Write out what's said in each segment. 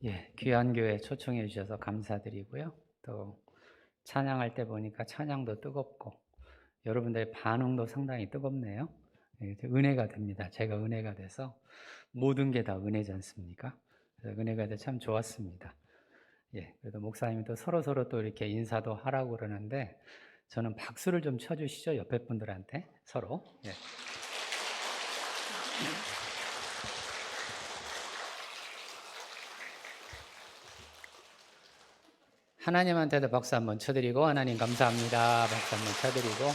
예, 귀한 교회 초청해 주셔서 감사드리고요. 또 찬양할 때 보니까 찬양도 뜨겁고 여러분들의 반응도 상당히 뜨겁네요. 예, 은혜가 됩니다. 제가 은혜가 돼서 모든 게 다 은혜지 않습니까? 그래서 은혜가 돼서 참 좋았습니다. 예, 그래도 목사님이 또 서로 또 이렇게 인사도 하라고 그러는데 저는 박수를 좀 쳐주시죠. 옆에 분들한테 서로. 예. 하나님한테도 박수 한번 쳐드리고 하나님 감사합니다. 박수 한번 쳐드리고.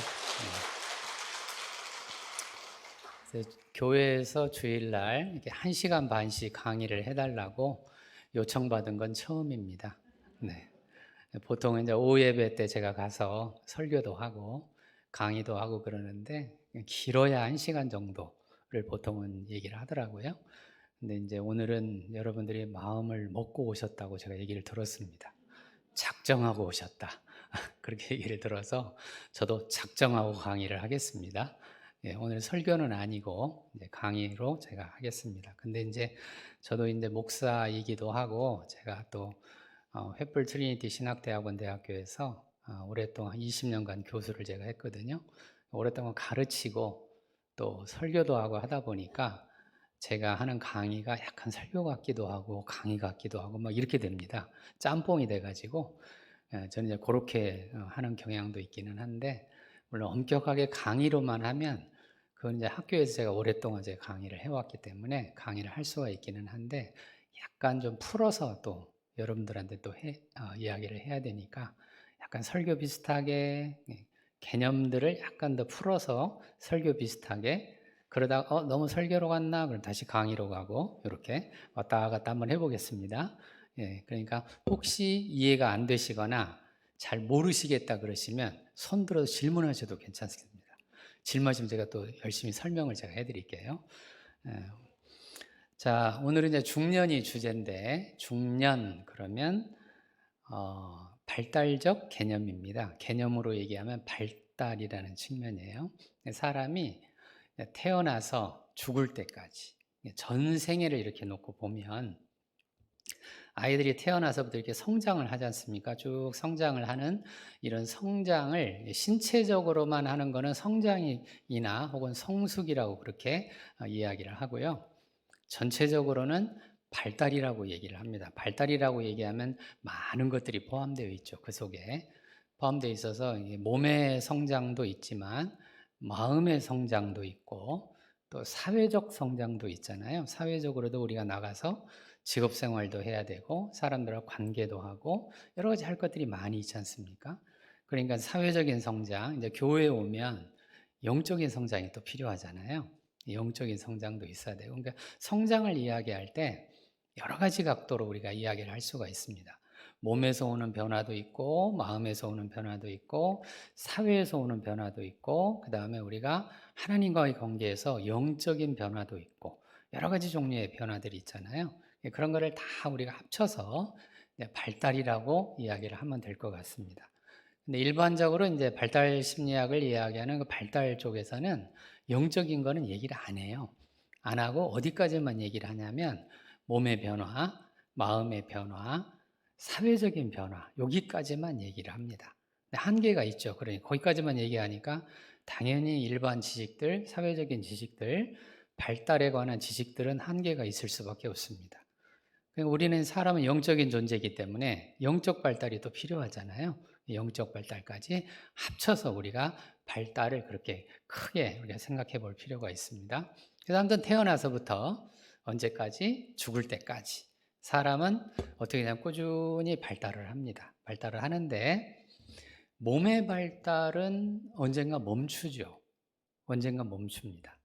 그래서 교회에서 주일날 이렇게 1시간 반씩 강의를 해달라고 요청받은 건 처음입니다. 네. 보통 이제 오후 예배 때 제가 가서 설교도 하고 강의도 하고 그러는데 길어야 1시간 정도를 보통은 얘기를 하더라고요. 근데 이제 오늘은 여러분들이 마음을 먹고 오셨다고 제가 얘기를 들었습니다. 작정하고 오셨다. 그렇게 얘기를 들어서 저도 작정하고 강의를 하겠습니다. 예, 오늘 설교는 아니고 이제 강의로 제가 하겠습니다. 근데 이제 저도 이제 목사이기도 하고 제가 또 횃불 트리니티 신학대학원 대학교에서 오랫동안 20년간 교수를 제가 했거든요. 오랫동안 가르치고 또 설교도 하고 하다 보니까 제가 하는 강의가 약간 설교 같기도 하고 강의 같기도 하고 막 이렇게 됩니다. 짬뽕이 돼가지고 저는 이제 그렇게 하는 경향도 있기는 한데 물론 엄격하게 강의로만 하면 그건 이제 학교에서 제가 오랫동안 제가 강의를 해왔기 때문에 강의를 할 수가 있기는 한데 약간 좀 풀어서 또 여러분들한테 또 이야기를 해야 되니까 약간 설교 비슷하게 개념들을 약간 더 풀어서 설교 비슷하게 그러다가 너무 설교로 갔나? 그럼 다시 강의로 가고 이렇게 왔다 갔다 한번 해보겠습니다. 예, 그러니까 혹시 이해가 안 되시거나 잘 모르시겠다 그러시면 손 들어서 질문하셔도 괜찮습니다. 질문하시면 제가 또 열심히 설명을 제가 해드릴게요. 예. 자, 오늘은 이제 중년이 주제인데 중년 그러면 발달적 개념입니다. 개념으로 얘기하면 발달이라는 측면이에요. 사람이 태어나서 죽을 때까지 전생애를 이렇게 놓고 보면 아이들이 태어나서부터 이렇게 성장을 하지 않습니까? 쭉 성장을 하는 이런 성장을 신체적으로만 하는 거는 성장이나 혹은 성숙이라고 그렇게 이야기를 하고요. 전체적으로는 발달이라고 얘기를 합니다. 발달이라고 얘기하면 많은 것들이 포함되어 있죠. 그 속에 포함되어 있어서 몸의 성장도 있지만 마음의 성장도 있고 또 사회적 성장도 있잖아요. 사회적으로도 우리가 나가서 직업 생활도 해야 되고 사람들과 관계도 하고 여러 가지 할 것들이 많이 있지 않습니까? 그러니까 사회적인 성장, 이제 교회에 오면 영적인 성장이 또 필요하잖아요. 영적인 성장도 있어야 되고 그러니까 성장을 이야기할 때 여러 가지 각도로 우리가 이야기를 할 수가 있습니다. 몸에서 오는 변화도 있고 마음에서 오는 변화도 있고 사회에서 오는 변화도 있고 그 다음에 우리가 하나님과의 관계에서 영적인 변화도 있고 여러 가지 종류의 변화들이 있잖아요. 그런 거를 다 우리가 합쳐서 발달이라고 이야기를 하면 될 것 같습니다. 근데 일반적으로 이제 발달 심리학을 이야기하는 그 발달 쪽에서는 영적인 거는 얘기를 안 해요. 안 하고 어디까지만 얘기를 하냐면 몸의 변화, 마음의 변화, 사회적인 변화 여기까지만 얘기를 합니다. 근데 한계가 있죠. 그러니 거기까지만 얘기하니까 당연히 일반 지식들, 사회적인 지식들, 발달에 관한 지식들은 한계가 있을 수밖에 없습니다. 그러니까 우리는 사람은 영적인 존재이기 때문에 영적 발달이 또 필요하잖아요. 영적 발달까지 합쳐서 우리가 발달을 그렇게 크게 우리가 생각해 볼 필요가 있습니다. 그래서 아무튼 태어나서부터 언제까지? 죽을 때까지. 사람은 어떻게 되냐면 꾸준히 발달을 합니다. 발달을 하는데 몸의 발달은 언젠가 멈추죠. 언젠가 멈춥니다.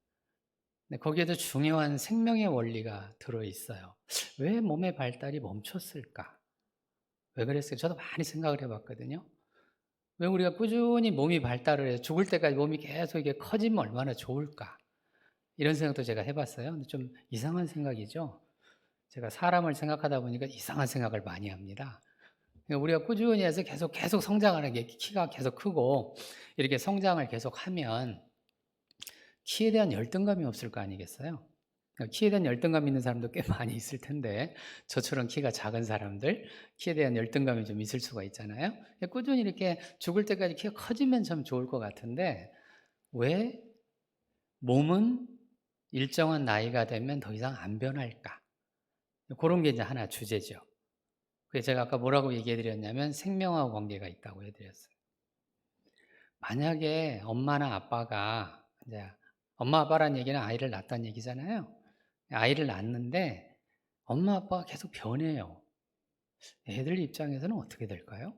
거기에도 중요한 생명의 원리가 들어있어요. 왜 몸의 발달이 멈췄을까? 왜 그랬어요? 저도 많이 생각을 해봤거든요. 왜 우리가 꾸준히 몸이 발달을 해서 죽을 때까지 몸이 계속 이게 커지면 얼마나 좋을까? 이런 생각도 제가 해봤어요. 근데 좀 이상한 생각이죠. 제가 사람을 생각하다 보니까 이상한 생각을 많이 합니다. 그러니까 우리가 꾸준히 해서 계속 성장하는 게 키가 계속 크고 이렇게 성장을 계속 하면 키에 대한 열등감이 없을 거 아니겠어요? 키에 대한 열등감 있는 사람도 꽤 많이 있을 텐데 저처럼 키가 작은 사람들 키에 대한 열등감이 좀 있을 수가 있잖아요. 꾸준히 이렇게 죽을 때까지 키가 커지면 참 좋을 것 같은데 왜 몸은 일정한 나이가 되면 더 이상 안 변할까? 그런 게 이제 하나 주제죠. 그래서 제가 아까 뭐라고 얘기해 드렸냐면 생명하고 관계가 있다고 해 드렸어요. 만약에 엄마나 아빠가 이제 엄마 아빠라는 얘기는 아이를 낳았다는 얘기잖아요. 아이를 낳았는데 엄마 아빠가 계속 변해요. 애들 입장에서는 어떻게 될까요?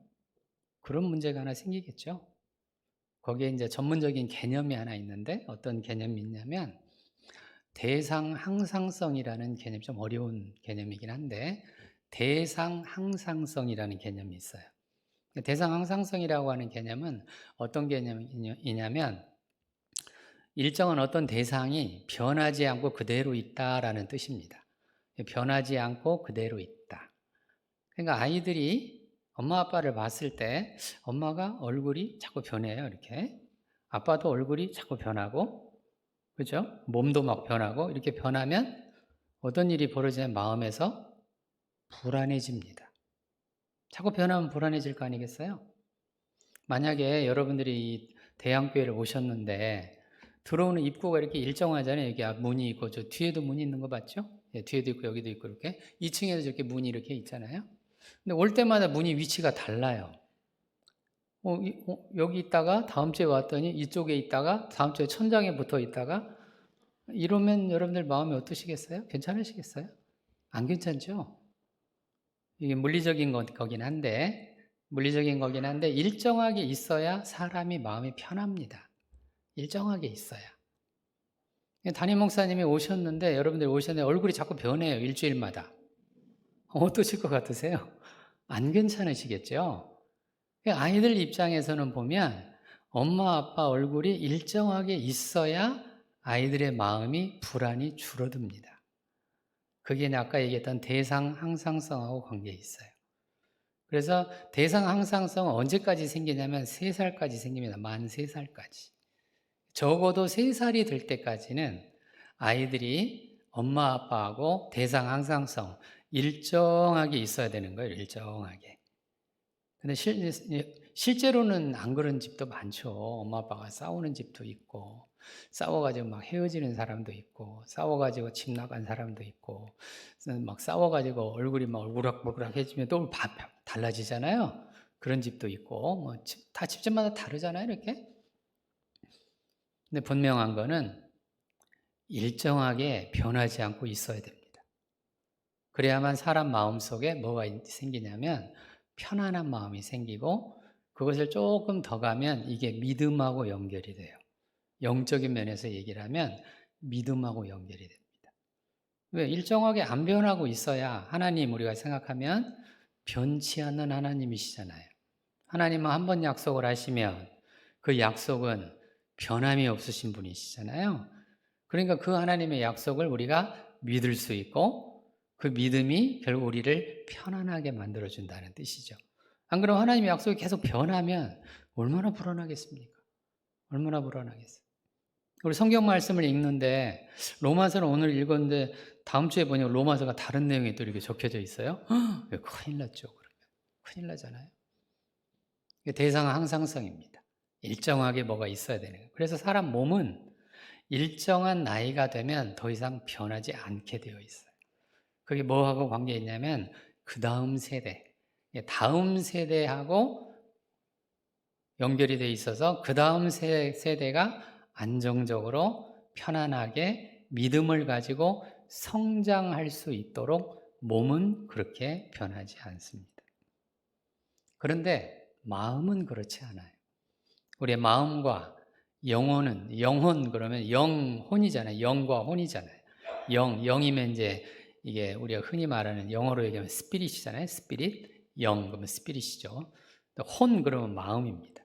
그런 문제가 하나 생기겠죠. 거기에 이제 전문적인 개념이 하나 있는데 어떤 개념이 있냐면 대상 항상성이라는 개념이 좀 어려운 개념이긴 한데 대상 항상성이라는 개념이 있어요. 대상 항상성이라고 하는 개념은 어떤 개념이냐면 일정한 어떤 대상이 변하지 않고 그대로 있다라는 뜻입니다. 변하지 않고 그대로 있다. 그러니까 아이들이 엄마 아빠를 봤을 때 엄마가 얼굴이 자꾸 변해요. 이렇게. 아빠도 얼굴이 자꾸 변하고 그죠? 몸도 막 변하고 이렇게 변하면 어떤 일이 벌어지면 마음에서 불안해집니다. 자꾸 변하면 불안해질 거 아니겠어요? 만약에 여러분들이 대형교회를 오셨는데 들어오는 입구가 이렇게 일정하잖아요. 여기 앞 문이 있고 저 뒤에도 문이 있는 거 봤죠? 예, 뒤에도 있고 여기도 있고 이렇게 2층에도 이렇게 문이 이렇게 있잖아요. 근데 올 때마다 문이 위치가 달라요. 여기 있다가 다음 주에 왔더니 이쪽에 있다가 다음 주에 천장에 붙어 있다가 이러면 여러분들 마음이 어떠시겠어요? 괜찮으시겠어요? 안 괜찮죠? 이게 물리적인 거긴 한데 일정하게 있어야 사람이 마음이 편합니다. 일정하게 있어야. 담임 목사님이 오셨는데 여러분들 오셨는데 얼굴이 자꾸 변해요. 일주일마다. 어떠실 것 같으세요? 안 괜찮으시겠죠? 아이들 입장에서는 보면 엄마 아빠 얼굴이 일정하게 있어야 아이들의 마음이 불안이 줄어듭니다. 그게 아까 얘기했던 대상 항상성하고 관계에 있어요. 그래서 대상 항상성은 언제까지 생기냐면 3살까지 생깁니다. 만 3살까지. 적어도 3살이 될 때까지는 아이들이 엄마 아빠하고 대상 항상성 일정하게 있어야 되는 거예요. 일정하게. 근데 실제로는 안 그런 집도 많죠. 엄마 아빠가 싸우는 집도 있고 싸워가지고 막 헤어지는 사람도 있고 싸워가지고 집 나간 사람도 있고 막 싸워가지고 얼굴이 막 울그락불그락해지면 또 달라지잖아요. 그런 집도 있고 뭐 다 집집마다 다르잖아요. 이렇게. 근데 분명한 거는 일정하게 변하지 않고 있어야 됩니다. 그래야만 사람 마음속에 뭐가 생기냐면 편안한 마음이 생기고 그것을 조금 더 가면 이게 믿음하고 연결이 돼요. 영적인 면에서 얘기를 하면 믿음하고 연결이 됩니다. 왜? 일정하게 안 변하고 있어야 하나님 우리가 생각하면 변치 않는 하나님이시잖아요. 하나님은 한 번 약속을 하시면 그 약속은 변함이 없으신 분이시잖아요. 그러니까 그 하나님의 약속을 우리가 믿을 수 있고 그 믿음이 결국 우리를 편안하게 만들어준다는 뜻이죠. 안 그러면 하나님의 약속이 계속 변하면 얼마나 불안하겠습니까? 얼마나 불안하겠어요. 우리 성경 말씀을 읽는데 로마서는 오늘 읽었는데 다음 주에 보니까 로마서가 다른 내용이 또 이렇게 적혀져 있어요. 큰일 났죠. 그러면 큰일 나잖아요. 대상 항상성입니다. 일정하게 뭐가 있어야 되는 거예요. 그래서 사람 몸은 일정한 나이가 되면 더 이상 변하지 않게 되어 있어요. 그게 뭐하고 관계 있냐면 그 다음 세대, 다음 세대하고 연결이 되어 있어서 그 다음 세대가 안정적으로 편안하게 믿음을 가지고 성장할 수 있도록 몸은 그렇게 변하지 않습니다. 그런데 마음은 그렇지 않아요. 우리의 마음과 영혼 그러면 영혼이잖아요. 영과 혼이잖아요. 영이면 이제 이게 우리가 흔히 말하는 영어로 얘기하면 스피릿이잖아요. 스피릿, 영 그러면 스피릿이죠. 혼 그러면 마음입니다.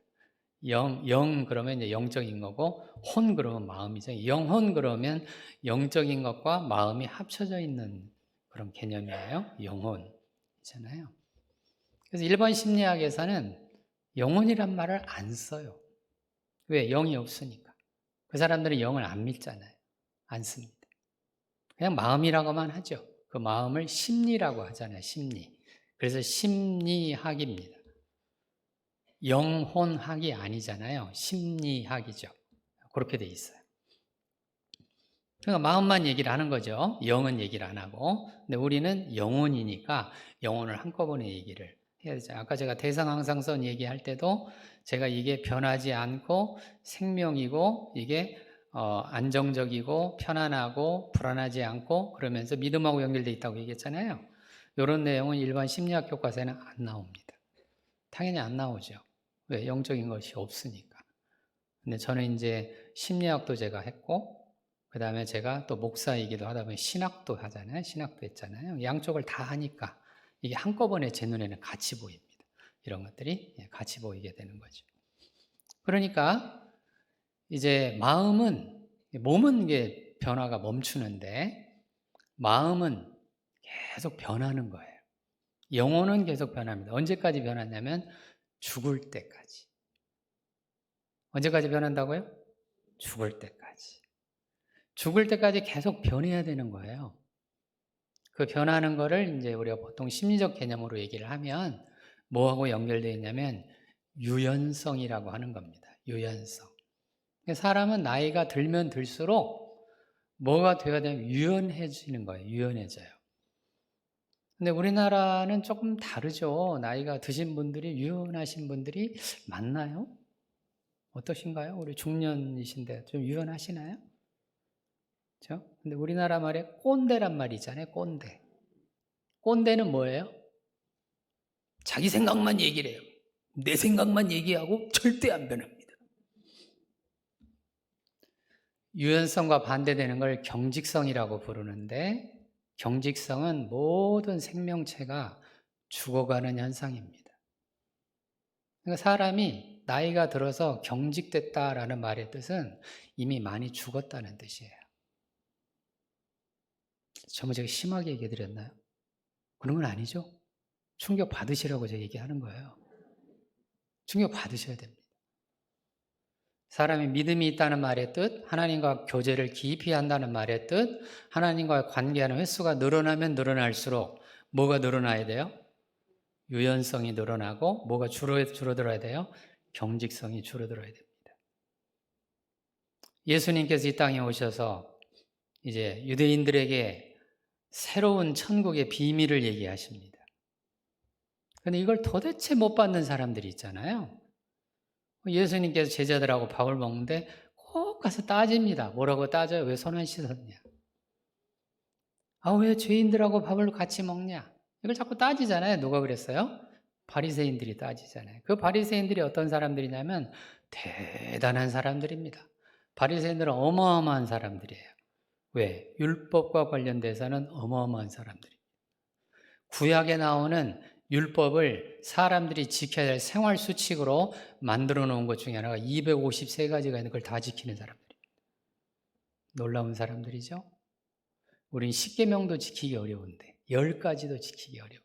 영 그러면 이제 영적인 거고 혼 그러면 마음이죠. 영혼 그러면 영적인 것과 마음이 합쳐져 있는 그런 개념이에요. 영혼이잖아요. 그래서 일반 심리학에서는 영혼이란 말을 안 써요. 왜? 영이 없으니까. 그 사람들은 영을 안 믿잖아요. 안 씁니다. 그냥 마음이라고만 하죠. 그 마음을 심리라고 하잖아요. 심리. 그래서 심리학입니다. 영혼학이 아니잖아요. 심리학이죠. 그렇게 돼 있어요. 그러니까 마음만 얘기를 하는 거죠. 영은 얘기를 안 하고. 근데 우리는 영혼이니까 영혼을 한꺼번에 얘기를 해야 되죠. 아까 제가 대상항상선 얘기할 때도 제가 이게 변하지 않고 생명이고 이게 안정적이고 편안하고 불안하지 않고 그러면서 믿음하고 연결되어 있다고 얘기했잖아요. 이런 내용은 일반 심리학 교과서에는 안 나옵니다. 당연히 안 나오죠. 왜? 영적인 것이 없으니까. 근데 저는 이제 심리학도 제가 했고 그 다음에 제가 또 목사이기도 하다 보니 신학도 하잖아요. 신학도 했잖아요. 양쪽을 다 하니까 이게 한꺼번에 제 눈에는 같이 보입니다. 이런 것들이 같이 보이게 되는 거죠. 그러니까 이제 몸은 이게 변화가 멈추는데 마음은 계속 변하는 거예요. 영혼은 계속 변합니다. 언제까지 변하냐면 죽을 때까지. 언제까지 변한다고요? 죽을 때까지. 죽을 때까지 계속 변해야 되는 거예요. 그 변하는 거를 이제 우리가 보통 심리적 개념으로 얘기를 하면 뭐하고 연결되어 있냐면 유연성이라고 하는 겁니다. 유연성. 사람은 나이가 들면 들수록 뭐가 되어야 되면 유연해지는 거예요. 유연해져요. 근데 우리나라는 조금 다르죠. 나이가 드신 분들이 유연하신 분들이 많나요? 어떠신가요? 우리 중년이신데 좀 유연하시나요? 그렇죠? 근데 우리나라 말에 꼰대란 말이 있잖아요. 꼰대. 꼰대는 뭐예요? 자기 생각만 얘기를 해요. 내 생각만 얘기하고 절대 안 변합니다. 유연성과 반대되는 걸 경직성이라고 부르는데 경직성은 모든 생명체가 죽어가는 현상입니다. 그러니까 사람이 나이가 들어서 경직됐다라는 말의 뜻은 이미 많이 죽었다는 뜻이에요. 정말 제가 심하게 얘기해 드렸나요? 그런 건 아니죠? 충격 받으시라고 제가 얘기하는 거예요. 충격 받으셔야 됩니다. 사람이 믿음이 있다는 말의 뜻, 하나님과 교제를 깊이 한다는 말의 뜻, 하나님과 관계하는 횟수가 늘어나면 늘어날수록 뭐가 늘어나야 돼요? 유연성이 늘어나고 뭐가 줄어들어야 돼요? 경직성이 줄어들어야 됩니다. 예수님께서 이 땅에 오셔서 이제 유대인들에게 새로운 천국의 비밀을 얘기하십니다. 그런데 이걸 도대체 못 받는 사람들이 있잖아요. 예수님께서 제자들하고 밥을 먹는데 꼭 가서 따집니다. 뭐라고 따져요? 왜 손 안 씻었냐? 왜 죄인들하고 밥을 같이 먹냐? 이걸 자꾸 따지잖아요. 누가 그랬어요? 바리새인들이 따지잖아요. 그 바리새인들이 어떤 사람들이냐면 대단한 사람들입니다. 바리새인들은 어마어마한 사람들이에요. 왜? 율법과 관련돼서는 어마어마한 사람들입니다. 구약에 나오는 율법을 사람들이 지켜야 할 생활 수칙으로 만들어 놓은 것 중에 하나가 253가지가 있는 걸 다 지키는 사람들입니다. 놀라운 사람들이죠. 우린 10계명도 지키기 어려운데 10가지도 지키기 어려운데.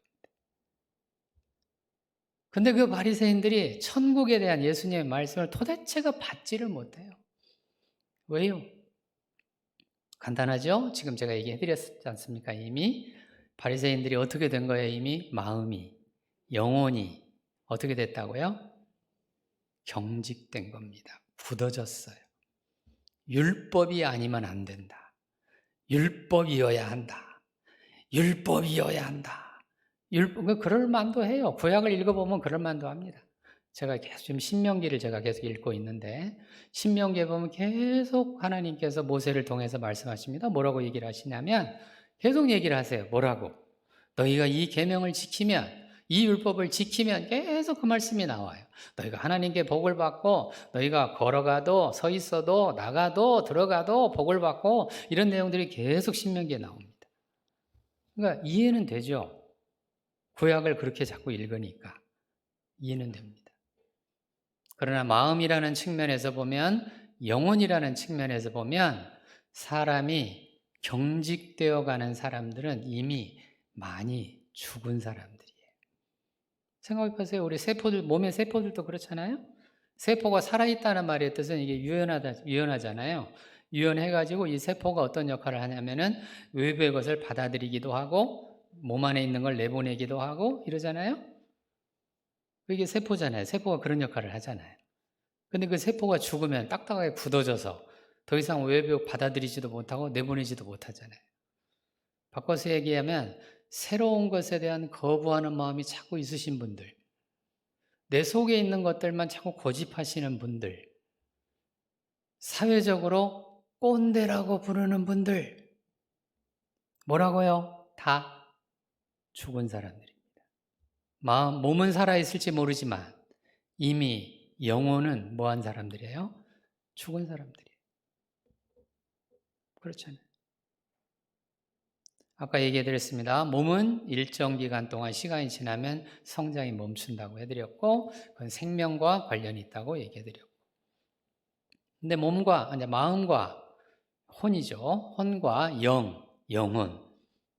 근데 그 바리새인들이 천국에 대한 예수님의 말씀을 도대체가 받지를 못해요. 왜요? 간단하죠? 지금 제가 얘기해 드렸지 않습니까? 이미 바리새인들이 어떻게 된 거예요? 이미 마음이, 영혼이 어떻게 됐다고요? 경직된 겁니다. 굳어졌어요. 율법이 아니면 안 된다. 율법이어야 한다. 율법이어야 한다. 그럴 만도 해요. 구약을 읽어보면 그럴 만도 합니다. 제가 계속 지금 신명기를 제가 계속 읽고 있는데 신명기에 보면 계속 하나님께서 모세를 통해서 말씀하십니다. 뭐라고 얘기를 하시냐면 계속 얘기를 하세요. 뭐라고? 너희가 이 계명을 지키면 이 율법을 지키면 계속 그 말씀이 나와요. 너희가 하나님께 복을 받고 너희가 걸어가도 서 있어도 나가도 들어가도 복을 받고 이런 내용들이 계속 신명기에 나옵니다. 그러니까 이해는 되죠. 구약을 그렇게 자꾸 읽으니까 이해는 됩니다. 그러나 마음이라는 측면에서 보면 영혼이라는 측면에서 보면 사람이 경직되어 가는 사람들은 이미 많이 죽은 사람들이에요. 생각해 보세요. 우리 세포들, 몸의 세포들도 그렇잖아요. 세포가 살아있다는 말의 뜻은 이게 유연하잖아요. 유연해가지고 이 세포가 어떤 역할을 하냐면은 외부의 것을 받아들이기도 하고 몸 안에 있는 걸 내보내기도 하고 이러잖아요. 이게 세포잖아요. 세포가 그런 역할을 하잖아요. 근데 그 세포가 죽으면 딱딱하게 굳어져서 더 이상 외부 받아들이지도 못하고 내보내지도 못하잖아요. 바꿔서 얘기하면 새로운 것에 대한 거부하는 마음이 자꾸 있으신 분들, 내 속에 있는 것들만 자꾸 고집하시는 분들, 사회적으로 꼰대라고 부르는 분들, 뭐라고요? 다 죽은 사람들입니다. 몸은 살아있을지 모르지만 이미 영혼은 뭐한 사람들이에요? 죽은 사람들이에요. 그렇잖아요. 아까 얘기해드렸습니다. 몸은 일정 기간 동안 시간이 지나면 성장이 멈춘다고 해드렸고 그건 생명과 관련이 있다고 얘기해드렸고 근데 마음과 혼이죠. 혼과 영혼.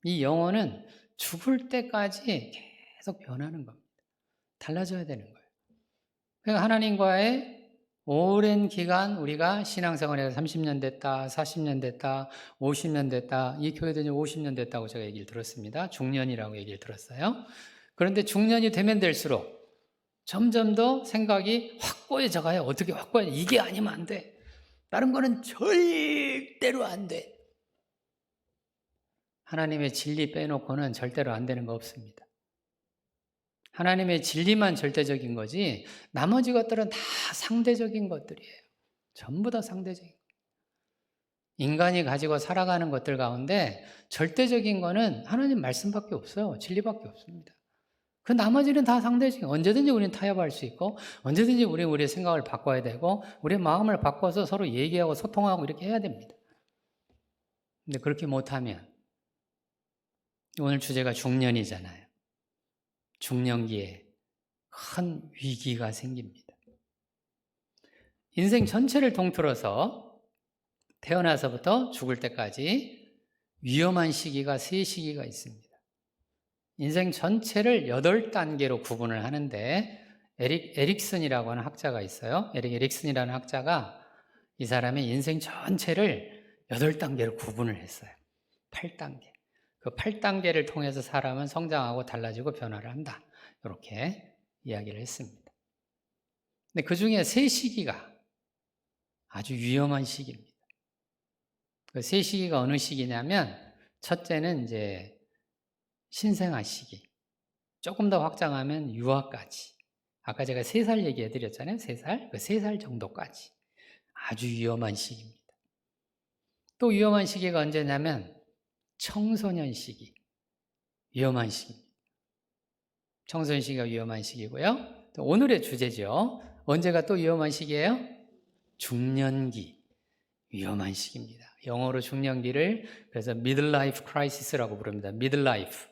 이 영혼은 죽을 때까지 계속 변하는 겁니다. 달라져야 되는 거예요. 그러니까 하나님과의 오랜 기간 우리가 신앙생활에서 30년 됐다, 40년 됐다, 50년 됐다. 이 교회도 이제 50년 됐다고 제가 얘기를 들었습니다. 중년이라고 얘기를 들었어요. 그런데 중년이 되면 될수록 점점 더 생각이 확고해져 가요. 어떻게 확고해? 이게 아니면 안 돼. 다른 거는 절대로 안 돼. 하나님의 진리 빼놓고는 절대로 안 되는 거 없습니다. 하나님의 진리만 절대적인 거지 나머지 것들은 다 상대적인 것들이에요. 전부 다 상대적인 거예요. 인간이 가지고 살아가는 것들 가운데 절대적인 거는 하나님 말씀밖에 없어요. 진리밖에 없습니다. 그 나머지는 다 상대적인 거예요. 언제든지 우리는 타협할 수 있고 언제든지 우리의 생각을 바꿔야 되고 우리의 마음을 바꿔서 서로 얘기하고 소통하고 이렇게 해야 됩니다. 근데 그렇게 못하면 오늘 주제가 중년이잖아요. 중년기에 큰 위기가 생깁니다. 인생 전체를 통틀어서 태어나서부터 죽을 때까지 위험한 시기가 3시기가 있습니다. 인생 전체를 8단계로 구분을 하는데 에릭슨이라고 하는 학자가 있어요. 에릭슨이라는 학자가 이 사람의 인생 전체를 8단계로 구분을 했어요. 8단계. 그 8단계를 통해서 사람은 성장하고 달라지고 변화를 한다. 이렇게 이야기를 했습니다. 근데 그 중에 3시기가 아주 위험한 시기입니다. 그 3시기가 어느 시기냐면 첫째는 이제 신생아 시기. 조금 더 확장하면 유아까지. 아까 제가 3살 얘기해 드렸잖아요. 3살. 그 3살 정도까지. 아주 위험한 시기입니다. 또 위험한 시기가 언제냐면 청소년 시기. 위험한 시기입니다. 청소년 시기가 위험한 시기고요. 또 오늘의 주제죠. 언제가 또 위험한 시기예요? 중년기. 위험한 시기입니다. 영어로 중년기를 그래서 midlife crisis라고 부릅니다. midlife.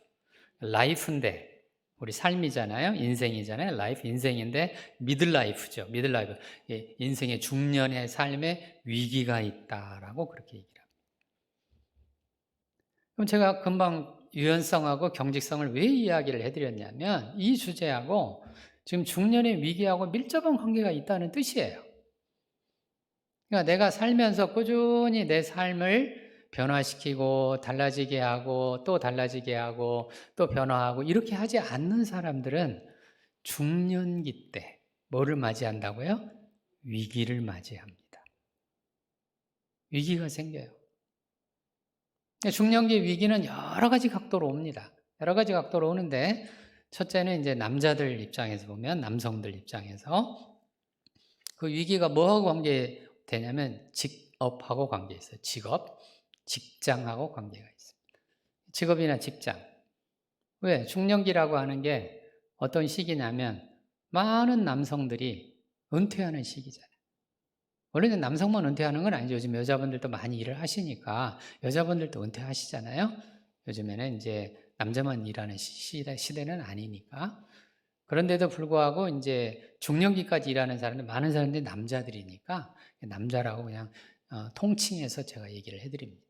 life인데 우리 삶이잖아요. 인생이잖아요. life 인생인데 midlife죠. midlife. 인생의 중년의 삶에 위기가 있다라고 그렇게 얘기를 합니다. 그럼 제가 금방 유연성하고 경직성을 왜 이야기를 해드렸냐면 이 주제하고 지금 중년의 위기하고 밀접한 관계가 있다는 뜻이에요. 그러니까 내가 살면서 꾸준히 내 삶을 변화시키고 달라지게 하고 또 달라지게 하고 또 변화하고 이렇게 하지 않는 사람들은 중년기 때 뭐를 맞이한다고요? 위기를 맞이합니다. 위기가 생겨요. 중년기 위기는 여러 가지 각도로 옵니다. 여러 가지 각도로 오는데 첫째는 이제 남자들 입장에서 보면 남성들 입장에서 그 위기가 뭐하고 관계되냐면 직업하고 관계 있어요. 직장하고 관계가 있습니다. 직업이나 직장. 왜? 중년기라고 하는 게 어떤 시기냐면 많은 남성들이 은퇴하는 시기잖아요. 원래는 남성만 은퇴하는 건 아니죠. 요즘 여자분들도 많이 일을 하시니까 여자분들도 은퇴하시잖아요. 요즘에는 이제 남자만 일하는 시대는 아니니까. 그런데도 불구하고 이제 중년기까지 일하는 사람들 많은 사람들이 남자들이니까 남자라고 그냥 통칭해서 제가 얘기를 해드립니다.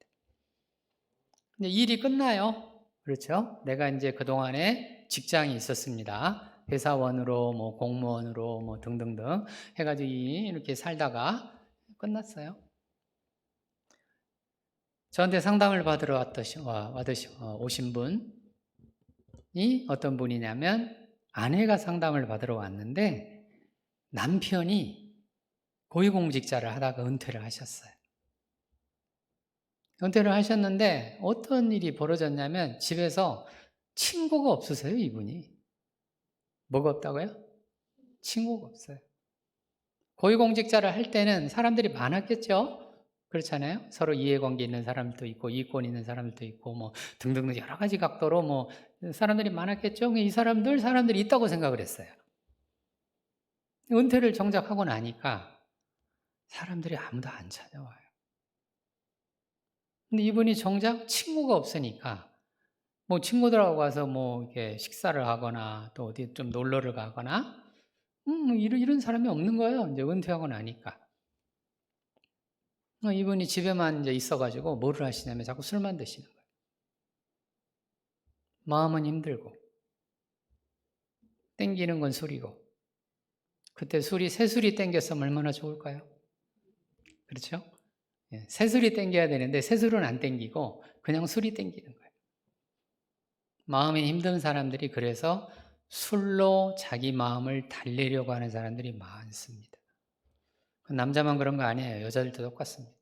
근데 일이 끝나요. 그렇죠? 내가 이제 그동안에 직장이 있었습니다. 회사원으로 뭐 공무원으로 뭐 등등등 해가지고 이렇게 살다가 끝났어요. 저한테 상담을 받으러 오신 분이 어떤 분이냐면 아내가 상담을 받으러 왔는데 남편이 고위공직자를 하다가 은퇴를 하셨어요. 은퇴를 하셨는데 어떤 일이 벌어졌냐면 집에서 친구가 없으세요, 이분이. 뭐가 없다고요? 친구가 없어요. 고위공직자를 할 때는 사람들이 많았겠죠? 그렇잖아요? 서로 이해관계 있는 사람도 있고, 이권 있는 사람도 있고, 뭐, 등등 여러 가지 각도로 뭐, 사람들이 많았겠죠? 이 사람들이 있다고 생각을 했어요. 은퇴를 정작 하고 나니까 사람들이 아무도 안 찾아와요. 근데 이분이 정작 친구가 없으니까, 뭐, 친구들하고 가서 뭐, 이렇게 식사를 하거나, 또 어디 좀 놀러를 가거나, 이런 사람이 없는 거예요. 이제 은퇴하고 나니까. 이분이 집에만 이제 있어가지고 뭐를 하시냐면 자꾸 술만 드시는 거예요. 마음은 힘들고, 땡기는 건 술이고, 그때 새술이 땡겼으면 얼마나 좋을까요? 그렇죠? 새술이 땡겨야 되는데 새술은 안 땡기고 그냥 술이 땡기는 거예요. 마음이 힘든 사람들이 그래서 술로 자기 마음을 달래려고 하는 사람들이 많습니다. 남자만 그런 거 아니에요. 여자들도 똑같습니다.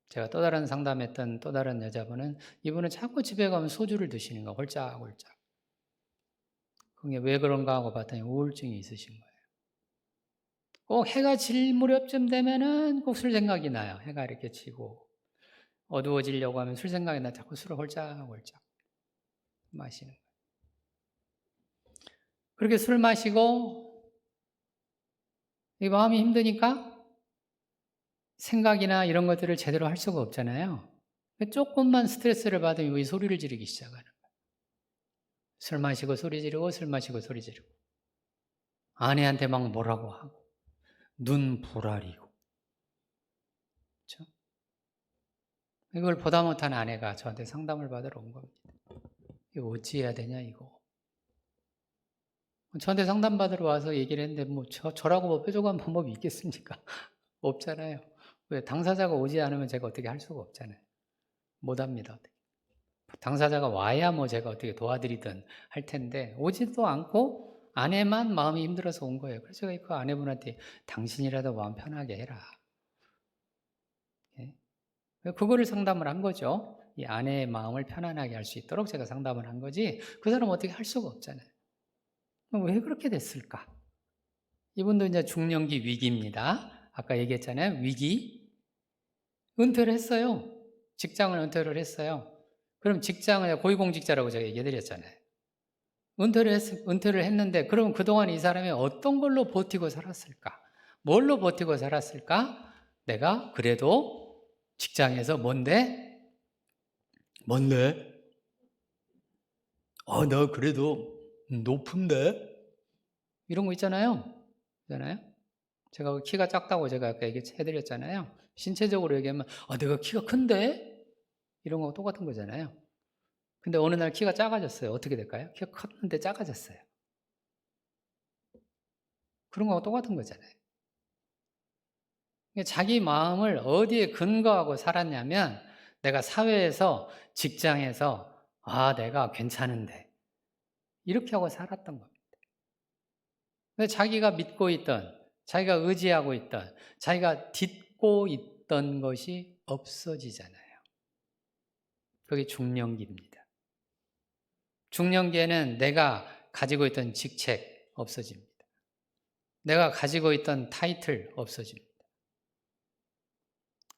제가 또 다른 상담했던 또 다른 여자분은 이분은 자꾸 집에 가면 소주를 드시는 거예요. 홀짝홀짝. 그게 왜 그런가 하고 봤더니 우울증이 있으신 거예요. 꼭 해가 질 무렵쯤 되면은 꼭 술 생각이 나요. 해가 이렇게 지고 어두워지려고 하면 술 생각이 나 자꾸 술을 홀짝홀짝 마시는 거예요. 그렇게 술 마시고 이 마음이 힘드니까 생각이나 이런 것들을 제대로 할 수가 없잖아요. 조금만 스트레스를 받으면 이 소리를 지르기 시작하는 거예요. 술 마시고 소리 지르고 술 마시고 소리 지르고 아내한테 막 뭐라고 하고 눈 부라리고 그렇죠? 이걸 보다 못한 아내가 저한테 상담을 받으러 온 겁니다. 이거 어찌해야 되냐 이거. 저한테 상담 받으러 와서 얘기를 했는데 뭐 저라고 뭐 뾰족한 방법이 있겠습니까? 없잖아요. 왜 당사자가 오지 않으면 제가 어떻게 할 수가 없잖아요. 못합니다. 당사자가 와야 뭐 제가 어떻게 도와드리든 할 텐데 오지도 않고 아내만 마음이 힘들어서 온 거예요. 그래서 제가 그 아내분한테 당신이라도 마음 편하게 해라. 예? 그거를 상담을 한 거죠. 이 아내의 마음을 편안하게 할 수 있도록 제가 상담을 한 거지 그 사람 어떻게 할 수가 없잖아요. 왜 그렇게 됐을까? 이분도 이제 중년기 위기입니다. 아까 얘기했잖아요. 위기. 은퇴를 했어요. 직장을 은퇴를 했어요. 그럼 직장을 고위공직자라고 제가 얘기해드렸잖아요. 은퇴를 했는데 그럼 그동안 이 사람이 어떤 걸로 버티고 살았을까? 뭘로 버티고 살았을까? 내가 그래도 직장에서 뭔데? 나 그래도 높은데? 이런 거 있잖아요. 제가 키가 작다고 제가 아까 얘기해드렸잖아요. 신체적으로 얘기하면 내가 키가 큰데? 이런 거 똑같은 거잖아요. 근데 어느 날 키가 작아졌어요. 어떻게 될까요? 키가 컸는데 작아졌어요. 그런 거하고 똑같은 거잖아요. 자기 마음을 어디에 근거하고 살았냐면 내가 사회에서 직장에서 내가 괜찮은데 이렇게 하고 살았던 겁니다. 근데 자기가 믿고 있던 자기가 의지하고 있던 자기가 딛고 있던 것이 없어지잖아요. 그게 중년기입니다. 중년기에는 내가 가지고 있던 직책 없어집니다. 내가 가지고 있던 타이틀 없어집니다.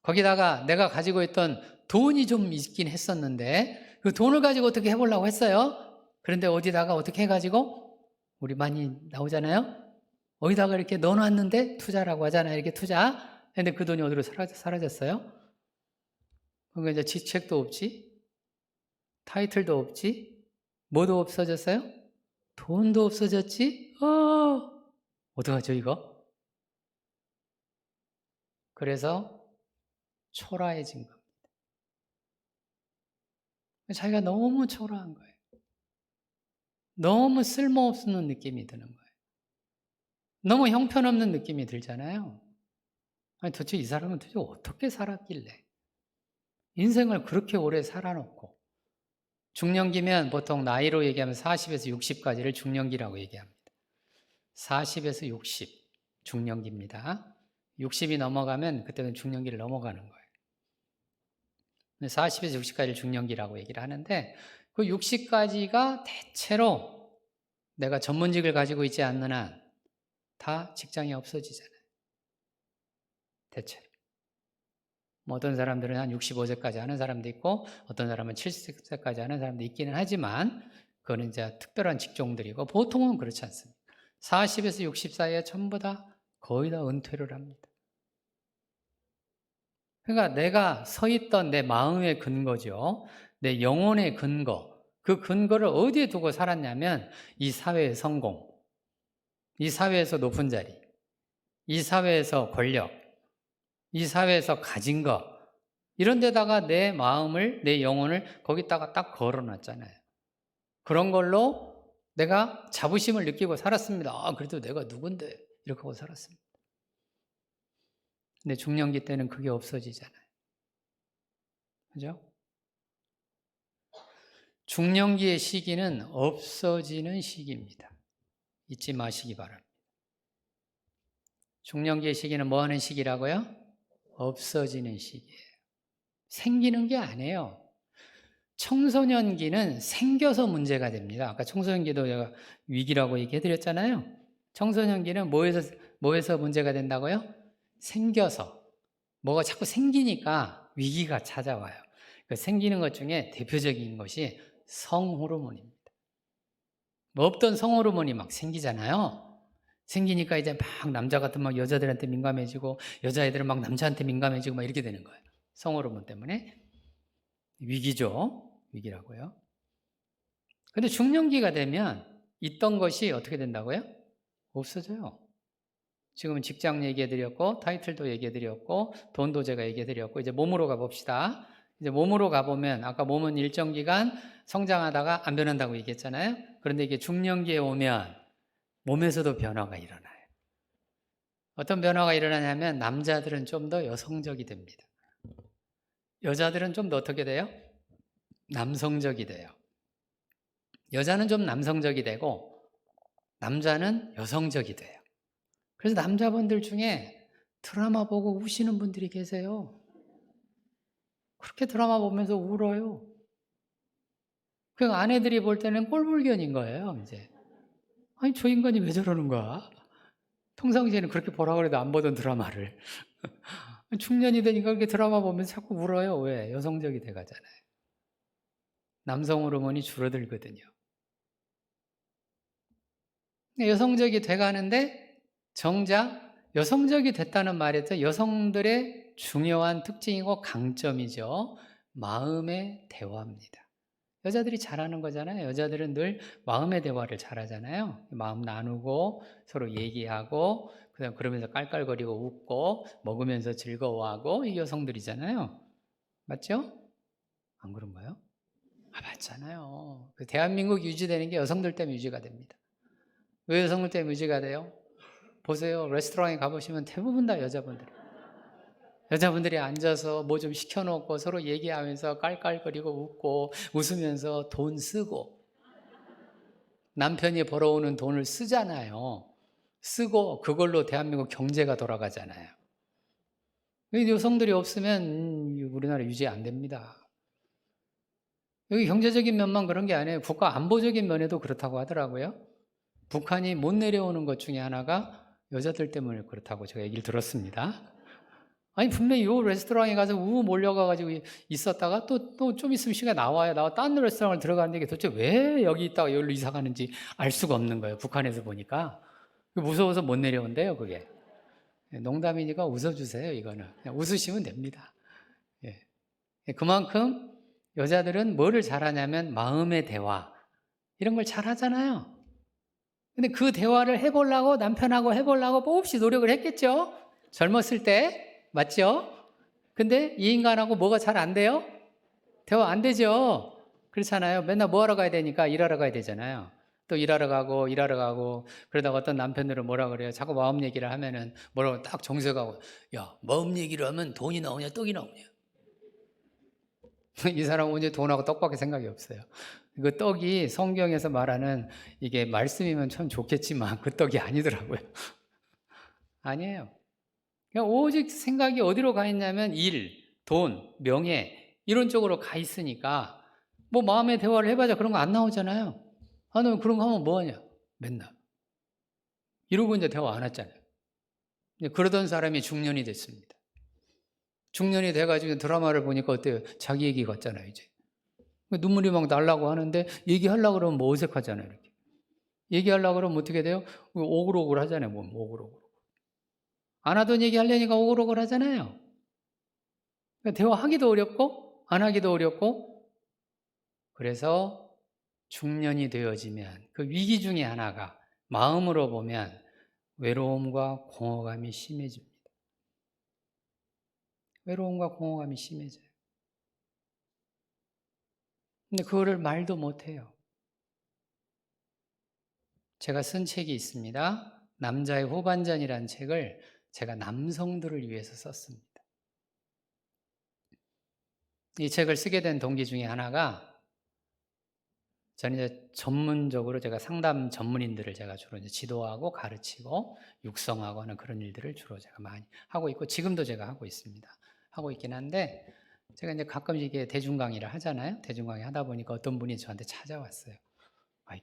거기다가 내가 가지고 있던 돈이 좀 있긴 했었는데 그 돈을 가지고 어떻게 해보려고 했어요. 그런데 어디다가 어떻게 해가지고 우리 많이 나오잖아요. 어디다가 이렇게 넣어놨는데 투자라고 하잖아요. 이렇게 투자. 근데 그 돈이 어디로 사라졌어요? 그러니까 이제 직책도 없지, 타이틀도 없지, 뭐도 없어졌어요? 돈도 없어졌지? 어떡하죠 이거? 그래서 초라해진 겁니다. 자기가 너무 초라한 거예요. 너무 쓸모없는 느낌이 드는 거예요. 너무 형편없는 느낌이 들잖아요. 아니 도대체 이 사람은 도대체 어떻게 살았길래 인생을 그렇게 오래 살아놓고 중년기면 보통 나이로 얘기하면 40에서 60까지를 중년기라고 얘기합니다. 40에서 60 중년기입니다. 60이 넘어가면 그때는 중년기를 넘어가는 거예요. 40에서 60까지를 중년기라고 얘기를 하는데 그 60까지가 대체로 내가 전문직을 가지고 있지 않는 한 다 직장이 없어지잖아요. 대체로. 뭐 어떤 사람들은 한 65세까지 하는 사람도 있고 어떤 사람은 70세까지 하는 사람도 있기는 하지만 그거는 이제 특별한 직종들이고 보통은 그렇지 않습니다. 40에서 60 사이에 전부 다 거의 다 은퇴를 합니다. 그러니까 내가 서 있던 내 마음의 근거죠. 내 영혼의 근거. 그 근거를 어디에 두고 살았냐면 이 사회의 성공, 이 사회에서 높은 자리, 이 사회에서 권력, 이 사회에서 가진 것 이런 데다가 내 마음을, 내 영혼을 거기다가 딱 걸어놨잖아요. 그런 걸로 내가 자부심을 느끼고 살았습니다. 아, 그래도 내가 누군데 이렇게 하고 살았습니다. 근데 중년기 때는 그게 없어지잖아요. 그죠? 중년기의 시기는 없어지는 시기입니다. 잊지 마시기 바랍니다. 중년기의 시기는 뭐 하는 시기라고요? 없어지는 시기예요. 생기는 게 아니에요. 청소년기는 생겨서 문제가 됩니다. 아까 청소년기도 제가 위기라고 얘기해드렸잖아요. 청소년기는 뭐에서 문제가 된다고요? 생겨서. 뭐가 자꾸 생기니까 위기가 찾아와요. 그 생기는 것 중에 대표적인 것이 성호르몬입니다. 뭐 없던 성호르몬이 막 생기잖아요. 생기니까 이제 막 남자 같은 막 여자들한테 민감해지고 여자애들은 막 남자한테 민감해지고 막 이렇게 되는 거예요. 성호르몬 때문에. 위기죠. 위기라고요. 근데 중년기가 되면 있던 것이 어떻게 된다고요? 없어져요. 지금은 직장 얘기해드렸고 타이틀도 얘기해드렸고 돈도 제가 얘기해드렸고 이제 몸으로 가봅시다. 이제 몸으로 가보면 아까 몸은 일정 기간 성장하다가 안 변한다고 얘기했잖아요. 그런데 이게 중년기에 오면 몸에서도 변화가 일어나요. 어떤 변화가 일어나냐면 남자들은 좀 더 여성적이 됩니다. 여자들은 좀 더 어떻게 돼요? 남성적이 돼요. 여자는 좀 남성적이 되고 남자는 여성적이 돼요. 그래서 남자분들 중에 드라마 보고 우시는 분들이 계세요. 그렇게 드라마 보면서 울어요. 그 아내들이 볼 때는 꼴불견인 거예요, 이제. 아니, 저 인간이 왜 저러는 거야? 평상시에는 그렇게 보라고 해도 안 보던 드라마를. 중년이 되니까 그렇게 드라마 보면서 자꾸 울어요. 왜? 여성적이 돼가잖아요. 남성 호르몬이 줄어들거든요. 여성적이 돼가는데 정작 여성적이 됐다는 말에서 여성들의 중요한 특징이고 강점이죠. 마음의 대화입니다. 여자들이 잘하는 거잖아요. 여자들은 늘 마음의 대화를 잘하잖아요. 마음 나누고 서로 얘기하고 그러면서 깔깔거리고 웃고 먹으면서 즐거워하고 이 여성들이잖아요. 맞죠? 안 그런가요? 아, 맞잖아요. 그 대한민국 유지되는 게 여성들 때문에 유지가 됩니다. 왜 여성들 때문에 유지가 돼요? 보세요. 레스토랑에 가보시면 대부분 다 여자분들. 여자분들이 앉아서 뭐 좀 시켜놓고 서로 얘기하면서 깔깔거리고 웃고 웃으면서 돈 쓰고 남편이 벌어오는 돈을 쓰잖아요. 쓰고 그걸로 대한민국 경제가 돌아가잖아요. 여성들이 없으면 우리나라 유지 안 됩니다. 여기 경제적인 면만 그런 게 아니에요. 국가 안보적인 면에도 그렇다고 하더라고요. 북한이 못 내려오는 것 중에 하나가 여자들 때문에 그렇다고 제가 얘기를 들었습니다. 아니 분명히 요 레스토랑에 가서 몰려가가지고 있었다가 또 좀 있으면 시간이 나와요. 딴 레스토랑을 들어가는데 이게 도대체 왜 여기 있다가 여기로 이사 가는지 알 수가 없는 거예요. 북한에서 보니까. 무서워서 못 내려온대요, 그게. 농담이니까 웃어주세요, 이거는. 그냥 웃으시면 됩니다. 예. 그만큼 여자들은 뭐를 잘하냐면 마음의 대화. 이런 걸 잘하잖아요. 근데 그 대화를 해보려고 남편하고 해보려고 몹시 노력을 했겠죠? 젊었을 때. 맞죠? 근데 이 인간하고 뭐가 잘 안 돼요? 대화 안 되죠? 그렇잖아요. 맨날 뭐 하러 가야 되니까 일하러 가야 되잖아요. 또 일하러 가고 그러다가 어떤 남편들은 뭐라 그래요? 자꾸 마음 얘기를 하면은 뭐라고 딱 정색하고 야, 마음 얘기를 하면 돈이 나오냐 떡이 나오냐? 이 사람은 오직 돈하고 떡밖에 생각이 없어요. 그 떡이 성경에서 말하는 이게 말씀이면 참 좋겠지만 그 떡이 아니더라고요. 아니에요. 그냥 오직 생각이 어디로 가 있냐면 일, 돈, 명예 이런 쪽으로 가 있으니까 뭐 마음의 대화를 해봐자 그런 거 안 나오잖아요. 아, 너 그런 거 하면 뭐하냐? 맨날. 이러고 이제 대화 안 했잖아요. 그러던 사람이 중년이 됐습니다. 중년이 돼가지고 드라마를 보니까 어때요? 자기 얘기 같잖아요, 이제. 눈물이 막 날라고 하는데 얘기하려고 그러면 뭐 어색하잖아요, 이렇게. 얘기하려고 그러면 어떻게 돼요? 오글오글 하잖아요, 뭐, 오글오글. 안 하던 얘기 하려니까 오글오글 하잖아요. 그러니까 대화하기도 어렵고, 안 하기도 어렵고, 그래서 중년이 되어지면 그 위기 중에 하나가 마음으로 보면 외로움과 공허감이 심해집니다. 외로움과 공허감이 심해져요. 근데 그거를 말도 못해요. 제가 쓴 책이 있습니다. 남자의 후반전이라는 책을 제가 남성들을 위해서 썼습니다. 이 책을 쓰게 된 동기 중에 하나가 저는 이제 전문적으로 제가 상담 전문인들을 제가 주로 이제 지도하고 가르치고 육성하고 하는 그런 일들을 주로 제가 많이 하고 있고 지금도 제가 하고 있습니다. 하고 있긴 한데 제가 이제 가끔씩 이게 대중 강의를 하잖아요. 대중 강의 하다 보니까 어떤 분이 저한테 찾아왔어요.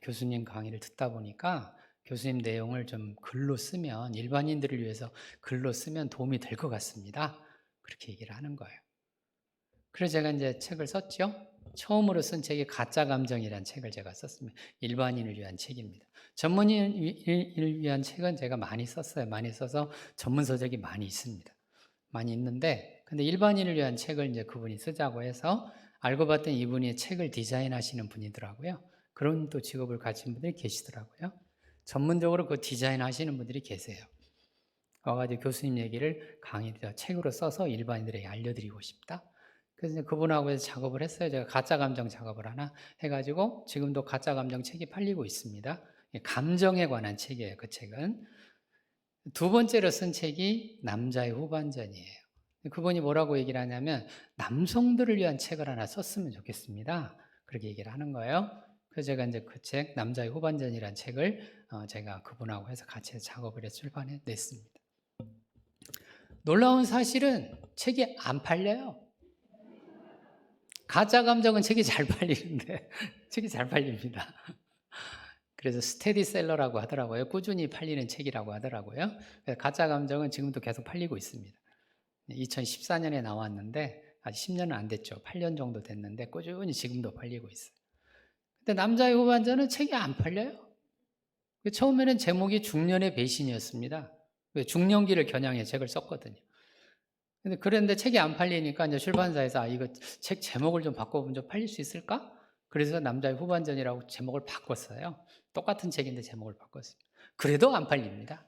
교수님 강의를 듣다 보니까 교수님 내용을 좀 글로 쓰면 일반인들을 위해서 글로 쓰면 도움이 될 것 같습니다. 그렇게 얘기를 하는 거예요. 그래서 제가 이제 책을 썼죠. 처음으로 쓴 책이 가짜 감정이라는 책을 제가 썼습니다. 일반인을 위한 책입니다. 전문인을 위한 책은 제가 많이 썼어요. 많이 써서 전문 서적이 많이 있습니다. 많이 있는데, 근데 일반인을 위한 책을 이제 그분이 쓰자고 해서 알고 봤더니 이분이 책을 디자인하시는 분이더라고요. 그런 또 직업을 가진 분들이 계시더라고요. 전문적으로 그 디자인하시는 분들이 계세요. 와가지고 교수님 얘기를 강의로 책으로 써서 일반인들에게 알려드리고 싶다. 그래서 이제 그분하고 해서 작업을 했어요. 제가 가짜 감정 작업을 하나 해가지고 지금도 가짜 감정 책이 팔리고 있습니다. 감정에 관한 책이에요. 그 책은. 두 번째로 쓴 책이 남자의 후반전이에요. 그분이 뭐라고 얘기를 하냐면 남성들을 위한 책을 하나 썼으면 좋겠습니다. 그렇게 얘기를 하는 거예요. 그래서 제가 이제 그 책, 남자의 후반전이라는 책을 제가 그분하고 해서 같이 작업을 해서 출판해 냈습니다. 놀라운 사실은 책이 안 팔려요. 가짜 감정은 책이 잘 팔리는데 책이 잘 팔립니다. 그래서 스테디셀러라고 하더라고요. 꾸준히 팔리는 책이라고 하더라고요. 가짜 감정은 지금도 계속 팔리고 있습니다. 2014년에 나왔는데 아직 10년은 안 됐죠. 8년 정도 됐는데 꾸준히 지금도 팔리고 있어요. 근데 남자의 후반전은 책이 안 팔려요. 처음에는 제목이 중년의 배신이었습니다. 중년기를 겨냥해 책을 썼거든요. 근데 그랬는데 책이 안 팔리니까 이제 출판사에서 이거 책 제목을 좀 바꿔보면 좀 팔릴 수 있을까? 그래서 남자의 후반전이라고 제목을 바꿨어요. 똑같은 책인데 제목을 바꿨어요. 그래도 안 팔립니다.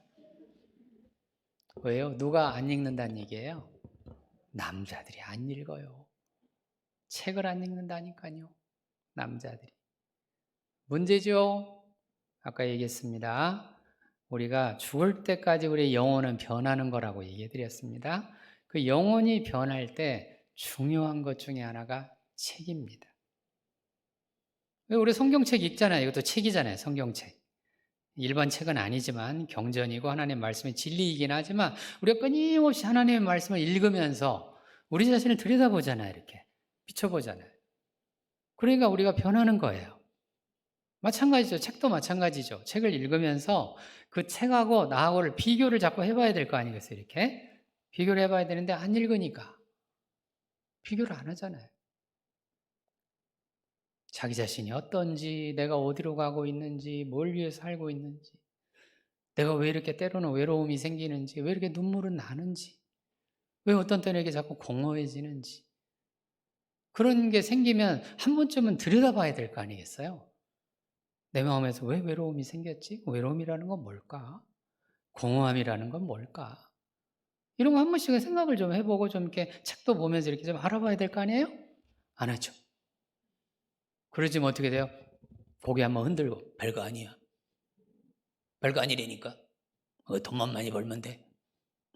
왜요? 누가 안 읽는다는 얘기예요? 남자들이 안 읽어요. 책을 안 읽는다니까요. 남자들이. 문제죠? 아까 얘기했습니다. 우리가 죽을 때까지 우리의 영혼은 변하는 거라고 얘기해 드렸습니다. 그 영혼이 변할 때 중요한 것 중에 하나가 책입니다. 우리 성경책 읽잖아요. 이것도 책이잖아요. 성경책. 일반 책은 아니지만 경전이고 하나님의 말씀의 진리이긴 하지만 우리가 끊임없이 하나님의 말씀을 읽으면서 우리 자신을 들여다보잖아요. 이렇게 비춰보잖아요. 그러니까 우리가 변하는 거예요. 마찬가지죠. 책도 마찬가지죠. 책을 읽으면서 그 책하고 나하고를 비교를 자꾸 해봐야 될 거 아니겠어요. 이렇게 비교를 해봐야 되는데 안 읽으니까 비교를 안 하잖아요. 자기 자신이 어떤지, 내가 어디로 가고 있는지, 뭘 위해서 살고 있는지, 내가 왜 이렇게 때로는 외로움이 생기는지, 왜 이렇게 눈물은 나는지, 왜 어떤 때는 이렇게 자꾸 공허해지는지. 그런 게 생기면 한 번쯤은 들여다봐야 될 거 아니겠어요? 내 마음에서 왜 외로움이 생겼지? 외로움이라는 건 뭘까? 공허함이라는 건 뭘까? 이런 거 한 번씩은 생각을 좀 해보고 좀 이렇게 책도 보면서 이렇게 좀 알아봐야 될 거 아니에요? 안 하죠. 그러지면 어떻게 돼요? 고개 한번 흔들고 별거 아니야. 별거 아니라니까. 돈만 많이 벌면 돼.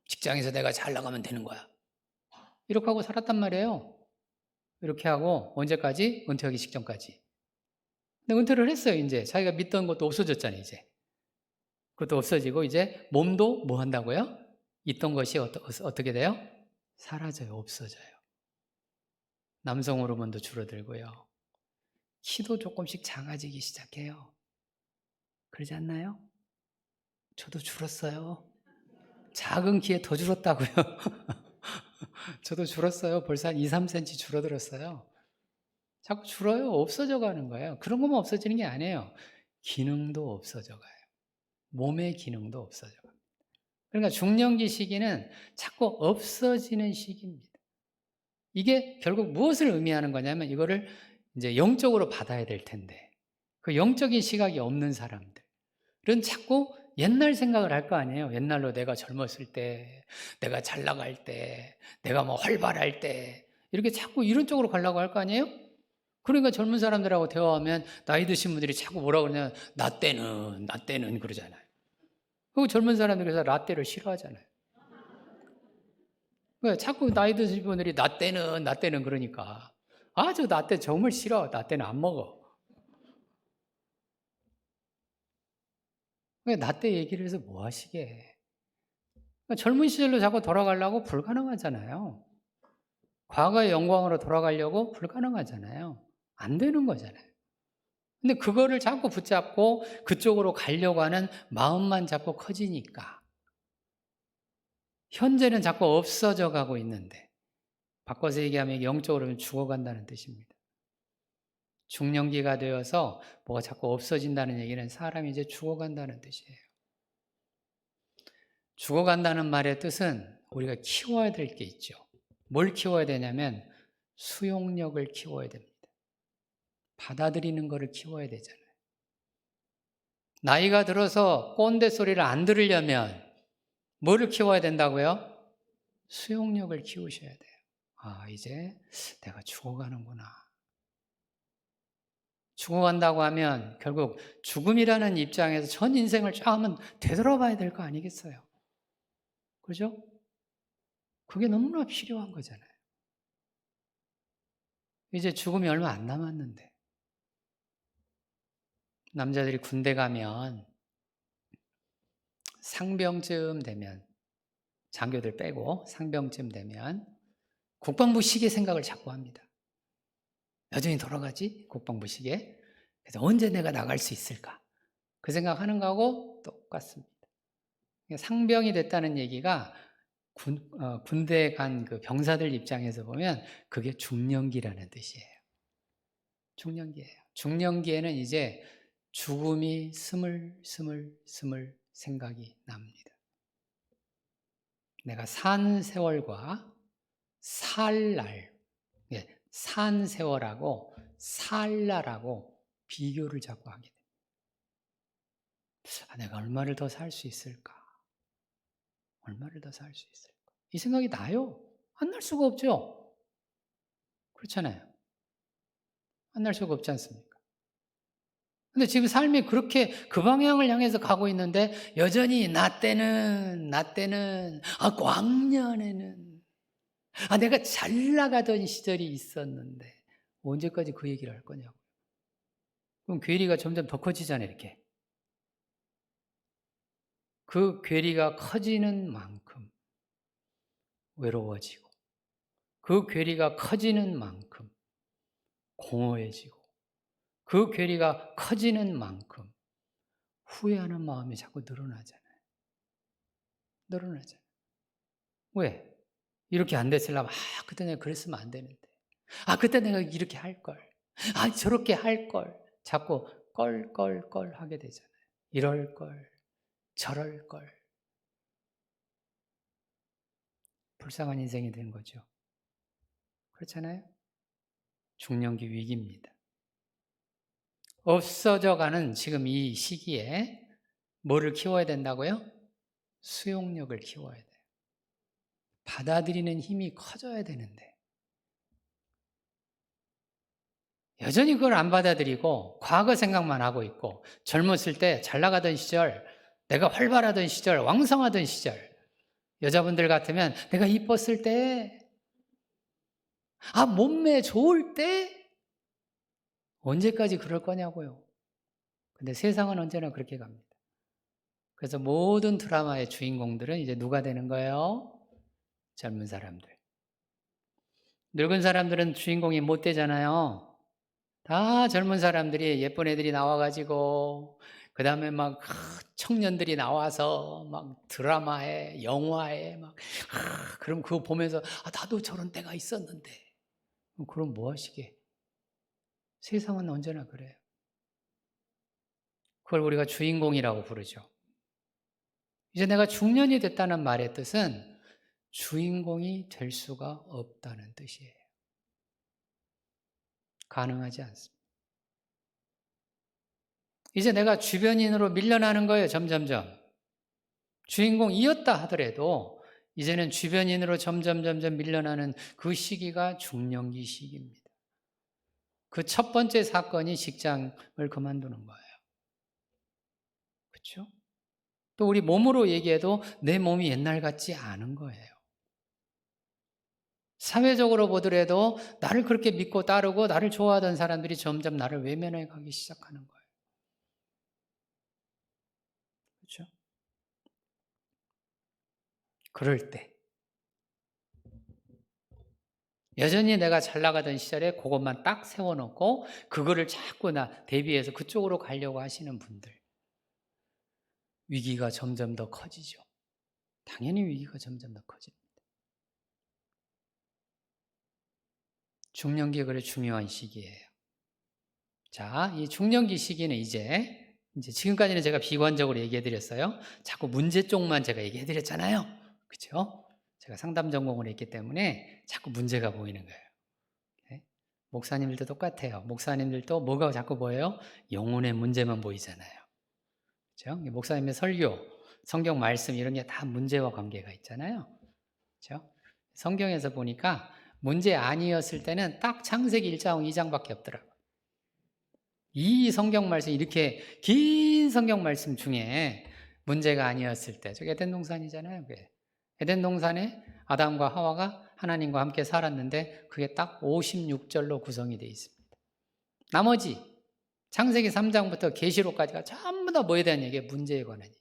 직장에서 내가 잘 나가면 되는 거야. 이렇게 하고 살았단 말이에요. 이렇게 하고 언제까지? 은퇴하기 직전까지. 근데 은퇴를 했어요. 이제 자기가 믿던 것도 없어졌잖아요. 이제 그것도 없어지고 이제 몸도 뭐 한다고요? 있던 것이 어떻게 돼요? 사라져요. 없어져요. 남성 호르몬도 줄어들고요. 키도 조금씩 작아지기 시작해요. 그러지 않나요? 저도 줄었어요. 작은 키에 더 줄었다고요. 저도 줄었어요. 벌써 한 2, 3cm 줄어들었어요. 자꾸 줄어요. 없어져 가는 거예요. 그런 것만 없어지는 게 아니에요. 기능도 없어져 가요. 몸의 기능도 없어져 가요. 그러니까 중년기 시기는 자꾸 없어지는 시기입니다. 이게 결국 무엇을 의미하는 거냐면 이거를 이제 영적으로 받아야 될 텐데 그 영적인 시각이 없는 사람들은 자꾸 옛날 생각을 할 거 아니에요. 옛날로 내가 젊었을 때, 내가 잘 나갈 때, 내가 뭐 활발할 때 이렇게 자꾸 이런 쪽으로 가려고 할 거 아니에요? 그러니까 젊은 사람들하고 대화하면 나이 드신 분들이 자꾸 뭐라 그러냐면 나 때는 그러잖아요. 그리고 젊은 사람들이 그래서 라떼를 싫어하잖아요. 자꾸 나이 드신 분들이 나 때는 그러니까 저 나 때 정말 싫어. 나 때는 안 먹어. 나 때 얘기를 해서 뭐 하시게. 젊은 시절로 자꾸 돌아가려고 불가능하잖아요. 과거의 영광으로 돌아가려고 불가능하잖아요. 안 되는 거잖아요. 근데 그거를 자꾸 붙잡고 그쪽으로 가려고 하는 마음만 자꾸 커지니까 현재는 자꾸 없어져 가고 있는데 바꿔서 얘기하면 영적으로는 죽어간다는 뜻입니다. 중년기가 되어서 뭐가 자꾸 없어진다는 얘기는 사람이 이제 죽어간다는 뜻이에요. 죽어간다는 말의 뜻은 우리가 키워야 될 게 있죠. 뭘 키워야 되냐면 수용력을 키워야 됩니다. 받아들이는 거를 키워야 되잖아요. 나이가 들어서 꼰대 소리를 안 들으려면 뭐를 키워야 된다고요? 수용력을 키우셔야 돼요. 이제 내가 죽어가는구나. 죽어간다고 하면 결국 죽음이라는 입장에서 전 인생을 쫙 한번 되돌아봐야 될 거 아니겠어요? 그죠? 그게 너무나 필요한 거잖아요. 이제 죽음이 얼마 안 남았는데 남자들이 군대 가면 상병쯤 되면 장교들 빼고 상병쯤 되면 국방부 시계 생각을 자꾸 합니다. 여전히 돌아가지? 국방부 시계. 그래서 언제 내가 나갈 수 있을까? 그 생각하는 거하고 똑같습니다. 상병이 됐다는 얘기가 군대에 간 그 병사들 입장에서 보면 그게 중년기라는 뜻이에요. 중년기예요. 중년기에는 이제 죽음이 스물스물 생각이 납니다. 내가 산 세월과 살 날, 산 세월하고 살 날하고 비교를 자꾸 하게 됩니다. 내가 얼마를 더 살 수 있을까? 얼마를 더 살 수 있을까? 이 생각이 나요? 안 날 수가 없죠? 그렇잖아요. 안 날 수가 없지 않습니까? 근데 지금 삶이 그렇게 그 방향을 향해서 가고 있는데 여전히 나 때는 광년에는 내가 잘 나가던 시절이 있었는데 언제까지 그 얘기를 할 거냐고. 그럼 괴리가 점점 더 커지잖아요. 이렇게. 그 괴리가 커지는 만큼 외로워지고 그 괴리가 커지는 만큼 공허해지고 그 괴리가 커지는 만큼 후회하는 마음이 자꾸 늘어나잖아요. 왜? 이렇게 안 됐으려면 그때 내가 그랬으면 안 되는데 그때 내가 이렇게 할걸 저렇게 할걸 자꾸 껄껄껄 하게 되잖아요. 이럴걸 저럴걸 불쌍한 인생이 된 거죠. 그렇잖아요? 중년기 위기입니다. 없어져가는 지금 이 시기에 뭐를 키워야 된다고요? 수용력을 키워야 돼요. 받아들이는 힘이 커져야 되는데 여전히 그걸 안 받아들이고 과거 생각만 하고 있고 젊었을 때 잘 나가던 시절, 내가 활발하던 시절, 왕성하던 시절 여자분들 같으면 내가 이뻤을 때 몸매 좋을 때 언제까지 그럴 거냐고요. 근데 세상은 언제나 그렇게 갑니다. 그래서 모든 드라마의 주인공들은 이제 누가 되는 거예요? 젊은 사람들. 늙은 사람들은 주인공이 못 되잖아요. 다 젊은 사람들이 예쁜 애들이 나와가지고 그 다음에 막 청년들이 나와서 막 드라마에 영화에 막 그럼 그거 보면서 나도 저런 때가 있었는데 그럼 뭐 하시게? 세상은 언제나 그래요. 그걸 우리가 주인공이라고 부르죠. 이제 내가 중년이 됐다는 말의 뜻은 주인공이 될 수가 없다는 뜻이에요. 가능하지 않습니다. 이제 내가 주변인으로 밀려나는 거예요, 점점점. 주인공이었다 하더라도 이제는 주변인으로 점점 밀려나는 그 시기가 중년기 시기입니다. 그 첫 번째 사건이 직장을 그만두는 거예요. 그렇죠? 또 우리 몸으로 얘기해도 내 몸이 옛날 같지 않은 거예요. 사회적으로 보더라도 나를 그렇게 믿고 따르고 나를 좋아하던 사람들이 점점 나를 외면해 가기 시작하는 거예요. 그렇죠? 그럴 때 여전히 내가 잘 나가던 시절에 그것만 딱 세워놓고 그거를 자꾸 대비해서 그쪽으로 가려고 하시는 분들, 위기가 점점 더 커지죠. 당연히 위기가 점점 더 커집니다. 중년기가 그래 중요한 시기예요. 자, 이 중년기 시기는 이제 지금까지는 제가 비관적으로 얘기해 드렸어요. 자꾸 문제 쪽만 제가 얘기해 드렸잖아요. 그렇죠? 제가 상담 전공을 했기 때문에 자꾸 문제가 보이는 거예요. 네? 목사님들도 똑같아요. 목사님들도 뭐가 자꾸 보여요? 영혼의 문제만 보이잖아요. 그렇죠? 목사님의 설교, 성경 말씀 이런 게 다 문제와 관계가 있잖아요. 그렇죠? 성경에서 보니까 문제 아니었을 때는 딱 창세기 1장, 2장밖에 없더라고요. 이 성경 말씀, 이렇게 긴 성경 말씀 중에 문제가 아니었을 때, 저기 에덴 동산이잖아요. 그게. 에덴 동산에 아담과 하와가 하나님과 함께 살았는데 그게 딱 56절로 구성이 되어 있습니다. 나머지 창세기 3장부터 계시록까지가 전부 다 뭐에 대한 얘기예요? 문제에 관한 얘기.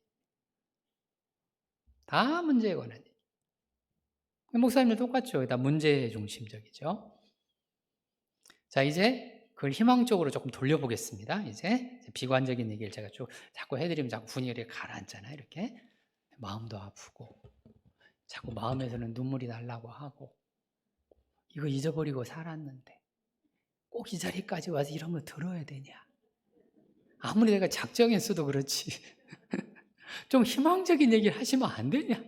다 문제에 관한 얘기. 목사님들 똑같죠. 다 문제 중심적이죠. 자, 이제 그걸 희망적으로 조금 돌려보겠습니다. 이제 비관적인 얘기를 제가 자꾸 해드리면 자꾸 분위기가 가라앉잖아요. 이렇게 마음도 아프고 자꾸 마음에서는 눈물이 나려고 하고 이거 잊어버리고 살았는데 꼭 이 자리까지 와서 이런 거 들어야 되냐? 아무리 내가 작정했어도 그렇지 좀 희망적인 얘기를 하시면 안 되냐?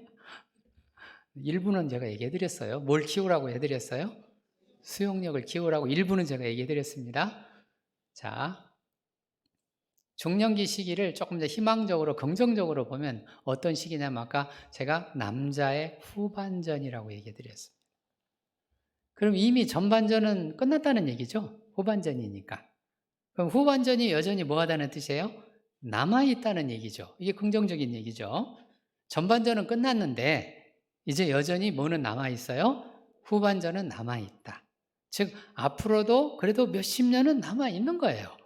일부는 제가 얘기해드렸어요. 뭘 키우라고 해드렸어요? 수용력을 키우라고 일부는 제가 얘기해드렸습니다. 자, 중년기 시기를 조금 더 희망적으로 긍정적으로 보면 어떤 시기냐면 아까 제가 남자의 후반전이라고 얘기해드렸습니다. 그럼 이미 전반전은 끝났다는 얘기죠. 후반전이니까. 그럼 후반전이 여전히 뭐 하다는 뜻이에요? 남아있다는 얘기죠. 이게 긍정적인 얘기죠. 전반전은 끝났는데 이제 여전히 뭐는 남아있어요? 후반전은 남아있다. 즉 앞으로도 그래도 몇십 년은 남아있는 거예요.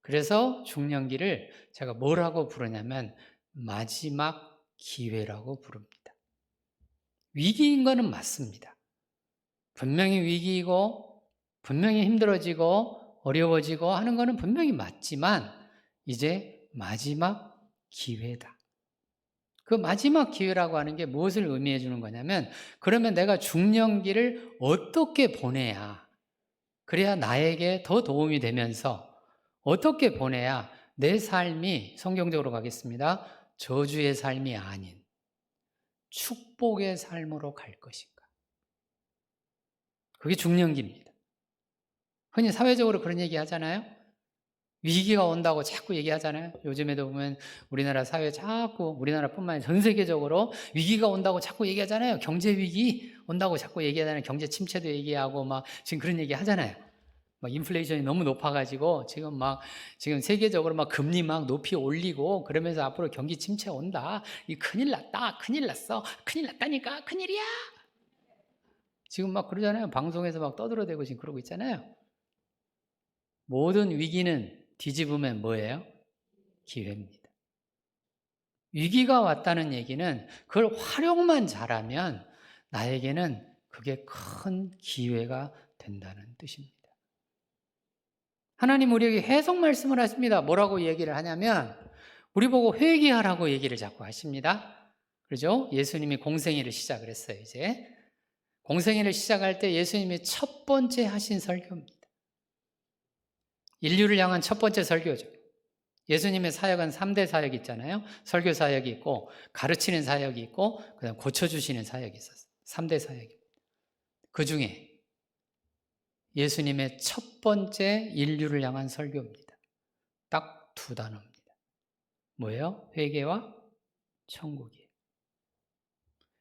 그래서 중년기를 제가 뭐라고 부르냐면 마지막 기회라고 부릅니다. 위기인 거는 맞습니다. 분명히 위기이고 분명히 힘들어지고 어려워지고 하는 거는 분명히 맞지만 이제 마지막 기회다. 그 마지막 기회라고 하는 게 무엇을 의미해 주는 거냐면 그러면 내가 중년기를 어떻게 보내야 그래야 나에게 더 도움이 되면서 어떻게 보내야 내 삶이 성경적으로 가겠습니다. 저주의 삶이 아닌 축복의 삶으로 갈 것인가. 그게 중년기입니다. 흔히 사회적으로 그런 얘기 하잖아요. 위기가 온다고 자꾸 얘기하잖아요. 요즘에도 보면 우리나라 사회 자꾸 우리나라뿐만 아니라 전 세계적으로 위기가 온다고 자꾸 얘기하잖아요. 경제 위기 온다고 자꾸 얘기하잖아요. 경제 침체도 얘기하고 막 지금 그런 얘기 하잖아요. 막 인플레이션이 너무 높아가지고 지금 세계적으로 막 금리 막 높이 올리고 그러면서 앞으로 경기 침체 온다. 이 큰일 났다. 큰일 났어. 큰일 났다니까. 큰일이야. 지금 막 그러잖아요. 방송에서 막 떠들어대고 지금 그러고 있잖아요. 모든 위기는 뒤집으면 뭐예요? 기회입니다. 위기가 왔다는 얘기는 그걸 활용만 잘하면 나에게는 그게 큰 기회가 된다는 뜻입니다. 하나님 우리에게 해석 말씀을 하십니다. 뭐라고 얘기를 하냐면 우리 보고 회개하라고 얘기를 자꾸 하십니다. 그렇죠? 예수님이 공생애를 시작을 했어요. 이제 공생애를 시작할 때 예수님이 첫 번째 하신 설교입니다. 인류를 향한 첫 번째 설교죠. 예수님의 사역은 3대 사역이 있잖아요. 설교 사역이 있고 가르치는 사역이 있고 그다음 고쳐주시는 사역이 있었어요. 3대 사역입니다. 그중에 예수님의 첫 번째 인류를 향한 설교입니다. 딱 두 단어입니다. 뭐예요? 회개와 천국이에요.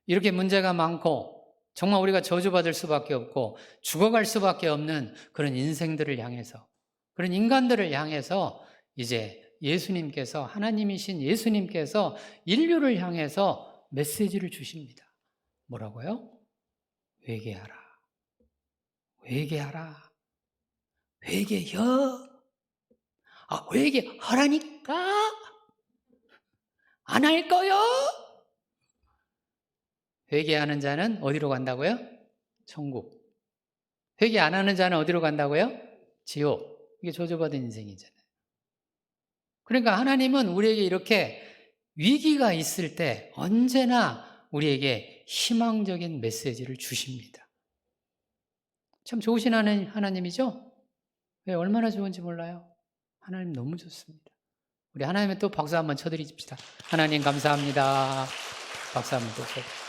이렇게 문제가 많고 정말 우리가 저주받을 수밖에 없고 죽어갈 수밖에 없는 그런 인생들을 향해서 그런 인간들을 향해서 이제 예수님께서 하나님이신 예수님께서 인류를 향해서 메시지를 주십니다. 뭐라고요? 회개하라. 회개하라. 회개여. 회개하라니까? 안 할 거요? 회개하는 자는 어디로 간다고요? 천국. 회개 안 하는 자는 어디로 간다고요? 지옥. 이게 저주받은 인생이잖아요. 그러니까 하나님은 우리에게 이렇게 위기가 있을 때 언제나 우리에게 희망적인 메시지를 주십니다. 참 좋으신 하나님이죠? 왜 얼마나 좋은지 몰라요? 하나님 너무 좋습니다. 우리 하나님의 또 박수 한번 쳐드립시다. 하나님 감사합니다. 박수 한번 또 쳐드립시다.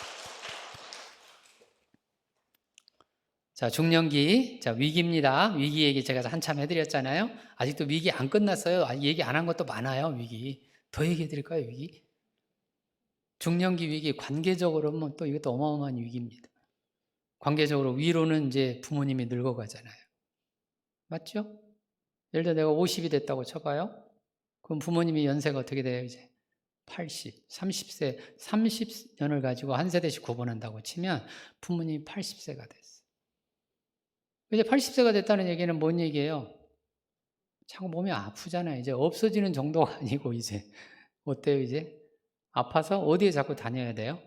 자, 중년기. 자, 위기입니다. 위기 얘기 제가 한참 해드렸잖아요. 아직도 위기 안 끝났어요. 얘기 안 한 것도 많아요, 위기. 더 얘기해 드릴까요, 위기? 중년기 위기, 관계적으로는 또 이것도 어마어마한 위기입니다. 관계적으로 위로는 이제 부모님이 늙어가잖아요. 맞죠? 예를 들어 내가 50이 됐다고 쳐봐요. 그럼 부모님이 연세가 어떻게 돼요, 이제? 80, 30세, 30년을 가지고 한 세대씩 구분한다고 치면 부모님이 80세가 됐어요. 이제 80세가 됐다는 얘기는 뭔 얘기예요? 자꾸 몸이 아프잖아요. 이제 없어지는 정도가 아니고 이제 어때요 이제? 아파서 어디에 자꾸 다녀야 돼요?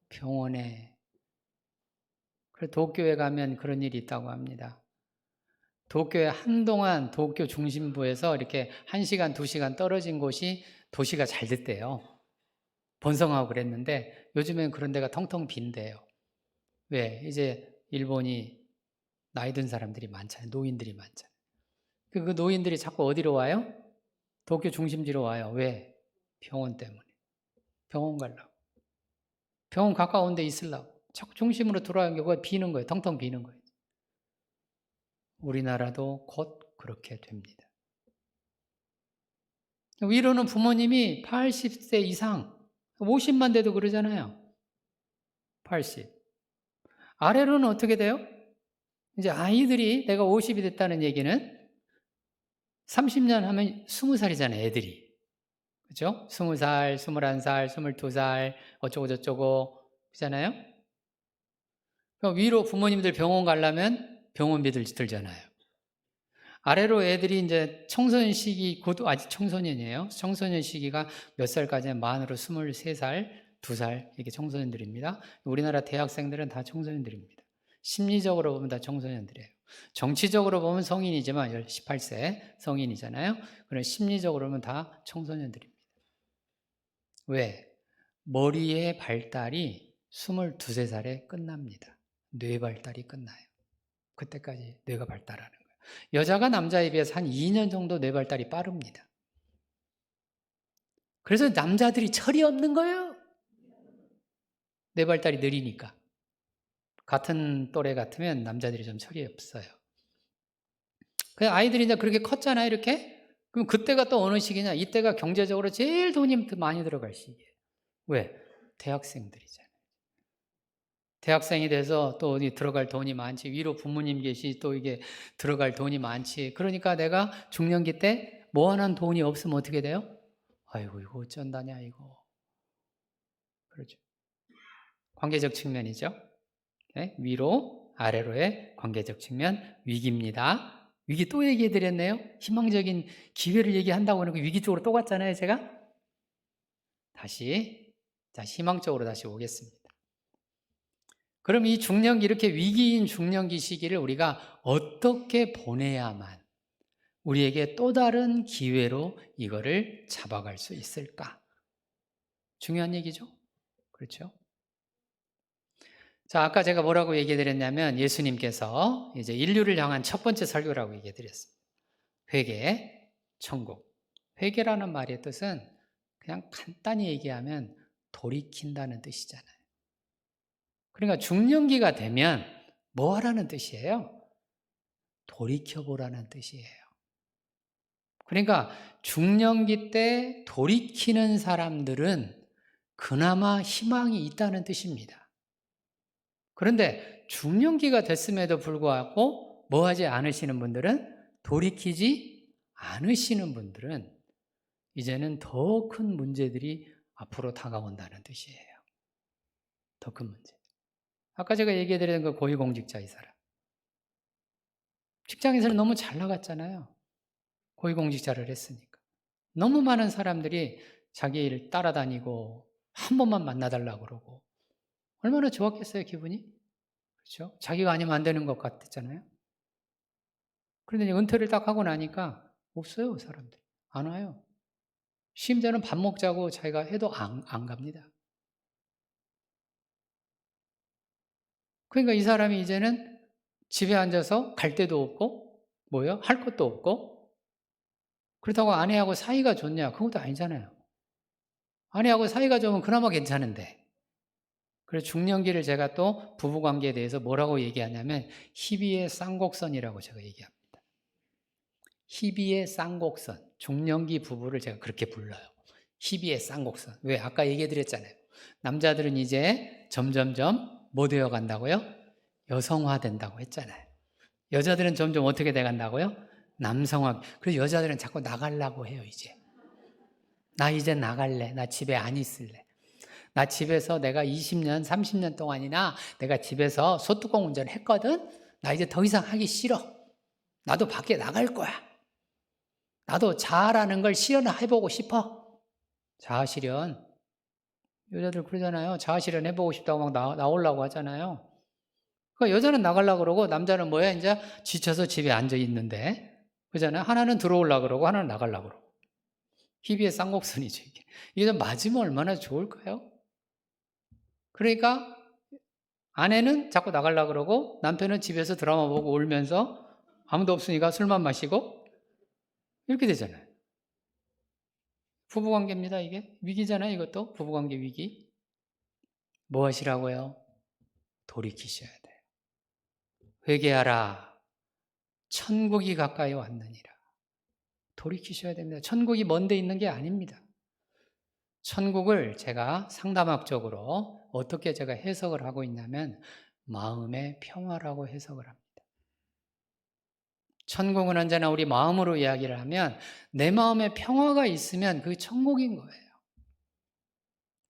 병원에. 그래서 도쿄에 가면 그런 일이 있다고 합니다. 도쿄에 한동안 도쿄 중심부에서 이렇게 1시간, 2시간 떨어진 곳이 도시가 잘 됐대요. 번성하고 그랬는데 요즘엔 그런 데가 텅텅 빈대요. 왜? 이제 일본이 나이 든 사람들이 많잖아요. 노인들이 많잖아요. 그 노인들이 자꾸 어디로 와요? 도쿄 중심지로 와요. 왜? 병원 때문에. 병원 가려고. 병원 가까운 데 있으려고. 자꾸 중심으로 들어가는 게 비는 거예요. 텅텅 비는 거예요. 우리나라도 곧 그렇게 됩니다. 위로는 부모님이 80세 이상, 50만 돼도 그러잖아요. 80. 아래로는 어떻게 돼요? 이제 아이들이 내가 50이 됐다는 얘기는 30년 하면 20살이잖아요, 애들이. 그죠? 20살, 21살, 22살, 어쩌고저쩌고, 그잖아요? 위로 부모님들 병원 가려면 병원비들 들잖아요. 아래로 애들이 이제 청소년 시기, 곧 아직 청소년이에요. 청소년 시기가 몇 살까지는 만으로 23살, 2살, 이게 청소년들입니다. 우리나라 대학생들은 다 청소년들입니다. 심리적으로 보면 다 청소년들이에요. 정치적으로 보면 성인이지만 18세 성인이잖아요. 그럼 심리적으로 보면 다 청소년들입니다. 왜? 머리의 발달이 22, 3살에 끝납니다. 뇌 발달이 끝나요. 그때까지 뇌가 발달하는 거예요. 여자가 남자에 비해서 한 2년 정도 뇌 발달이 빠릅니다. 그래서 남자들이 철이 없는 거예요. 뇌 발달이 느리니까. 같은 또래 같으면 남자들이 좀 철이 없어요. 그 아이들이 이제 그렇게 컸잖아요, 이렇게. 그럼 그때가 또 어느 시기냐? 이때가 경제적으로 제일 돈이 많이 들어갈 시기예요. 왜? 대학생들이잖아요. 대학생이 돼서 또 어디 들어갈 돈이 많지. 위로 부모님 계시 또 이게 들어갈 돈이 많지. 그러니까 내가 중년기 때 모아놓은 돈이 없으면 어떻게 돼요? 아이고, 이거 어쩐다냐, 이거. 그렇죠. 관계적 측면이죠. 네? 위로. 아래로의 관계적 측면 위기입니다. 위기 또 얘기해 드렸네요. 희망적인 기회를 얘기한다고 하는 거 위기 쪽으로 또 갔잖아요, 제가. 다시 희망적으로 다시 오겠습니다. 그럼 이 중년기, 이렇게 위기인 중년기 시기를 우리가 어떻게 보내야만 우리에게 또 다른 기회로 이거를 잡아갈 수 있을까? 중요한 얘기죠. 그렇죠? 자, 아까 제가 뭐라고 얘기해 드렸냐면 예수님께서 이제 인류를 향한 첫 번째 설교라고 얘기해 드렸습니다. 회개, 천국. 회개라는 말의 뜻은 그냥 간단히 얘기하면 돌이킨다는 뜻이잖아요. 그러니까 중년기가 되면 뭐 하라는 뜻이에요? 돌이켜보라는 뜻이에요. 그러니까 중년기 때 돌이키는 사람들은 그나마 희망이 있다는 뜻입니다. 그런데 중년기가 됐음에도 불구하고 뭐 하지 않으시는 분들은, 돌이키지 않으시는 분들은 이제는 더 큰 문제들이 앞으로 다가온다는 뜻이에요. 더 큰 문제. 아까 제가 얘기해 드린 그 고위공직자 이 사람. 직장에서는 너무 잘 나갔잖아요. 고위공직자를 했으니까. 너무 많은 사람들이 자기 일 따라다니고 한 번만 만나달라고 그러고 얼마나 좋았겠어요, 기분이? 그렇죠? 자기가 아니면 안 되는 것 같았잖아요. 그런데 이제 은퇴를 딱 하고 나니까 없어요, 사람들이. 안 와요. 심지어는 밥 먹자고 자기가 해도 안 갑니다. 그러니까 이 사람이 이제는 집에 앉아서 갈 데도 없고, 뭐요? 할 것도 없고, 그렇다고 아내하고 사이가 좋냐? 그것도 아니잖아요. 아내하고 사이가 좋으면 그나마 괜찮은데. 그래서 중년기를 제가 또 부부관계에 대해서 뭐라고 얘기하냐면 희비의 쌍곡선이라고 제가 얘기합니다. 희비의 쌍곡선. 중년기 부부를 제가 그렇게 불러요. 희비의 쌍곡선. 왜? 아까 얘기해 드렸잖아요. 남자들은 이제 점점점 뭐 되어 간다고요? 여성화 된다고 했잖아요. 여자들은 점점 어떻게 돼 간다고요? 남성화. 그래서 여자들은 자꾸 나가려고 해요, 이제. 나 이제 나갈래. 나 집에 안 있을래. 나 집에서 내가 20년, 30년 동안이나 내가 집에서 소뚜껑 운전했거든? 나 이제 더 이상 하기 싫어. 나도 밖에 나갈 거야. 나도 자아라는 걸 실현해보고 싶어. 자아실현. 여자들 그러잖아요. 자아실현 해보고 싶다고 막 나오려고 하잖아요. 그러니까 여자는 나가려고 그러고 남자는 뭐야? 이제 지쳐서 집에 앉아 있는데. 그러잖아요. 하나는 들어오려고 그러고 하나는 나가려고 그러고. 희비의 쌍곡선이죠, 이게. 이게 맞으면 얼마나 좋을까요? 그러니까 아내는 자꾸 나가려고 그러고 남편은 집에서 드라마 보고 울면서 아무도 없으니까 술만 마시고 이렇게 되잖아요. 부부관계입니다, 이게. 위기잖아요, 이것도. 부부관계 위기. 뭐 하시라고요? 돌이키셔야 돼요. 회개하라. 천국이 가까이 왔느니라. 돌이키셔야 됩니다. 천국이 먼 데 있는 게 아닙니다. 천국을 제가 상담학적으로 어떻게 제가 해석을 하고 있냐면 마음의 평화라고 해석을 합니다. 천국은 언제나 우리 마음으로 이야기를 하면 내 마음에 평화가 있으면 그게 천국인 거예요.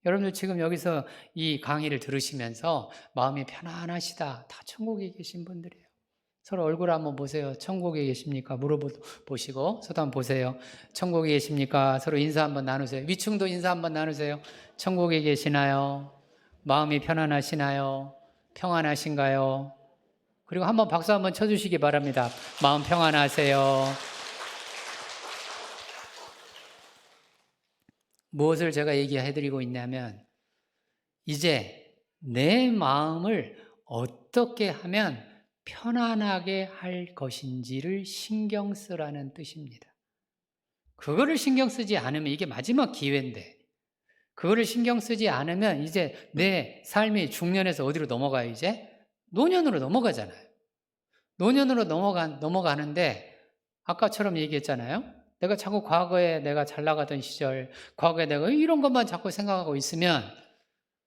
여러분들 지금 여기서 이 강의를 들으시면서 마음이 편안하시다. 다 천국에 계신 분들이에요. 서로 얼굴 한번 보세요. 천국에 계십니까? 물어보시고 서로 한번 보세요. 천국에 계십니까? 서로 인사 한번 나누세요. 위층도 인사 한번 나누세요. 천국에 계시나요? 마음이 편안하시나요? 평안하신가요? 그리고 한번 박수 한번 쳐주시기 바랍니다. 마음 평안하세요. 무엇을 제가 얘기해드리고 있냐면 이제 내 마음을 어떻게 하면 편안하게 할 것인지를 신경 쓰라는 뜻입니다. 그거를 신경 쓰지 않으면 이게 마지막 기회인데 그거를 신경 쓰지 않으면 이제 내 삶이 중년에서 어디로 넘어가요? 이제 노년으로 넘어가잖아요. 노년으로 넘어가는데 아까처럼 얘기했잖아요. 내가 자꾸 과거에 내가 잘 나가던 시절, 과거에 내가 이런 것만 자꾸 생각하고 있으면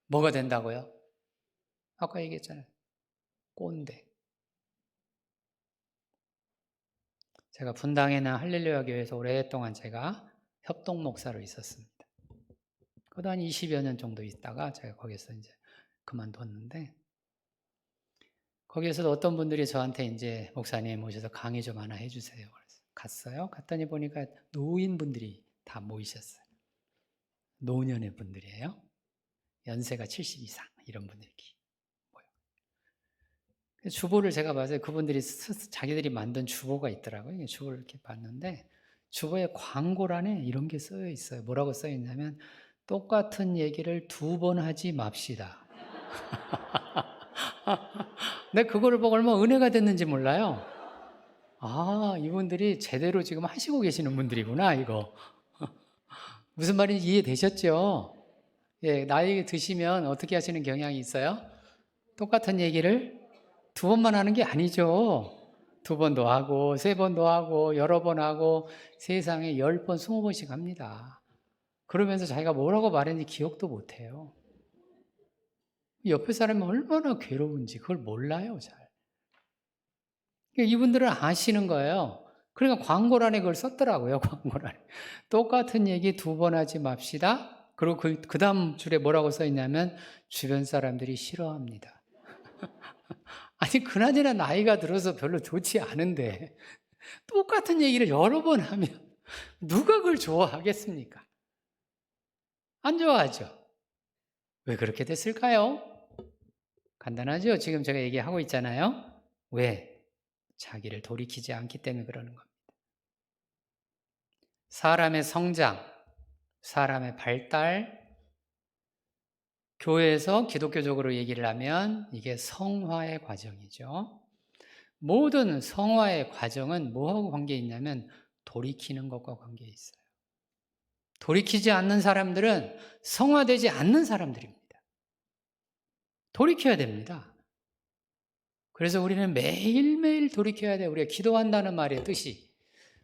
뭐가 된다고요? 아까 얘기했잖아요. 꼰대. 제가 분당에는 할렐루야 교회에서 오랫동안 제가 협동 목사로 있었습니다. 그것도 한 20여 년 정도 있다가 제가 거기서 이제 그만뒀는데 거기에서도 어떤 분들이 저한테 이제 목사님 오셔서 강의 좀 하나 해주세요. 그래서 갔어요. 갔더니 보니까 노인분들이 다 모이셨어요. 노년의 분들이에요. 연세가 70 이상 이런 분들이 모여. 주보를 제가 봐서 그분들이 자기들이 만든 주보가 있더라고요. 주보를 이렇게 봤는데 주보에 광고란에 이런 게 쓰여 있어요. 뭐라고 쓰여 있냐면 똑같은 얘기를 2번 하지 맙시다. 근데 그거를 보고 얼마나 은혜가 됐는지 몰라요. 아, 이분들이 제대로 지금 하시고 계시는 분들이구나, 이거. 무슨 말인지 이해되셨죠? 예, 나이 드시면 어떻게 하시는 경향이 있어요? 똑같은 얘기를 2번만 하는 게 아니죠. 2번도 하고, 3번도 하고, 여러 번 하고, 세상에 10번, 20번씩 합니다. 그러면서 자기가 뭐라고 말했는지 기억도 못 해요. 옆에 사람이 얼마나 괴로운지 그걸 몰라요, 잘. 이분들은 아시는 거예요. 그러니까 광고란에 그걸 썼더라고요, 광고란에. 똑같은 얘기 2번 하지 맙시다. 그리고 그 다음 줄에 뭐라고 써 있냐면, 주변 사람들이 싫어합니다. 아니, 그나저나 나이가 들어서 별로 좋지 않은데, 똑같은 얘기를 여러 번 하면, 누가 그걸 좋아하겠습니까? 안 좋아하죠. 왜 그렇게 됐을까요? 간단하죠? 지금 제가 얘기하고 있잖아요. 왜? 자기를 돌이키지 않기 때문에 그러는 겁니다. 사람의 성장, 사람의 발달, 교회에서 기독교적으로 얘기를 하면 이게 성화의 과정이죠. 모든 성화의 과정은 뭐하고 관계 있냐면 돌이키는 것과 관계 있어요. 돌이키지 않는 사람들은 성화되지 않는 사람들입니다. 돌이켜야 됩니다. 그래서 우리는 매일매일 돌이켜야 돼요. 우리가 기도한다는 말의 뜻이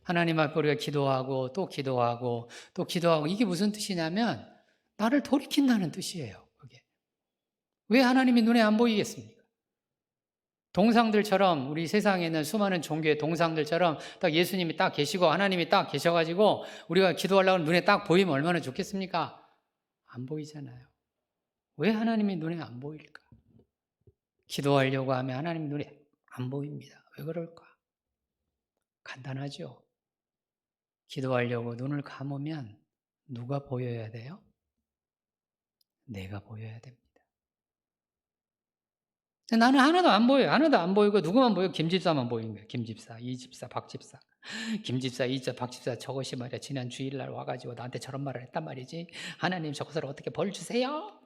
하나님 앞에 우리가 기도하고 또 기도하고 또 기도하고 이게 무슨 뜻이냐면 나를 돌이킨다는 뜻이에요. 그게. 왜 하나님이 눈에 안 보이겠습니까? 동상들처럼 우리 세상에 있는 수많은 종교의 동상들처럼 딱 예수님이 딱 계시고 하나님이 딱 계셔가지고 우리가 기도하려고 눈에 딱 보이면 얼마나 좋겠습니까? 안 보이잖아요. 왜 하나님이 눈에 안 보일까? 기도하려고 하면 하나님 눈에 안 보입니다. 왜 그럴까? 간단하죠. 기도하려고 눈을 감으면 누가 보여야 돼요? 내가 보여야 됩니다. 나는 하나도 안 보여요. 하나도 안 보이고 누구만 보여? 김집사만 보이는 거예요. 김집사, 이집사, 박집사. 김집사, 이집사, 박집사 저것이 말이야. 지난 주일날 와가지고 나한테 저런 말을 했단 말이지. 하나님 저것을 어떻게 벌 주세요?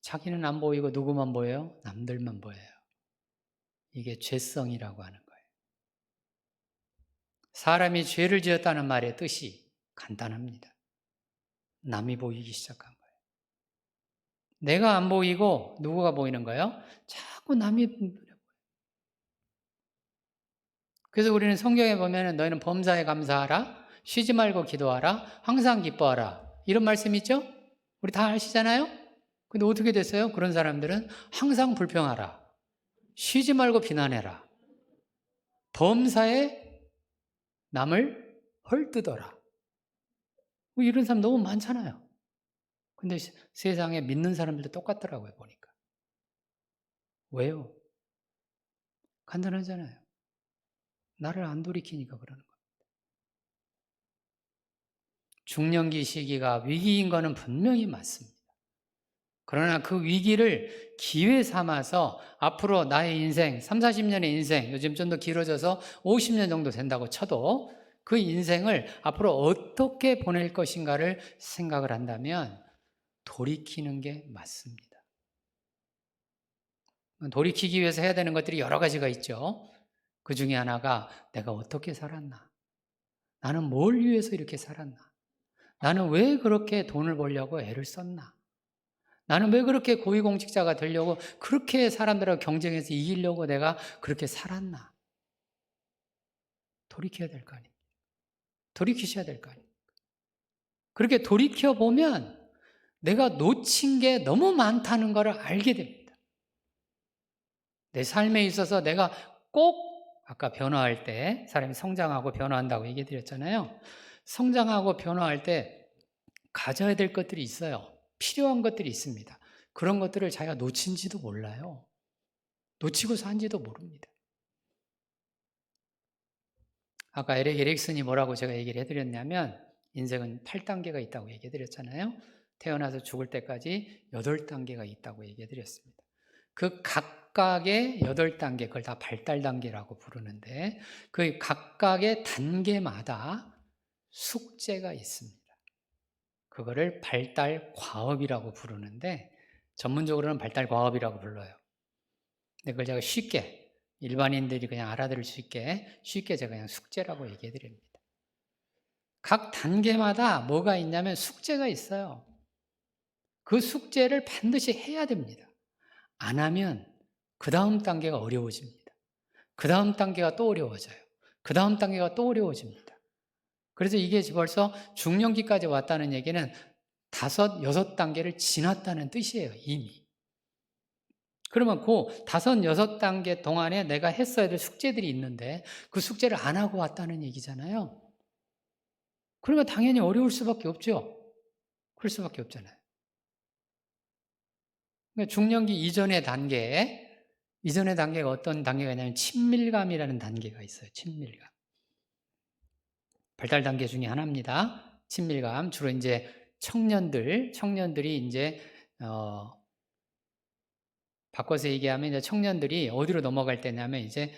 자기는 안 보이고 누구만 보여요? 남들만 보여요. 이게 죄성이라고 하는 거예요. 사람이 죄를 지었다는 말의 뜻이 간단합니다. 남이 보이기 시작한 거예요. 내가 안 보이고 누구가 보이는 거예요? 자꾸 남이 눈에 보여요. 그래서 우리는 성경에 보면 너희는 범사에 감사하라, 쉬지 말고 기도하라, 항상 기뻐하라 이런 말씀 있죠? 우리 다 아시잖아요? 근데 어떻게 됐어요? 그런 사람들은 항상 불평하라, 쉬지 말고 비난해라, 범사에 남을 헐뜯어라. 뭐 이런 사람 너무 많잖아요. 근데 세상에 믿는 사람들도 똑같더라고요, 보니까. 왜요? 간단하잖아요. 나를 안 돌이키니까 그러는 거예요. 중년기 시기가 위기인 거는 분명히 맞습니다. 그러나 그 위기를 기회 삼아서 앞으로 나의 인생, 3, 40년의 인생, 요즘 좀 더 길어져서 50년 정도 된다고 쳐도 그 인생을 앞으로 어떻게 보낼 것인가를 생각을 한다면 돌이키는 게 맞습니다. 돌이키기 위해서 해야 되는 것들이 여러 가지가 있죠. 그 중에 하나가 내가 어떻게 살았나? 나는 뭘 위해서 이렇게 살았나? 나는 왜 그렇게 돈을 벌려고 애를 썼나? 나는 왜 그렇게 고위공직자가 되려고 그렇게 사람들하고 경쟁해서 이기려고 내가 그렇게 살았나? 돌이켜야 될 거 아니에요. 돌이키셔야 될 거 아니에요. 그렇게 돌이켜보면 내가 놓친 게 너무 많다는 것을 알게 됩니다. 내 삶에 있어서 내가 꼭 아까 변화할 때 사람이 성장하고 변화한다고 얘기 드렸잖아요. 성장하고 변화할 때 가져야 될 것들이 있어요. 필요한 것들이 있습니다. 그런 것들을 자기가 놓친지도 몰라요. 놓치고 산지도 모릅니다. 아까 에릭 에릭슨이 뭐라고 제가 얘기를 해드렸냐면 인생은 8단계가 있다고 얘기해드렸잖아요. 태어나서 죽을 때까지 8단계가 있다고 얘기해드렸습니다. 그 각각의 8단계, 그걸 다 발달 단계라고 부르는데 그 각각의 단계마다 숙제가 있습니다. 그거를 발달 과업이라고 부르는데 전문적으로는 발달 과업이라고 불러요. 근데 그걸 제가 쉽게 일반인들이 그냥 알아들을 수 있게 쉽게 제가 그냥 숙제라고 얘기해 드립니다. 각 단계마다 뭐가 있냐면 숙제가 있어요. 그 숙제를 반드시 해야 됩니다. 안 하면 그 다음 단계가 어려워집니다. 그 다음 단계가 또 어려워져요. 그 다음 단계가 또 어려워집니다. 그래서 이게 벌써 중년기까지 왔다는 얘기는 5, 6단계를 지났다는 뜻이에요, 이미. 그러면 그 5, 6단계 동안에 내가 했어야 될 숙제들이 있는데 그 숙제를 안 하고 왔다는 얘기잖아요. 그러면 당연히 어려울 수밖에 없죠. 그럴 수밖에 없잖아요. 그러니까 중년기 이전의 단계가 어떤 단계가 있냐면 친밀감이라는 단계가 있어요. 친밀감. 발달 단계 중에 하나입니다. 친밀감. 주로 이제 청년들이 이제 바꿔서 얘기하면 이제 청년들이 어디로 넘어갈 때냐면 이제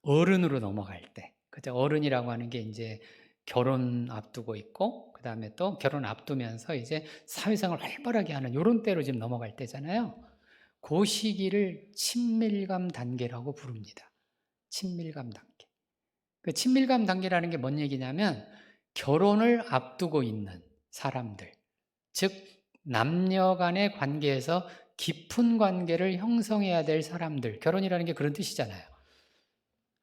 어른으로 넘어갈 때. 그때 어른이라고 하는 게 이제 결혼 앞두고 있고 그다음에 또 결혼 앞두면서 이제 사회생활 활발하게 하는 이런 때로 지금 넘어갈 때잖아요. 그 시기를 친밀감 단계라고 부릅니다. 친밀감 단계. 그 친밀감 단계라는 게 뭔 얘기냐면 결혼을 앞두고 있는 사람들, 즉 남녀 간의 관계에서 깊은 관계를 형성해야 될 사람들, 결혼이라는 게 그런 뜻이잖아요.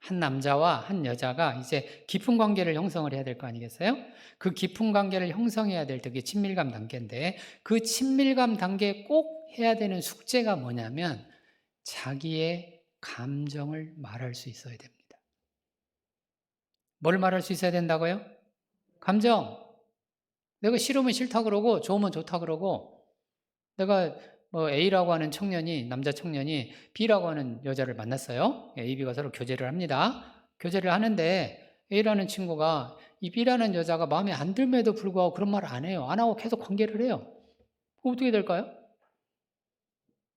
한 남자와 한 여자가 이제 깊은 관계를 형성을 해야 될 거 아니겠어요? 그 깊은 관계를 형성해야 될 때 그게 친밀감 단계인데 그 친밀감 단계에 꼭 해야 되는 숙제가 뭐냐면 자기의 감정을 말할 수 있어야 됩니다. 뭘 말할 수 있어야 된다고요? 감정. 내가 싫으면 싫다 그러고 좋으면 좋다 그러고 내가 뭐 A라고 하는 청년이 남자 청년이 B라고 하는 여자를 만났어요. A, B가 서로 교제를 합니다. 교제를 하는데 A라는 친구가 이 B라는 여자가 마음에 안 들음에도 불구하고 그런 말을 안 해요. 안 하고 계속 관계를 해요. 그럼 어떻게 될까요?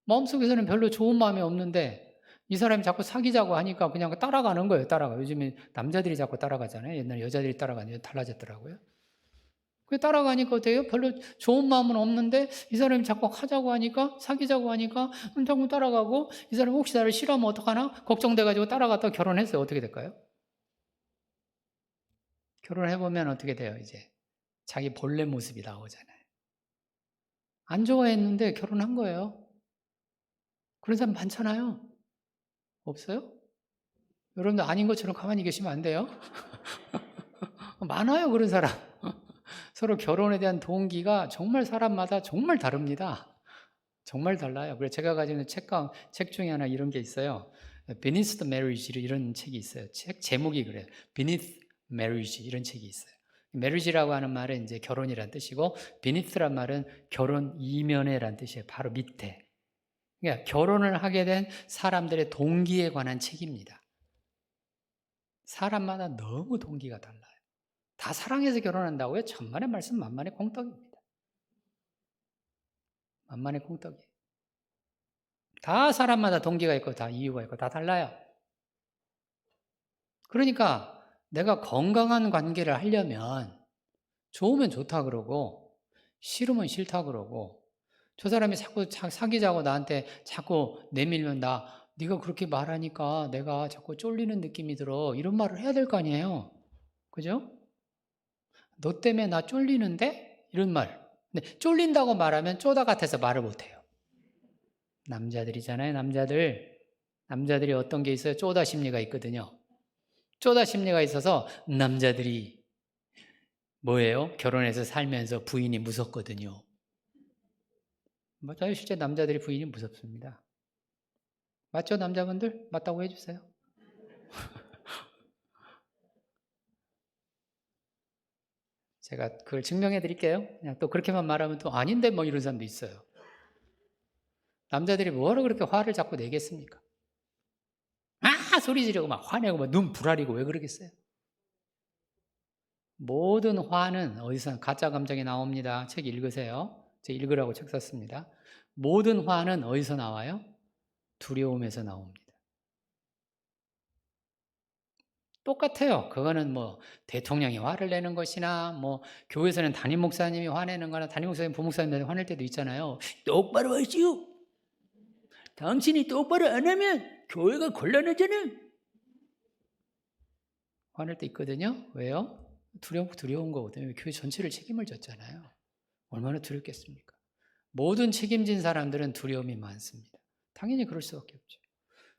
마음속에서는 별로 좋은 마음이 없는데 이 사람이 자꾸 사귀자고 하니까 그냥 따라가는 거예요. 따라가. 요즘에 남자들이 자꾸 따라가잖아요. 옛날에 여자들이 따라가는데 달라졌더라고요. 그 따라가니까 어때요? 별로 좋은 마음은 없는데 이 사람이 자꾸 하자고 하니까 사귀자고 하니까 자꾸 따라가고 이 사람이 혹시 나를 싫어하면 어떡하나 걱정돼가지고 따라갔다 결혼했어요. 어떻게 될까요? 결혼해보면 어떻게 돼요? 이제 자기 본래 모습이 나오잖아요. 안 좋아했는데 결혼한 거예요. 그런 사람 많잖아요. 없어요? 여러분들 아닌 것처럼 가만히 계시면 안 돼요. 많아요, 그런 사람. 서로 결혼에 대한 동기가 정말 사람마다 정말 다릅니다. 정말 달라요. 그래서 제가 가지고 있는 책 중에 하나 이런 게 있어요. Beneath the Marriage 이런 책이 있어요. 책 제목이 그래요. Beneath Marriage 이런 책이 있어요. marriage라고 하는 말은 이제 결혼이란 뜻이고 beneath란 말은 결혼 이면에란 뜻이에요. 바로 밑에. 그러니까 결혼을 하게 된 사람들의 동기에 관한 책입니다. 사람마다 너무 동기가 달라요. 다 사랑해서 결혼한다고요? 천만의 말씀 만만의 콩떡입니다. 만만의 콩떡이에요. 다 사람마다 동기가 있고 다 이유가 있고 다 달라요. 그러니까 내가 건강한 관계를 하려면 좋으면 좋다 그러고 싫으면 싫다 그러고 저 사람이 자꾸 사귀자고 나한테 자꾸 내밀면 네가 그렇게 말하니까 내가 자꾸 쫄리는 느낌이 들어 이런 말을 해야 될 거 아니에요. 그죠? 너 때문에 나 쫄리는데? 이런 말. 근데 쫄린다고 말하면 쪼다 같아서 말을 못해요. 남자들이잖아요. 남자들이 어떤 게 있어요? 쪼다 심리가 있거든요. 쪼다 심리가 있어서 남자들이 뭐예요? 결혼해서 살면서 부인이 무섭거든요. 맞아요. 실제 남자들이 부인이 무섭습니다. 맞죠? 남자분들? 맞다고 해주세요. 제가 그걸 증명해 드릴게요. 그냥 또 그렇게만 말하면 또 아닌데 뭐 이런 사람도 있어요. 남자들이 뭐하러 그렇게 화를 자꾸 내겠습니까? 소리 지르고 막 화내고 막 눈 부라리고 왜 그러겠어요? 모든 화는 어디서 가짜 감정이 나옵니다. 책 읽으세요. 제가 읽으라고 책 썼습니다. 모든 화는 어디서 나와요? 두려움에서 나옵니다. 똑같아요. 그거는 뭐 대통령이 화를 내는 것이나 뭐 교회에서는 담임 목사님이 화내는 거나 담임 목사님, 부목사님들이 화낼 때도 있잖아요. 똑바로 하시오. 당신이 똑바로 안 하면 교회가 곤란하잖아. 화낼 때 있거든요. 왜요? 두려운 거거든요. 교회 전체를 책임을 졌잖아요. 얼마나 두렵겠습니까? 모든 책임진 사람들은 두려움이 많습니다. 당연히 그럴 수밖에 없죠.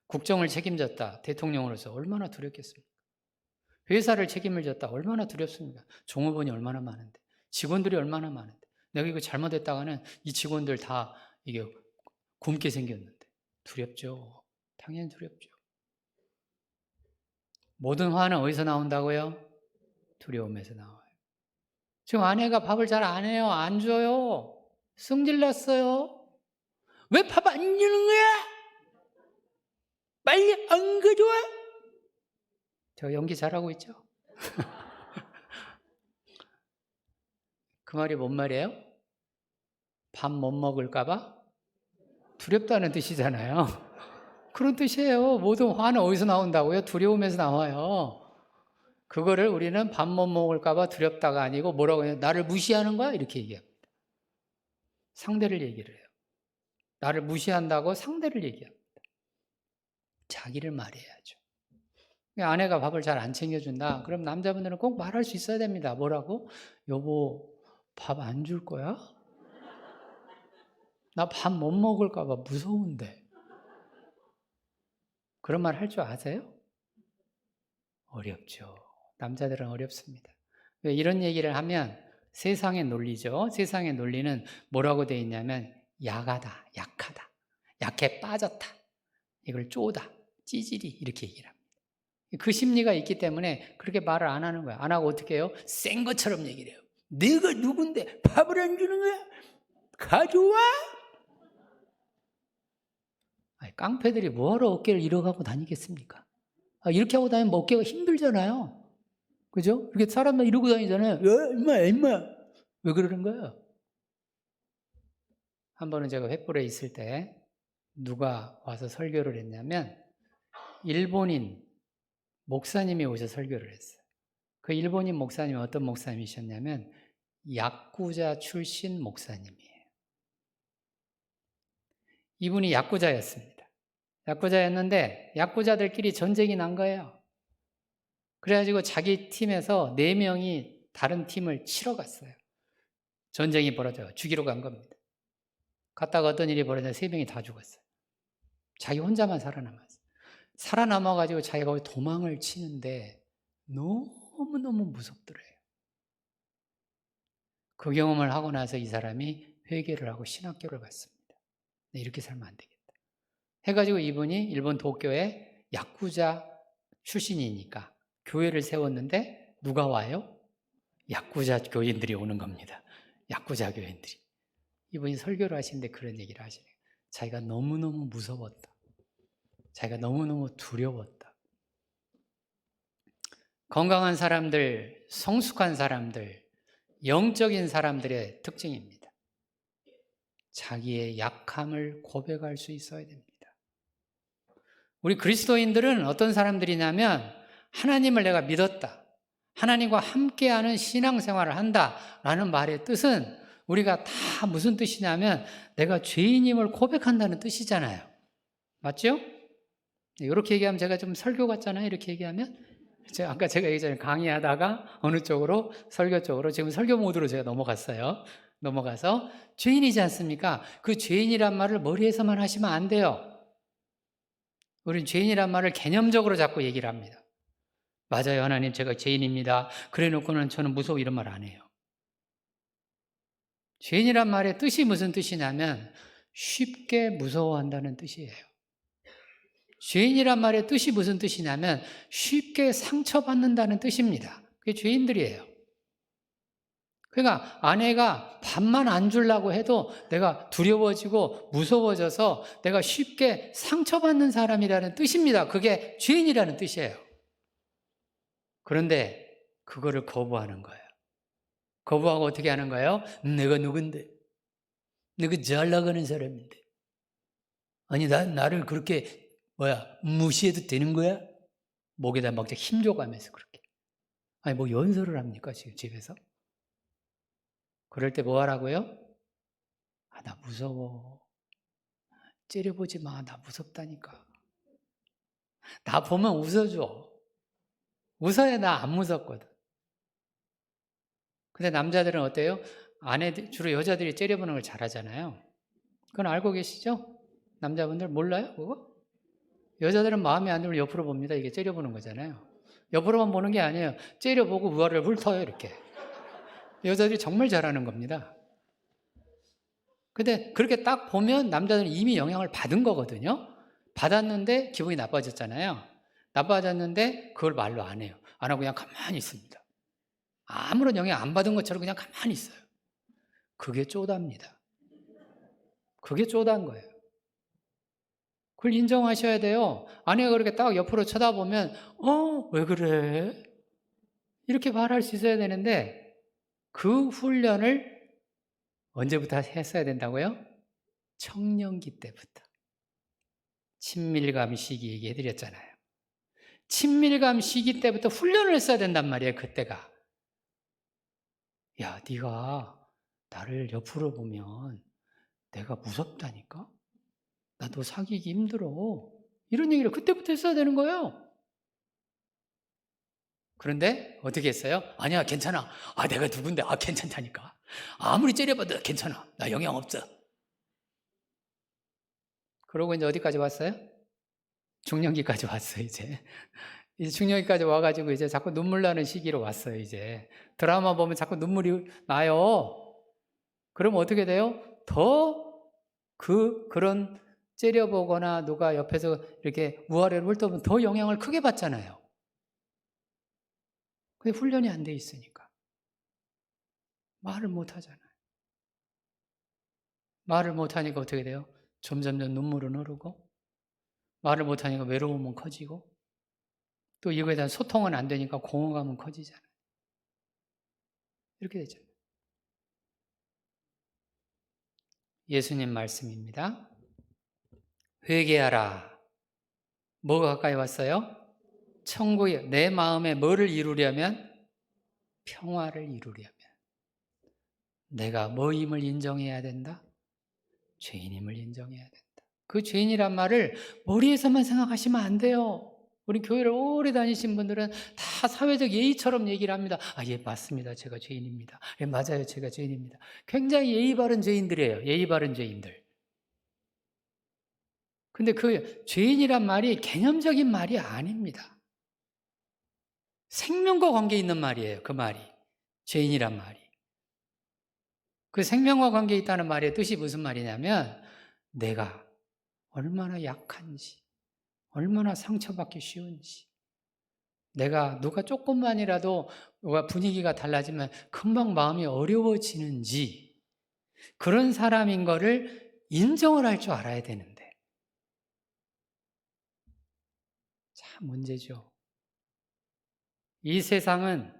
국정을 책임졌다. 대통령으로서 얼마나 두렵겠습니까? 회사를 책임을 졌다. 얼마나 두렵습니까? 종업원이 얼마나 많은데, 직원들이 얼마나 많은데, 내가 이거 잘못했다가는 이 직원들 다 이게 굶게 생겼는데 두렵죠. 당연히 두렵죠. 모든 화는 어디서 나온다고요? 두려움에서 나와요. 지금 아내가 밥을 잘 안 해요. 안 줘요. 성질났어요. 왜 밥 안 주는 거야? 빨리 안 가져와? 저 연기 잘하고 있죠? 그 말이 뭔 말이에요? 밥 못 먹을까 봐? 두렵다는 뜻이잖아요. 그런 뜻이에요. 모든 화는 어디서 나온다고요? 두려움에서 나와요. 그거를 우리는 밥 못 먹을까 봐 두렵다가 아니고 뭐라고 해요? 나를 무시하는 거야? 이렇게 얘기합니다. 상대를 얘기를 해요. 나를 무시한다고 상대를 얘기합니다. 자기를 말해야죠. 아내가 밥을 잘 안 챙겨준다. 그럼 남자분들은 꼭 말할 수 있어야 됩니다. 뭐라고? 여보, 밥 안 줄 거야? 나 밥 못 먹을까 봐 무서운데. 그런 말 할 줄 아세요? 어렵죠. 남자들은 어렵습니다. 이런 얘기를 하면 세상의 논리죠. 세상의 논리는 뭐라고 되어 있냐면 약하다, 약하다, 약해 빠졌다, 이걸 쪼다, 찌질이 이렇게 얘기를 합니다. 그 심리가 있기 때문에 그렇게 말을 안 하는 거야. 안 하고 어떻게 해요? 센 것처럼 얘기를 해요. 네가 누군데 밥을 안 주는 거야? 가져와? 아니, 깡패들이 뭐하러 어깨를 이러고 다니겠습니까? 이렇게 하고 다니면 어깨가 힘들잖아요. 그죠? 이렇게 사람들 이러고 다니잖아요. 임마. 왜 그러는 거예요? 한 번은 제가 횃불에 있을 때 누가 와서 설교를 했냐면 일본인 목사님이 오셔서 설교를 했어요. 그 일본인 목사님은 어떤 목사님이셨냐면 야쿠자 출신 목사님이에요. 이분이 야쿠자였습니다. 야쿠자였는데 야쿠자들끼리 전쟁이 난 거예요. 그래가지고 자기 팀에서 4명이 다른 팀을 치러 갔어요. 전쟁이 벌어져요. 죽이러 간 겁니다. 갔다가 어떤 일이 벌어져서 3명이 다 죽었어요. 자기 혼자만 살아남았어요. 살아남아가지고 자기가 도망을 치는데 너무너무 무섭더래요. 그 경험을 하고 나서 이 사람이 회개를 하고 신학교를 갔습니다. 이렇게 살면 안 되겠다. 해가지고 이분이 일본 도쿄에 야쿠자 출신이니까 교회를 세웠는데 누가 와요? 야쿠자 교인들이 오는 겁니다. 야쿠자 교인들이. 이분이 설교를 하시는데 그런 얘기를 하시네요. 자기가 너무너무 무서웠다. 자기가 너무너무 두려웠다. 건강한 사람들, 성숙한 사람들, 영적인 사람들의 특징입니다. 자기의 약함을 고백할 수 있어야 됩니다. 우리 그리스도인들은 어떤 사람들이냐면 하나님을 내가 믿었다. 하나님과 함께하는 신앙생활을 한다라는 말의 뜻은 우리가 다 무슨 뜻이냐면 내가 죄인임을 고백한다는 뜻이잖아요. 맞죠? 이렇게 얘기하면 제가 좀 설교 같잖아요. 이렇게 얘기하면 아까 제가 얘기했잖아요. 강의하다가 어느 쪽으로 설교 쪽으로 지금 설교 모드로 제가 넘어갔어요. 넘어가서 죄인이지 않습니까? 그 죄인이란 말을 머리에서만 하시면 안 돼요. 우리는 죄인이란 말을 개념적으로 자꾸 얘기를 합니다. 맞아요. 하나님 제가 죄인입니다. 그래 놓고는 저는 무서워 이런 말 안 해요. 죄인이란 말의 뜻이 무슨 뜻이냐면 쉽게 무서워한다는 뜻이에요. 죄인이란 말의 뜻이 무슨 뜻이냐면 쉽게 상처받는다는 뜻입니다. 그게 죄인들이에요. 그러니까 아내가 밥만 안 주려고 해도 내가 두려워지고 무서워져서 내가 쉽게 상처받는 사람이라는 뜻입니다. 그게 죄인이라는 뜻이에요. 그런데 그거를 거부하는 거예요. 거부하고 어떻게 하는 거예요? 내가 누군데? 내가 잘 나가는 사람인데. 아니, 나를 그렇게, 무시해도 되는 거야? 목에다 막 힘줘가면서 그렇게. 아니, 뭐 연설을 합니까, 지금 집에서? 그럴 때 뭐 하라고요? 나 무서워. 째려보지 마. 나 무섭다니까. 나 보면 웃어줘. 웃어야 나 안 무섭거든. 근데 남자들은 어때요? 주로 여자들이 째려보는 걸 잘하잖아요. 그건 알고 계시죠? 남자분들 몰라요? 그거? 여자들은 마음에 안 들면 옆으로 봅니다. 이게 째려보는 거잖아요. 옆으로만 보는 게 아니에요. 째려보고 우아를 훑어요, 이렇게. 여자들이 정말 잘하는 겁니다. 근데 그렇게 딱 보면 남자들은 이미 영향을 받은 거거든요. 받았는데 기분이 나빠졌잖아요. 나빠졌는데 그걸 말로 안 해요. 안 하고 그냥 가만히 있습니다. 아무런 영향 안 받은 것처럼 그냥 가만히 있어요. 그게 쪼답니다. 그게 쪼단 거예요. 그걸 인정하셔야 돼요. 아내가 그렇게 딱 옆으로 쳐다보면 왜 그래? 이렇게 말할 수 있어야 되는데 그 훈련을 언제부터 했어야 된다고요? 청년기 때부터. 친밀감 시기 얘기해드렸잖아요. 친밀감 시기 때부터 훈련을 했어야 된단 말이에요. 그때가. 야, 네가 나를 옆으로 보면 내가 무섭다니까? 나 너 사귀기 힘들어. 이런 얘기를 그때부터 했어야 되는 거예요. 그런데 어떻게 했어요? 아니야, 괜찮아. 내가 누군데? 괜찮다니까. 아무리 째려봐도 괜찮아. 나 영향 없어. 그러고 이제 어디까지 왔어요? 중년기까지 왔어요, 이제. 이제 중년기까지 와가지고 이제 자꾸 눈물 나는 시기로 왔어요, 이제. 드라마 보면 자꾸 눈물이 나요. 그럼 어떻게 돼요? 더 그런 째려보거나 누가 옆에서 이렇게 우아래를 훑어보면 더 영향을 크게 받잖아요. 그게 훈련이 안 돼 있으니까. 말을 못 하잖아요. 말을 못 하니까 어떻게 돼요? 점점점 눈물은 흐르고, 말을 못 하니까 외로움은 커지고, 또 이거에 대한 소통은 안 되니까 공허감은 커지잖아요. 이렇게 되잖아요. 예수님 말씀입니다. 회개하라. 뭐가 가까이 왔어요? 천국이. 내 마음에 뭐를 이루려면? 평화를 이루려면. 내가 뭐임을 인정해야 된다? 죄인임을 인정해야 된다. 그 죄인이란 말을 머리에서만 생각하시면 안 돼요. 우리 교회를 오래 다니신 분들은 다 사회적 예의처럼 얘기를 합니다. 예, 맞습니다. 제가 죄인입니다. 예, 맞아요. 제가 죄인입니다. 굉장히 예의 바른 죄인들이에요. 예의 바른 죄인들. 근데 그 죄인이란 말이 개념적인 말이 아닙니다. 생명과 관계 있는 말이에요. 그 말이. 죄인이란 말이. 그 생명과 관계 있다는 말의 뜻이 무슨 말이냐면 내가 얼마나 약한지, 얼마나 상처받기 쉬운지, 내가 누가 조금만이라도 분위기가 달라지면 금방 마음이 어려워지는지 그런 사람인 거를 인정을 할 줄 알아야 되는데 참 문제죠. 이 세상은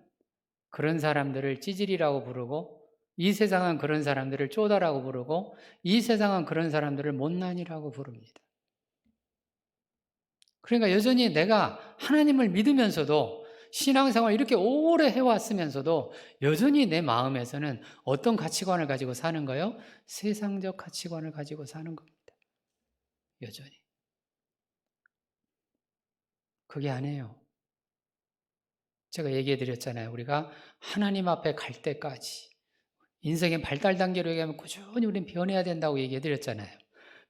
그런 사람들을 찌질이라고 부르고 이 세상은 그런 사람들을 쪼다라고 부르고 이 세상은 그런 사람들을 못난이라고 부릅니다. 그러니까 여전히 내가 하나님을 믿으면서도 신앙생활 이렇게 오래 해왔으면서도 여전히 내 마음에서는 어떤 가치관을 가지고 사는 거예요? 세상적 가치관을 가지고 사는 겁니다. 여전히. 그게 아니에요. 제가 얘기해 드렸잖아요. 우리가 하나님 앞에 갈 때까지 인생의 발달 단계로 얘기하면 꾸준히 우리는 변해야 된다고 얘기해 드렸잖아요.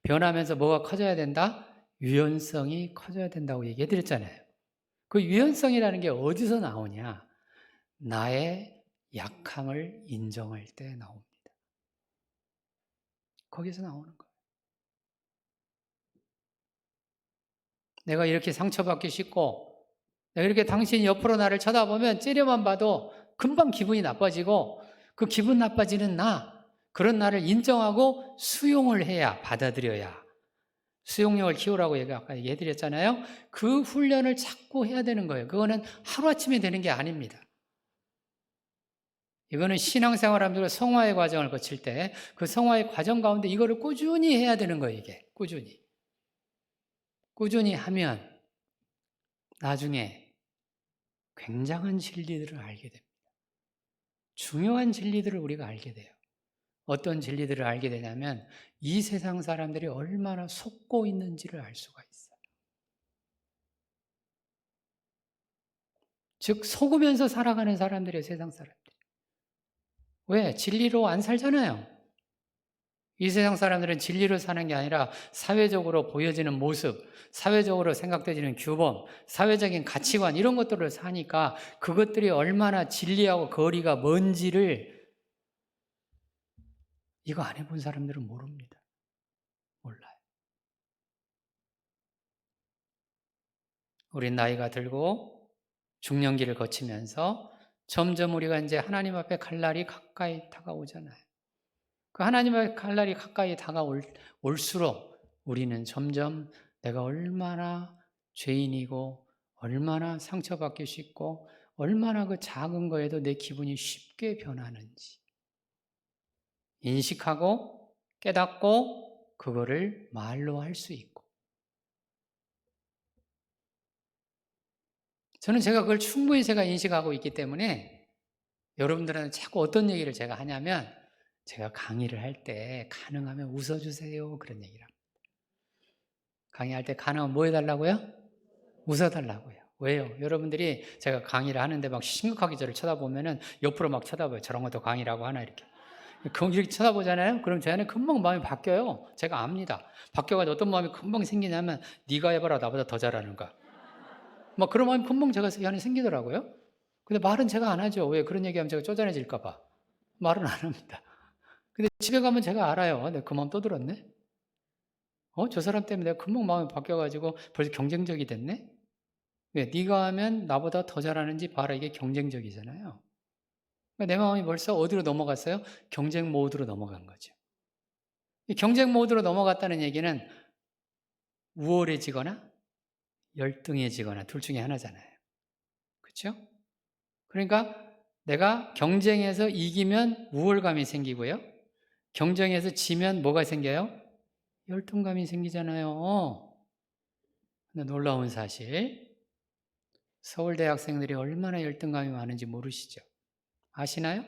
변하면서 뭐가 커져야 된다? 유연성이 커져야 된다고 얘기해 드렸잖아요. 그 유연성이라는 게 어디서 나오냐? 나의 약함을 인정할 때 나옵니다. 거기서 나오는 거예요. 내가 이렇게 상처받기 쉽고 내가 이렇게 당신이 옆으로 나를 쳐다보면 째려만 봐도 금방 기분이 나빠지고 그 기분 나빠지는 그런 나를 인정하고 수용을 해야, 받아들여야. 수용력을 키우라고 아까 얘기해드렸잖아요. 그 훈련을 자꾸 해야 되는 거예요. 그거는 하루아침에 되는 게 아닙니다. 이거는 신앙생활하면서 성화의 과정을 거칠 때 그 성화의 과정 가운데 이거를 꾸준히 해야 되는 거예요. 이게 꾸준히 하면 나중에 굉장한 진리들을 알게 됩니다. 중요한 진리들을 우리가 알게 돼요. 어떤 진리들을 알게 되냐면 이 세상 사람들이 얼마나 속고 있는지를 알 수가 있어요. 즉 속으면서 살아가는 사람들이에요. 세상 사람들이. 왜? 진리로 안 살잖아요. 이 세상 사람들은 진리로 사는 게 아니라 사회적으로 보여지는 모습, 사회적으로 생각되지는 규범, 사회적인 가치관 이런 것들을 사니까 그것들이 얼마나 진리하고 거리가 먼지를 이거 안 해본 사람들은 모릅니다. 몰라요. 우린 나이가 들고 중년기를 거치면서 점점 우리가 이제 하나님 앞에 갈 날이 가까이 다가오잖아요. 그 하나님 앞에 갈 날이 가까이 다가올수록 우리는 점점 내가 얼마나 죄인이고 얼마나 상처받기 쉽고 얼마나 그 작은 거에도 내 기분이 쉽게 변하는지 인식하고 깨닫고 그거를 말로 할 수 있고 저는 제가 그걸 충분히 제가 인식하고 있기 때문에 여러분들한테 자꾸 어떤 얘기를 제가 하냐면 제가 강의를 할 때 가능하면 웃어주세요 그런 얘기를 합니다. 강의할 때 가능하면 뭐 해달라고요? 웃어달라고요. 왜요? 여러분들이 제가 강의를 하는데 막 심각하게 저를 쳐다보면은 옆으로 막 쳐다봐요. 저런 것도 강의라고 하나 이렇게. 이렇게 쳐다보잖아요. 그럼 제 안에 금방 마음이 바뀌어요. 제가 압니다. 바뀌어가지고 어떤 마음이 금방 생기냐면 네가 해봐라 나보다 더 잘하는가. 막 그런 마음이 금방 제가 안에 생기더라고요. 근데 말은 제가 안 하죠. 왜? 그런 얘기하면 제가 쪼잔해질까 봐. 말은 안 합니다. 근데 집에 가면 제가 알아요. 내가 그 마음 또 들었네. 저 사람 때문에 내가 금방 마음이 바뀌어가지고 벌써 경쟁적이 됐네. 왜? 네가 하면 나보다 더 잘하는지 봐라. 이게 경쟁적이잖아요. 그러니까 내 마음이 벌써 어디로 넘어갔어요? 경쟁 모드로 넘어간 거죠. 이 경쟁 모드로 넘어갔다는 얘기는 우월해지거나 열등해지거나 둘 중에 하나잖아요. 그렇죠? 그러니까 내가 경쟁에서 이기면 우월감이 생기고요. 경쟁에서 지면 뭐가 생겨요? 열등감이 생기잖아요. 근데 놀라운 사실, 서울대 학생들이 얼마나 열등감이 많은지 모르시죠? 아시나요?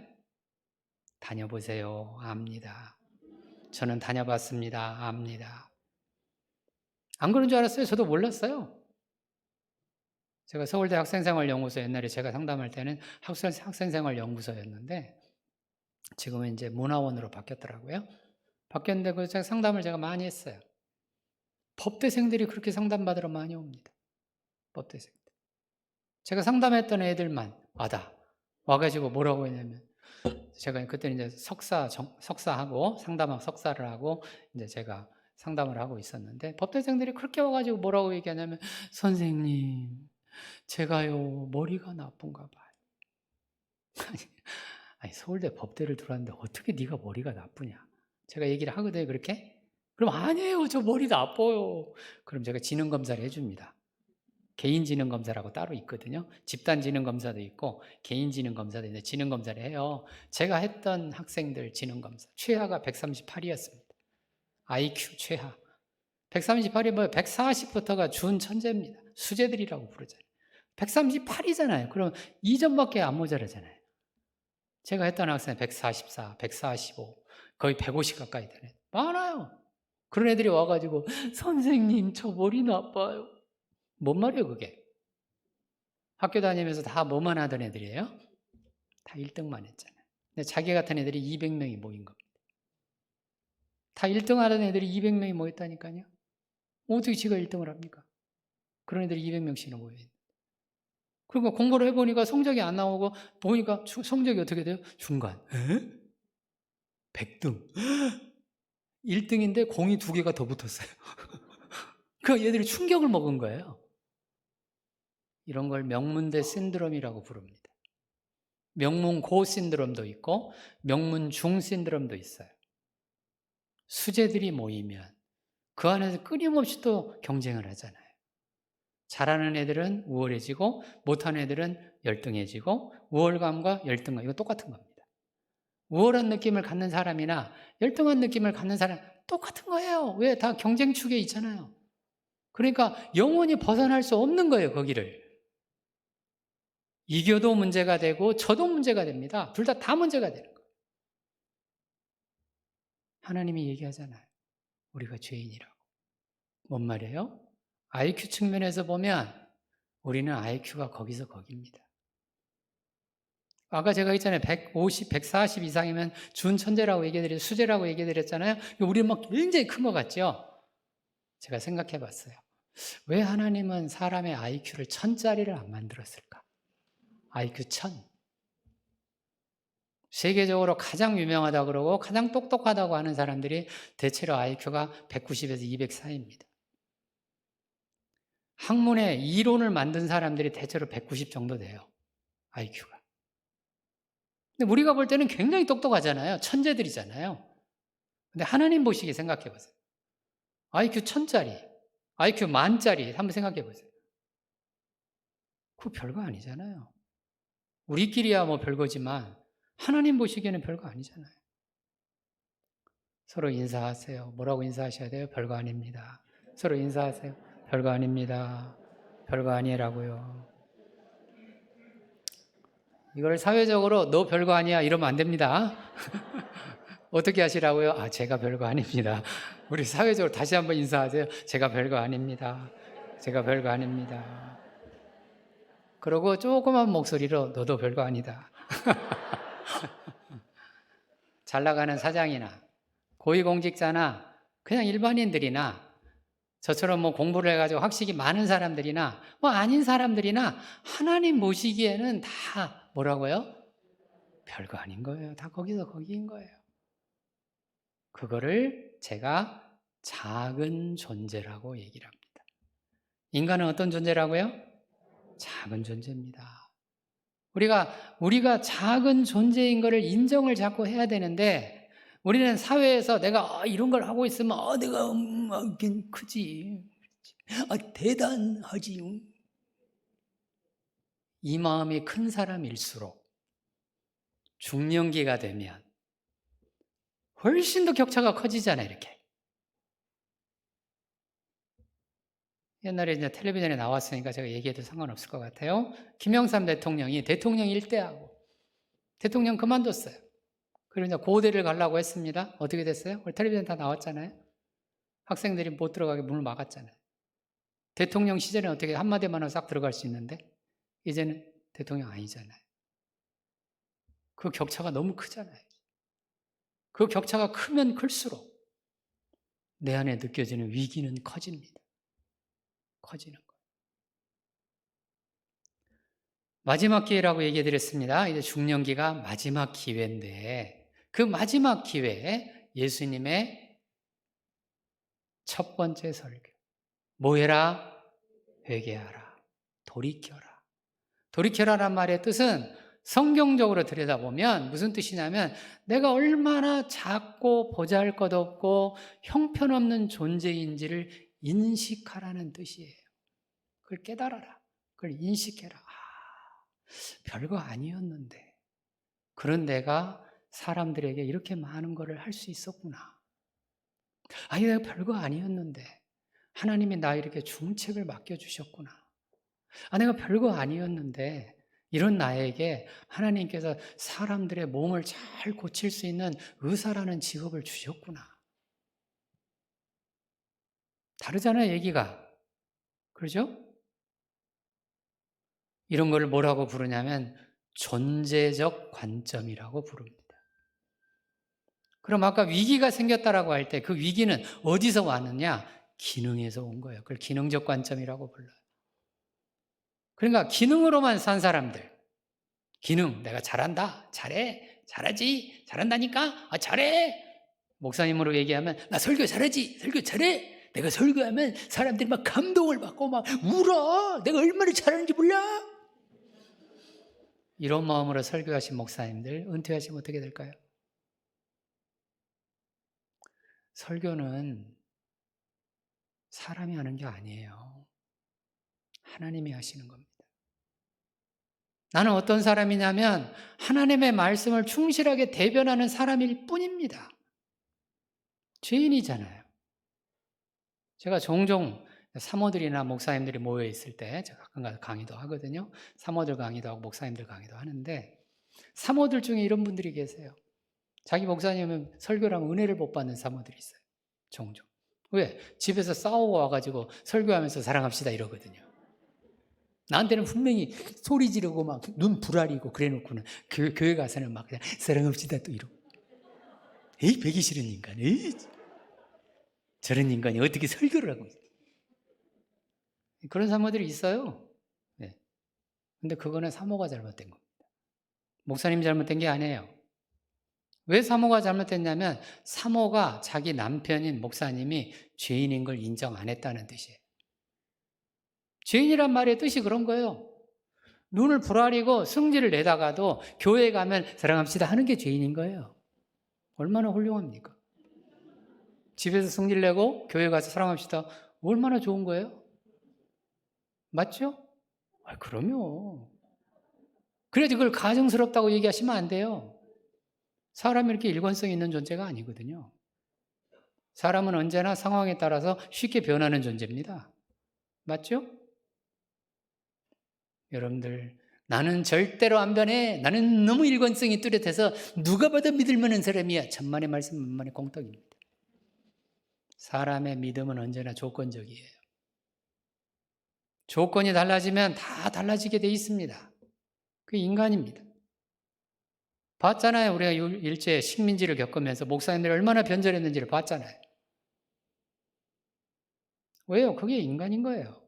다녀보세요. 압니다. 저는 다녀봤습니다. 압니다. 안 그런 줄 알았어요. 저도 몰랐어요. 제가 서울대 학생생활연구소 옛날에 제가 상담할 때는 학생생활연구소였는데 지금은 이제 문화원으로 바뀌었더라고요. 바뀌었는데 그 제가 상담을 제가 많이 했어요. 법대생들이 그렇게 상담받으러 많이 옵니다. 법대생들. 제가 상담했던 애들만 와가지고 뭐라고 했냐면 제가 그때는 이제 석사하고 상담학 석사를 하고 이제 제가 상담을 하고 있었는데 법대생들이 그렇게 와가지고 뭐라고 얘기하냐면 선생님 제가요 머리가 나쁜가 봐요. 아니 서울대 법대를 들어왔는데 어떻게 네가 머리가 나쁘냐? 제가 얘기를 하거든요 그렇게. 그럼 아니에요 저 머리 나빠요. 그럼 제가 지능검사를 해줍니다. 개인지능검사라고 따로 있거든요. 집단지능검사도 있고 개인지능검사도 있는데 지능검사를 해요. 제가 했던 학생들 지능검사 최하가 138이었습니다. IQ 최하 138이 뭐예요? 140부터가 준천재입니다. 수재들이라고 부르잖아요. 138이잖아요. 그럼 2점밖에 안 모자라잖아요. 제가 했던 학생 144, 145 거의 150 가까이 되네. 많아요. 그런 애들이 와가지고 선생님 저 머리 나빠요. 뭔 말이에요 그게? 학교 다니면서 다 뭐만 하던 애들이에요? 다 1등만 했잖아요. 근데 자기 같은 애들이 200명이 모인 겁니다. 다 1등 하던 애들이 200명이 모였다니까요. 어떻게 지가 1등을 합니까? 그런 애들이 200명씩이나 모여있는. 그러니까 공부를 해보니까 성적이 안 나오고 보니까 성적이 어떻게 돼요? 중간. 100등. 1등인데 공이 2개가 더 붙었어요. 그 얘들이 충격을 먹은 거예요. 이런 걸 명문대 신드롬이라고 부릅니다. 명문고 신드롬도 있고 명문중 신드롬도 있어요. 수재들이 모이면 그 안에서 끊임없이 또 경쟁을 하잖아요. 잘하는 애들은 우월해지고 못하는 애들은 열등해지고 우월감과 열등감 이거 똑같은 겁니다. 우월한 느낌을 갖는 사람이나 열등한 느낌을 갖는 사람 똑같은 거예요. 왜? 다 경쟁축에 있잖아요. 그러니까 영원히 벗어날 수 없는 거예요. 거기를. 이겨도 문제가 되고 저도 문제가 됩니다. 둘 다 문제가 되는 거예요. 하나님이 얘기하잖아요. 우리가 죄인이라고. 뭔 말이에요? IQ 측면에서 보면 우리는 IQ가 거기서 거기입니다. 아까 제가 있잖아요. 150, 140 이상이면 준천재라고 얘기해드렸, 수재라고 얘기해드렸잖아요. 우리 막 굉장히 큰 것 같죠? 제가 생각해 봤어요. 왜 하나님은 사람의 IQ를 1000짜리를 안 만들었을까? IQ 1000. 세계적으로 가장 유명하다고 그러고 가장 똑똑하다고 하는 사람들이 대체로 IQ가 190에서 200 사이입니다. 학문의 이론을 만든 사람들이 대체로 190 정도 돼요. IQ가. 근데 우리가 볼 때는 굉장히 똑똑하잖아요. 천재들이잖아요. 근데 하나님 보시기에 생각해 보세요. IQ 1000짜리, IQ 10,000짜리 한번 생각해 보세요. 그거 별거 아니잖아요. 우리끼리야 뭐 별거지만 하나님 보시기에는 별거 아니잖아요. 서로 인사하세요. 뭐라고 인사하셔야 돼요? 별거 아닙니다. 서로 인사하세요. 별거 아닙니다. 별거 아니라고요. 이걸 사회적으로 너 별거 아니야 이러면 안 됩니다. 어떻게 하시라고요? 아, 제가 별거 아닙니다. 우리 사회적으로 다시 한번 인사하세요. 제가 별거 아닙니다. 제가 별거 아닙니다. 그러고 조그만 목소리로 너도 별거 아니다. 잘 나가는 사장이나 고위공직자나 그냥 일반인들이나 저처럼 뭐 공부를 해가지고 학식이 많은 사람들이나 뭐 아닌 사람들이나 하나님 보시기에는 다 뭐라고요? 별거 아닌 거예요. 다 거기서 거기인 거예요. 그거를 제가 작은 존재라고 얘기를 합니다. 인간은 어떤 존재라고요? 작은 존재입니다. 우리가 작은 존재인 것을 인정을 자꾸 해야 되는데 우리는 사회에서 내가 이런 걸 하고 있으면 내가 크지. 대단하지. 이 마음이 큰 사람일수록 중년기가 되면 훨씬 더 격차가 커지잖아요, 이렇게. 옛날에 이제 텔레비전에 나왔으니까 제가 얘기해도 상관없을 것 같아요. 김영삼 대통령이 대통령 일대하고 대통령 그만뒀어요. 그리고 이제 고대를 가려고 했습니다. 어떻게 됐어요? 우리 텔레비전 다 나왔잖아요. 학생들이 못 들어가게 문을 막았잖아요. 대통령 시절에 어떻게 한마디만 하고 싹 들어갈 수 있는데 이제는 대통령 아니잖아요. 그 격차가 너무 크잖아요. 그 격차가 크면 클수록 내 안에 느껴지는 위기는 커집니다. 커지는 거예요. 마지막 기회라고 얘기해 드렸습니다. 이제 중년기가 마지막 기회인데 그 마지막 기회에 예수님의 첫 번째 설교. 뭐 해라? 회개하라. 돌이켜라. 돌이켜라란 말의 뜻은 성경적으로 들여다보면 무슨 뜻이냐면 내가 얼마나 작고 보잘것없고 형편없는 존재인지를 인식하라는 뜻이에요. 그걸 깨달아라. 그걸 인식해라. 별거 아니었는데 그런 내가 사람들에게 이렇게 많은 거를 할 수 있었구나. 아니 내가 별거 아니었는데 하나님이 나 이렇게 중책을 맡겨주셨구나. 내가 별거 아니었는데 이런 나에게 하나님께서 사람들의 몸을 잘 고칠 수 있는 의사라는 직업을 주셨구나. 다르잖아요, 얘기가. 그렇죠? 이런 걸 뭐라고 부르냐면 존재적 관점이라고 부릅니다. 그럼 아까 위기가 생겼다라고 할 때 그 위기는 어디서 왔느냐? 기능에서 온 거예요. 그걸 기능적 관점이라고 불러요. 그러니까 기능으로만 산 사람들. 기능, 내가 잘한다, 잘해, 잘하지, 잘한다니까, 잘해. 목사님으로 얘기하면 나 설교 잘하지, 설교 잘해. 내가 설교하면 사람들이 막 감동을 받고 막 울어. 내가 얼마나 잘하는지 몰라. 이런 마음으로 설교하신 목사님들 은퇴하시면 어떻게 될까요? 설교는 사람이 하는 게 아니에요. 하나님이 하시는 겁니다. 나는 어떤 사람이냐면 하나님의 말씀을 충실하게 대변하는 사람일 뿐입니다. 죄인이잖아요. 제가 종종 사모들이나 목사님들이 모여 있을 때 제가 가끔 가서 강의도 하거든요. 사모들 강의도 하고 목사님들 강의도 하는데 사모들 중에 이런 분들이 계세요. 자기 목사님은 설교를 하면 은혜를 못 받는 사모들이 있어요. 종종. 왜? 집에서 싸우고 와가지고 설교하면서 사랑합시다 이러거든요. 나한테는 분명히 소리 지르고 막 눈 부라리고 그래 놓고는 교회 가서는 막 그냥 사랑합시다 또 이러고. 에이, 배기 싫은 인간. 에이, 저런 인간이 어떻게 설교를 하고 있어. 그런 사모들이 있어요. 네. 근데 그거는 사모가 잘못된 겁니다. 목사님이 잘못된 게 아니에요. 왜 사모가 잘못됐냐면 사모가 자기 남편인 목사님이 죄인인 걸 인정 안 했다는 뜻이에요. 죄인이란 말의 뜻이 그런 거예요. 눈을 부라리고 승질을 내다가도 교회에 가면 사랑합시다 하는 게 죄인인 거예요. 얼마나 훌륭합니까? 집에서 승질 내고 교회 가서 사랑합시다. 얼마나 좋은 거예요? 맞죠? 그럼요. 그래도 그걸 가증스럽다고 얘기하시면 안 돼요. 사람이 이렇게 일관성 있는 존재가 아니거든요. 사람은 언제나 상황에 따라서 쉽게 변하는 존재입니다. 맞죠? 여러분들, 나는 절대로 안 변해. 나는 너무 일관성이 뚜렷해서 누가 봐도 믿을 만한 사람이야. 천만의 말씀 만만의 공덕입니다. 사람의 믿음은 언제나 조건적이에요. 조건이 달라지면 다 달라지게 돼 있습니다. 그게 인간입니다. 봤잖아요. 우리가 일제 식민지를 겪으면서 목사님들이 얼마나 변절했는지를 봤잖아요. 왜요? 그게 인간인 거예요.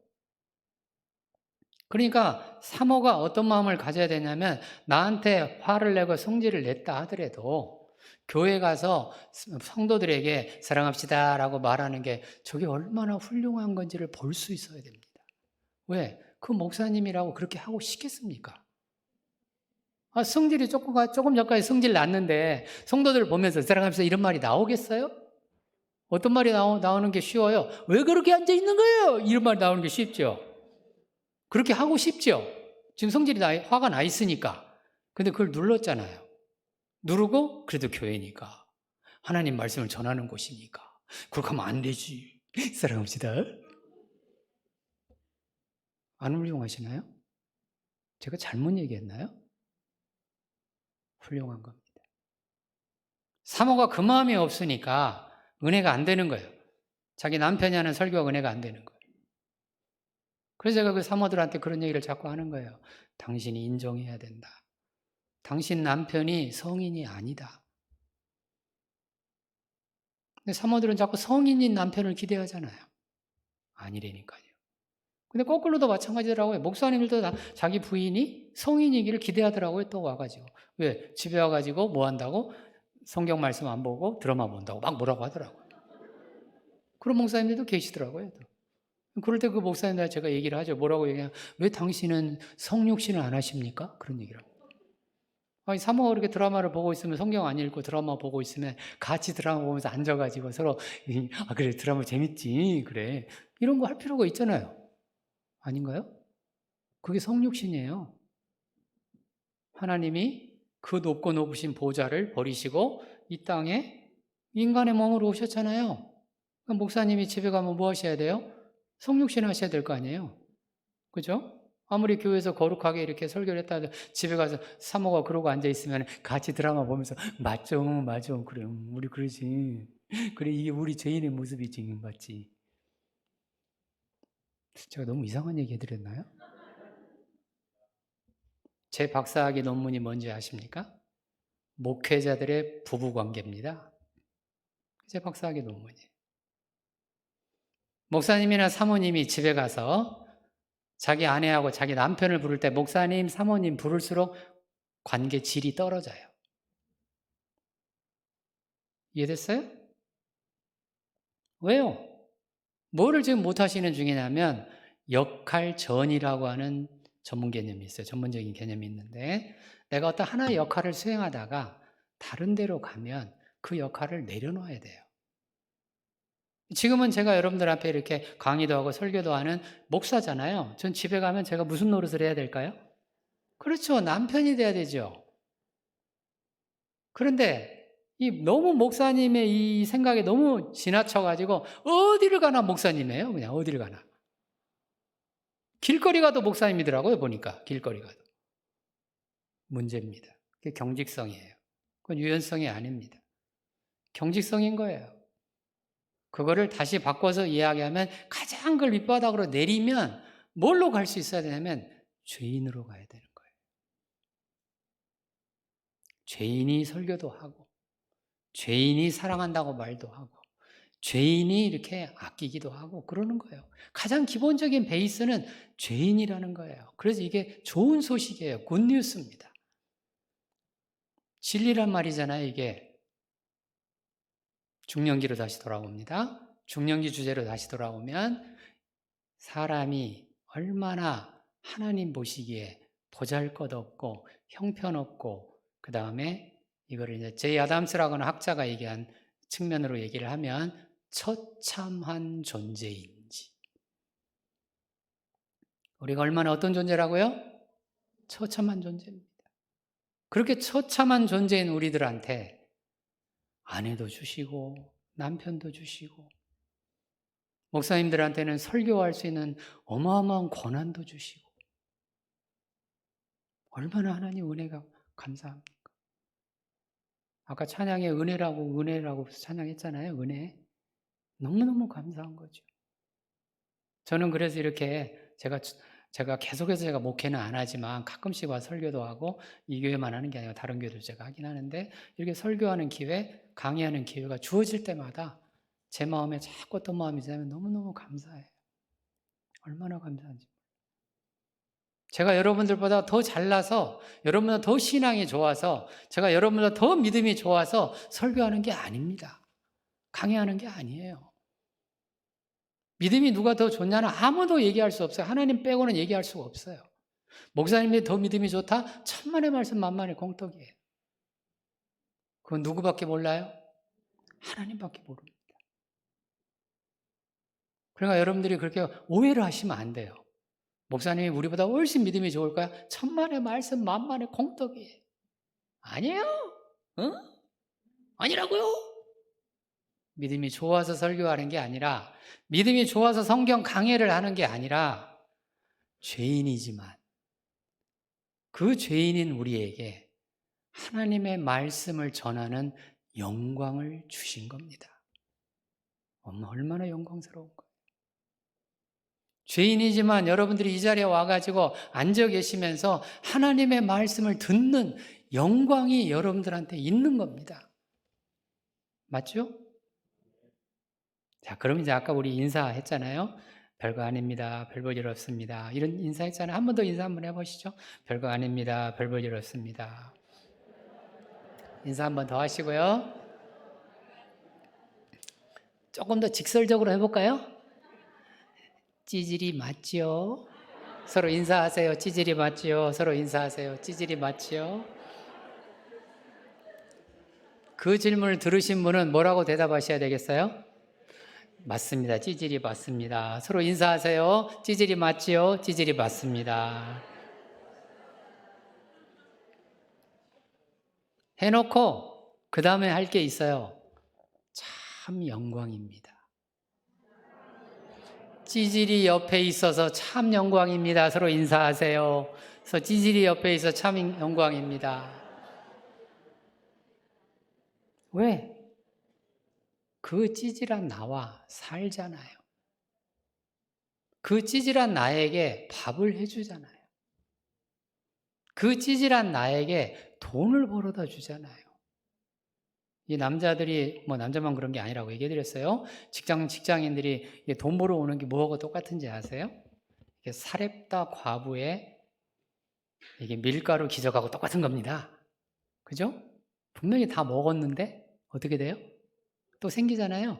그러니까 사모가 어떤 마음을 가져야 되냐면 나한테 화를 내고 성질을 냈다 하더라도 교회 가서 성도들에게 사랑합시다라고 말하는 게 저게 얼마나 훌륭한 건지를 볼 수 있어야 됩니다. 왜? 그 목사님이라고 그렇게 하고 싶겠습니까? 성질이 조금 전까지 성질 났는데 성도들 보면서 사랑합시다 이런 말이 나오겠어요? 어떤 말이 나오는 게 쉬워요? 왜 그렇게 앉아 있는 거예요? 이런 말이 나오는 게 쉽죠. 그렇게 하고 싶죠. 지금 성질이 화가 나 있으니까. 근데 그걸 눌렀잖아요. 누르고 그래도 교회니까. 하나님 말씀을 전하는 곳이니까. 그렇게 하면 안 되지. 사랑합시다. 안 훌륭하시나요? 제가 잘못 얘기했나요? 훌륭한 겁니다. 사모가 그 마음이 없으니까 은혜가 안 되는 거예요. 자기 남편이 하는 설교가 은혜가 안 되는 거예요. 그래서 제가 그 사모들한테 그런 얘기를 자꾸 하는 거예요. 당신이 인정해야 된다. 당신 남편이 성인이 아니다. 근데 사모들은 자꾸 성인인 남편을 기대하잖아요. 아니라니까요. 근데 거꾸로도 마찬가지더라고요. 목사님들도 다 자기 부인이 성인이기를 기대하더라고요. 또 와가지고. 왜? 집에 와가지고 뭐 한다고? 성경 말씀 안 보고 드라마 본다고 막 뭐라고 하더라고요. 그런 목사님들도 계시더라고요. 그럴 때 그 목사님들 제가 얘기를 하죠. 뭐라고 얘기하면 왜 당신은 성육신을 안 하십니까? 그런 얘기를 합니다. 아니, 사모가 그렇게 드라마를 보고 있으면 성경 안 읽고 드라마 보고 있으면 같이 드라마 보면서 앉아가지고 서로 그래 드라마 재밌지 그래 이런 거 할 필요가 있잖아요. 아닌가요? 그게 성육신이에요. 하나님이 그 높고 높으신 보좌를 버리시고 이 땅에 인간의 몸으로 오셨잖아요. 그럼 목사님이 집에 가면 뭐 하셔야 돼요? 성육신 하셔야 될 거 아니에요. 그죠? 아무리 교회에서 거룩하게 이렇게 설교를 했다 해도 집에 가서 사모가 그러고 앉아있으면 같이 드라마 보면서 맞죠, 맞아, 그래, 우리 그러지. 그래, 이게 우리 죄인의 모습이지, 맞지? 제가 너무 이상한 얘기 해드렸나요? 제 박사학위 논문이 뭔지 아십니까? 목회자들의 부부관계입니다. 제 박사학위 논문이에요. 목사님이나 사모님이 집에 가서 자기 아내하고 자기 남편을 부를 때 목사님, 사모님 부를수록 관계 질이 떨어져요. 이해됐어요? 왜요? 뭐를 지금 못하시는 중이냐면 역할 전이라고 하는 전문 개념이 있어요. 전문적인 개념이 있는데 내가 어떤 하나의 역할을 수행하다가 다른 데로 가면 그 역할을 내려놓아야 돼요. 지금은 제가 여러분들 앞에 이렇게 강의도 하고 설교도 하는 목사잖아요. 전 집에 가면 제가 무슨 노릇을 해야 될까요? 그렇죠. 남편이 돼야 되죠. 그런데 너무 목사님의 이 생각에 너무 지나쳐가지고 어디를 가나 목사님이에요. 그냥 어디를 가나. 길거리 가도 목사님이더라고요. 보니까 길거리 가도. 문제입니다. 그게 경직성이에요. 그건 유연성이 아닙니다. 경직성인 거예요. 그거를 다시 바꿔서 이야기하면 가장 그 밑바닥으로 내리면 뭘로 갈 수 있어야 되냐면 죄인으로 가야 되는 거예요. 죄인이 설교도 하고 죄인이 사랑한다고 말도 하고 죄인이 이렇게 아끼기도 하고 그러는 거예요. 가장 기본적인 베이스는 죄인이라는 거예요. 그래서 이게 좋은 소식이에요. 굿뉴스입니다. 진리란 말이잖아요. 이게 중년기로 다시 돌아옵니다. 중년기 주제로 다시 돌아오면 사람이 얼마나 하나님 보시기에 보잘것없고 형편없고 그 다음에 이거를 이제 제이 아담스라고 하는 학자가 얘기한 측면으로 얘기를 하면 처참한 존재인지. 우리가 얼마나 어떤 존재라고요? 처참한 존재입니다. 그렇게 처참한 존재인 우리들한테 아내도 주시고 남편도 주시고 목사님들한테는 설교할 수 있는 어마어마한 권한도 주시고 얼마나 하나님 은혜가 감사합니까? 아까 찬양에 은혜라고 찬양했잖아요. 은혜. 너무너무 감사한 거죠. 저는 그래서 이렇게 제가 계속해서 제가 목회는 안 하지만 가끔씩 와 설교도 하고 이 교회만 하는 게 아니라 다른 교회도 제가 하긴 하는데 이렇게 설교하는 기회, 강의하는 기회가 주어질 때마다 제 마음에 자꾸 어떤 마음이 드냐면 너무너무 감사해요. 얼마나 감사한지. 제가 여러분들보다 더 잘나서 여러분보다 더 신앙이 좋아서 제가 여러분보다 더 믿음이 좋아서 설교하는 게 아닙니다. 강의하는 게 아니에요. 믿음이 누가 더 좋냐는 아무도 얘기할 수 없어요. 하나님 빼고는 얘기할 수가 없어요. 목사님이 더 믿음이 좋다? 천만의 말씀 만만의 공덕이에요. 그건 누구밖에 몰라요? 하나님밖에 모릅니다. 그러니까 여러분들이 그렇게 오해를 하시면 안 돼요. 목사님이 우리보다 훨씬 믿음이 좋을까요? 천만의 말씀 만만의 공덕이에요. 아니에요? 응? 아니라고요? 믿음이 좋아서 설교하는 게 아니라 믿음이 좋아서 성경 강해를 하는 게 아니라 죄인이지만 그 죄인인 우리에게 하나님의 말씀을 전하는 영광을 주신 겁니다. 얼마나 영광스러운 거예요. 죄인이지만 여러분들이 이 자리에 와가지고 앉아 계시면서 하나님의 말씀을 듣는 영광이 여러분들한테 있는 겁니다. 맞죠? 자, 그럼 이제 아까 우리 인사했잖아요. 별거 아닙니다. 별 볼 일 없습니다. 이런 인사했잖아요. 한 번 더 인사 한번 해보시죠. 별거 아닙니다. 별 볼 일 없습니다. 인사 한 번 더 하시고요. 조금 더 직설적으로 해볼까요? 찌질이 맞지요? 서로 인사하세요. 찌질이 맞지요? 서로 인사하세요. 찌질이 맞지요? 그 질문을 들으신 분은 뭐라고 대답하셔야 되겠어요? 맞습니다. 찌질이 맞습니다. 서로 인사하세요. 찌질이 맞지요? 찌질이 맞습니다. 해놓고 그 다음에 할 게 있어요. 참 영광입니다. 찌질이 옆에 있어서 참 영광입니다. 서로 인사하세요. 그래서 찌질이 옆에 있어 참 영광입니다. 왜? 그 찌질한 나와 살잖아요. 그 찌질한 나에게 밥을 해주잖아요. 그 찌질한 나에게 돈을 벌어다 주잖아요. 이 남자들이 남자만 그런 게 아니라고 얘기해드렸어요. 직장인들이 돈 벌어 오는 게 뭐하고 똑같은지 아세요? 이게 사렙다 과부의 이게 밀가루 기적하고 똑같은 겁니다. 그죠? 분명히 다 먹었는데 어떻게 돼요? 또 생기잖아요.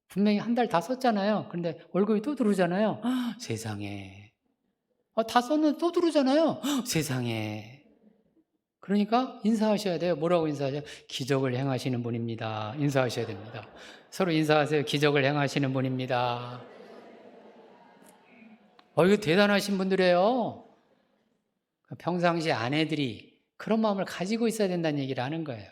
분명히 한 달 다 썼잖아요. 그런데 월급이 또 들어오잖아요. 세상에. 다 썼는데 또 들어오잖아요. 세상에. 그러니까 인사하셔야 돼요. 뭐라고 인사하죠? 기적을 행하시는 분입니다. 인사하셔야 됩니다. 서로 인사하세요. 기적을 행하시는 분입니다. 이거 대단하신 분들이에요. 평상시 아내들이 그런 마음을 가지고 있어야 된다는 얘기를 하는 거예요.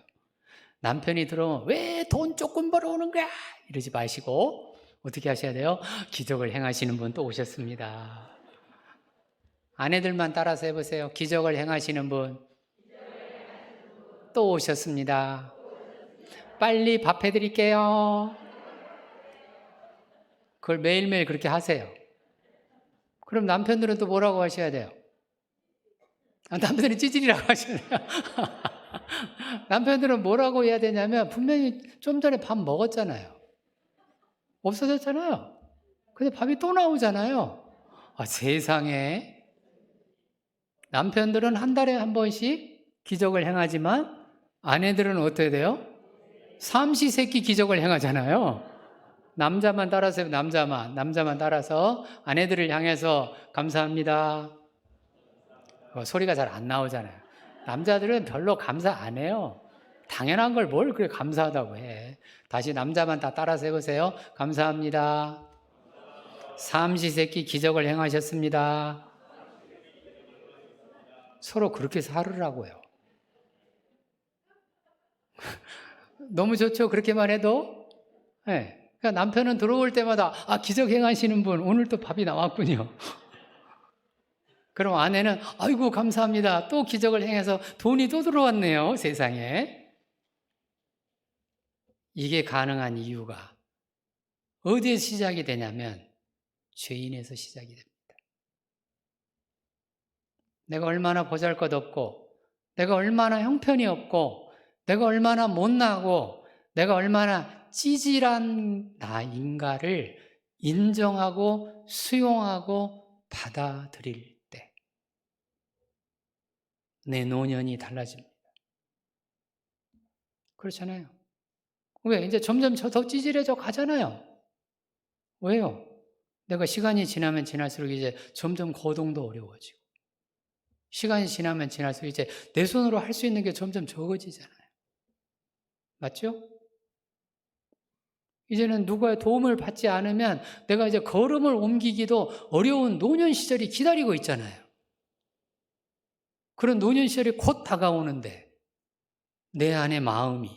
남편이 들어오면 왜 돈 조금 벌어오는 거야? 이러지 마시고 어떻게 하셔야 돼요? 기적을 행하시는 분 또 오셨습니다. 아내들만 따라서 해보세요. 기적을 행하시는 분 또 오셨습니다. 빨리 밥 해드릴게요. 그걸 매일매일 그렇게 하세요. 그럼 남편들은 또 뭐라고 하셔야 돼요? 남편들은 찌질이라고 하셔야 돼요. 남편들은 뭐라고 해야 되냐면 분명히 좀 전에 밥 먹었잖아요. 없어졌잖아요. 근데 밥이 또 나오잖아요. 세상에. 남편들은 한 달에 한 번씩 기적을 행하지만 아내들은 어떻게 돼요? 삼시세끼 기적을 행하잖아요. 남자만 따라서 남자만 따라서 아내들을 향해서 감사합니다. 소리가 잘 안 나오잖아요. 남자들은 별로 감사 안 해요. 당연한 걸 뭘 그렇게 감사하다고 해. 다시 남자만 다 따라서 해보세요. 감사합니다. 삼시세끼 기적을 행하셨습니다. 서로 그렇게 살으라고요. 너무 좋죠? 그렇게만 해도? 네. 그러니까 남편은 들어올 때마다 기적 행하시는 분 오늘 또 밥이 나왔군요. 그럼 아내는 아이고 감사합니다. 또 기적을 행해서 돈이 또 들어왔네요. 세상에. 이게 가능한 이유가 어디에 시작이 되냐면 죄인에서 시작이 됩니다. 내가 얼마나 보잘것없고 내가 얼마나 형편이 없고 내가 얼마나 못나고 내가 얼마나 찌질한 나인가를 인정하고 수용하고 받아들일 때 내 노년이 달라집니다. 그렇잖아요. 왜? 이제 점점 더 찌질해져 가잖아요. 왜요? 내가 시간이 지나면 지날수록 이제 점점 거동도 어려워지고 시간이 지나면 지날수록 이제 내 손으로 할 수 있는 게 점점 적어지잖아요. 맞죠? 이제는 누구의 도움을 받지 않으면 내가 이제 걸음을 옮기기도 어려운 노년 시절이 기다리고 있잖아요. 그런 노년 시절이 곧 다가오는데 내 안의 마음이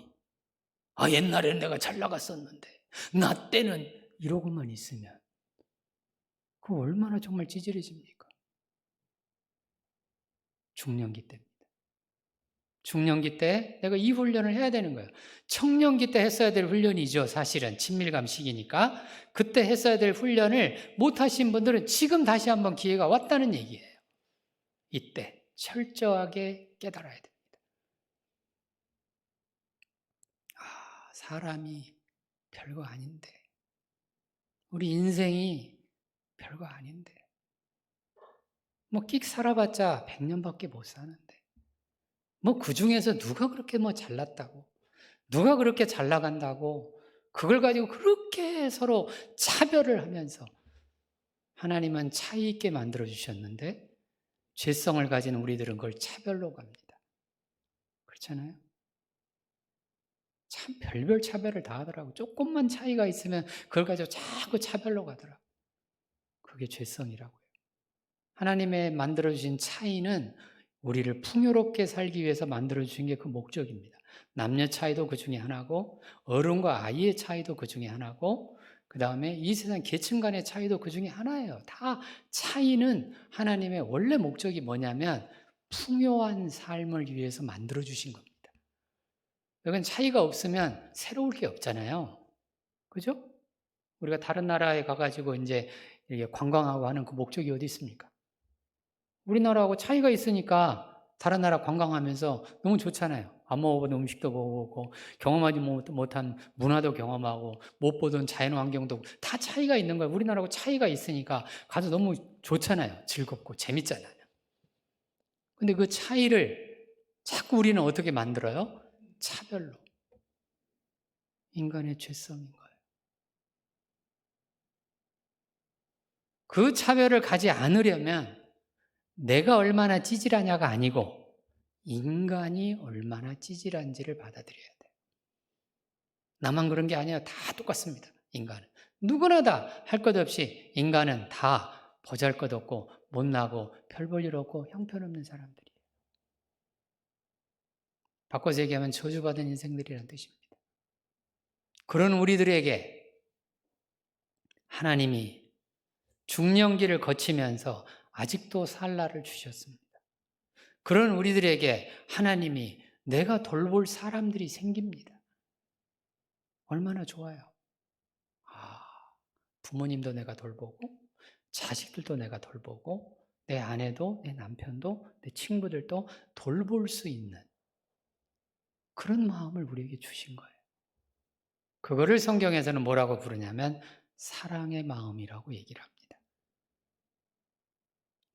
옛날에는 내가 잘 나갔었는데 나 때는 이러고만 있으면 그거 얼마나 정말 찌질해집니까? 중년기 때입니다. 중년기 때 내가 이 훈련을 해야 되는 거예요. 청년기 때 했어야 될 훈련이죠. 사실은 친밀감 시기니까. 그때 했어야 될 훈련을 못 하신 분들은 지금 다시 한번 기회가 왔다는 얘기예요. 이때 철저하게 깨달아야 됩니다. 사람이 별거 아닌데 우리 인생이 별거 아닌데 끽 살아봤자 100년밖에 못 사는데 그 중에서 누가 그렇게 잘났다고 누가 그렇게 잘 나간다고 그걸 가지고 그렇게 서로 차별을 하면서 하나님은 차이 있게 만들어 주셨는데 죄성을 가진 우리들은 그걸 차별로 갑니다. 그렇잖아요? 참 별별 차별을 다 하더라고. 조금만 차이가 있으면 그걸 가지고 자꾸 차별로 가더라고. 그게 죄성이라고요. 하나님의 만들어주신 차이는 우리를 풍요롭게 살기 위해서 만들어주신 게 그 목적입니다. 남녀 차이도 그 중에 하나고 어른과 아이의 차이도 그 중에 하나고 그 다음에 이 세상 계층 간의 차이도 그 중에 하나예요. 다 차이는 하나님의 원래 목적이 뭐냐면 풍요한 삶을 위해서 만들어주신 겁니다. 여긴 차이가 없으면 새로울 게 없잖아요. 그죠? 우리가 다른 나라에 가가지고 이제 이렇게 관광하고 하는 그 목적이 어디 있습니까? 우리나라하고 차이가 있으니까 다른 나라 관광하면서 너무 좋잖아요. 안 먹어본 음식도 먹어보고 경험하지 못한 문화도 경험하고 못 보던 자연환경도 다 차이가 있는 거예요. 우리나라하고 차이가 있으니까 가서 너무 좋잖아요. 즐겁고 재밌잖아요. 근데 그 차이를 자꾸 우리는 어떻게 만들어요? 차별로. 인간의 죄성인 거예요. 그 차별을 가지 않으려면 내가 얼마나 찌질하냐가 아니고 인간이 얼마나 찌질한지를 받아들여야 돼요. 나만 그런 게 아니에요. 다 똑같습니다. 인간은. 누구나 다 할 것 없이 인간은 다 보잘것없고 못나고 별 볼 일 없고 형편없는 사람들이에요. 바꿔서 얘기하면 저주받은 인생들이라는 뜻입니다. 그런 우리들에게 하나님이 중년기를 거치면서 아직도 살 날을 주셨습니다. 그런 우리들에게 하나님이 내가 돌볼 사람들이 생깁니다. 얼마나 좋아요. 부모님도 내가 돌보고 자식들도 내가 돌보고 내 아내도 내 남편도 내 친구들도 돌볼 수 있는 그런 마음을 우리에게 주신 거예요. 그거를 성경에서는 뭐라고 부르냐면 사랑의 마음이라고 얘기를 합니다.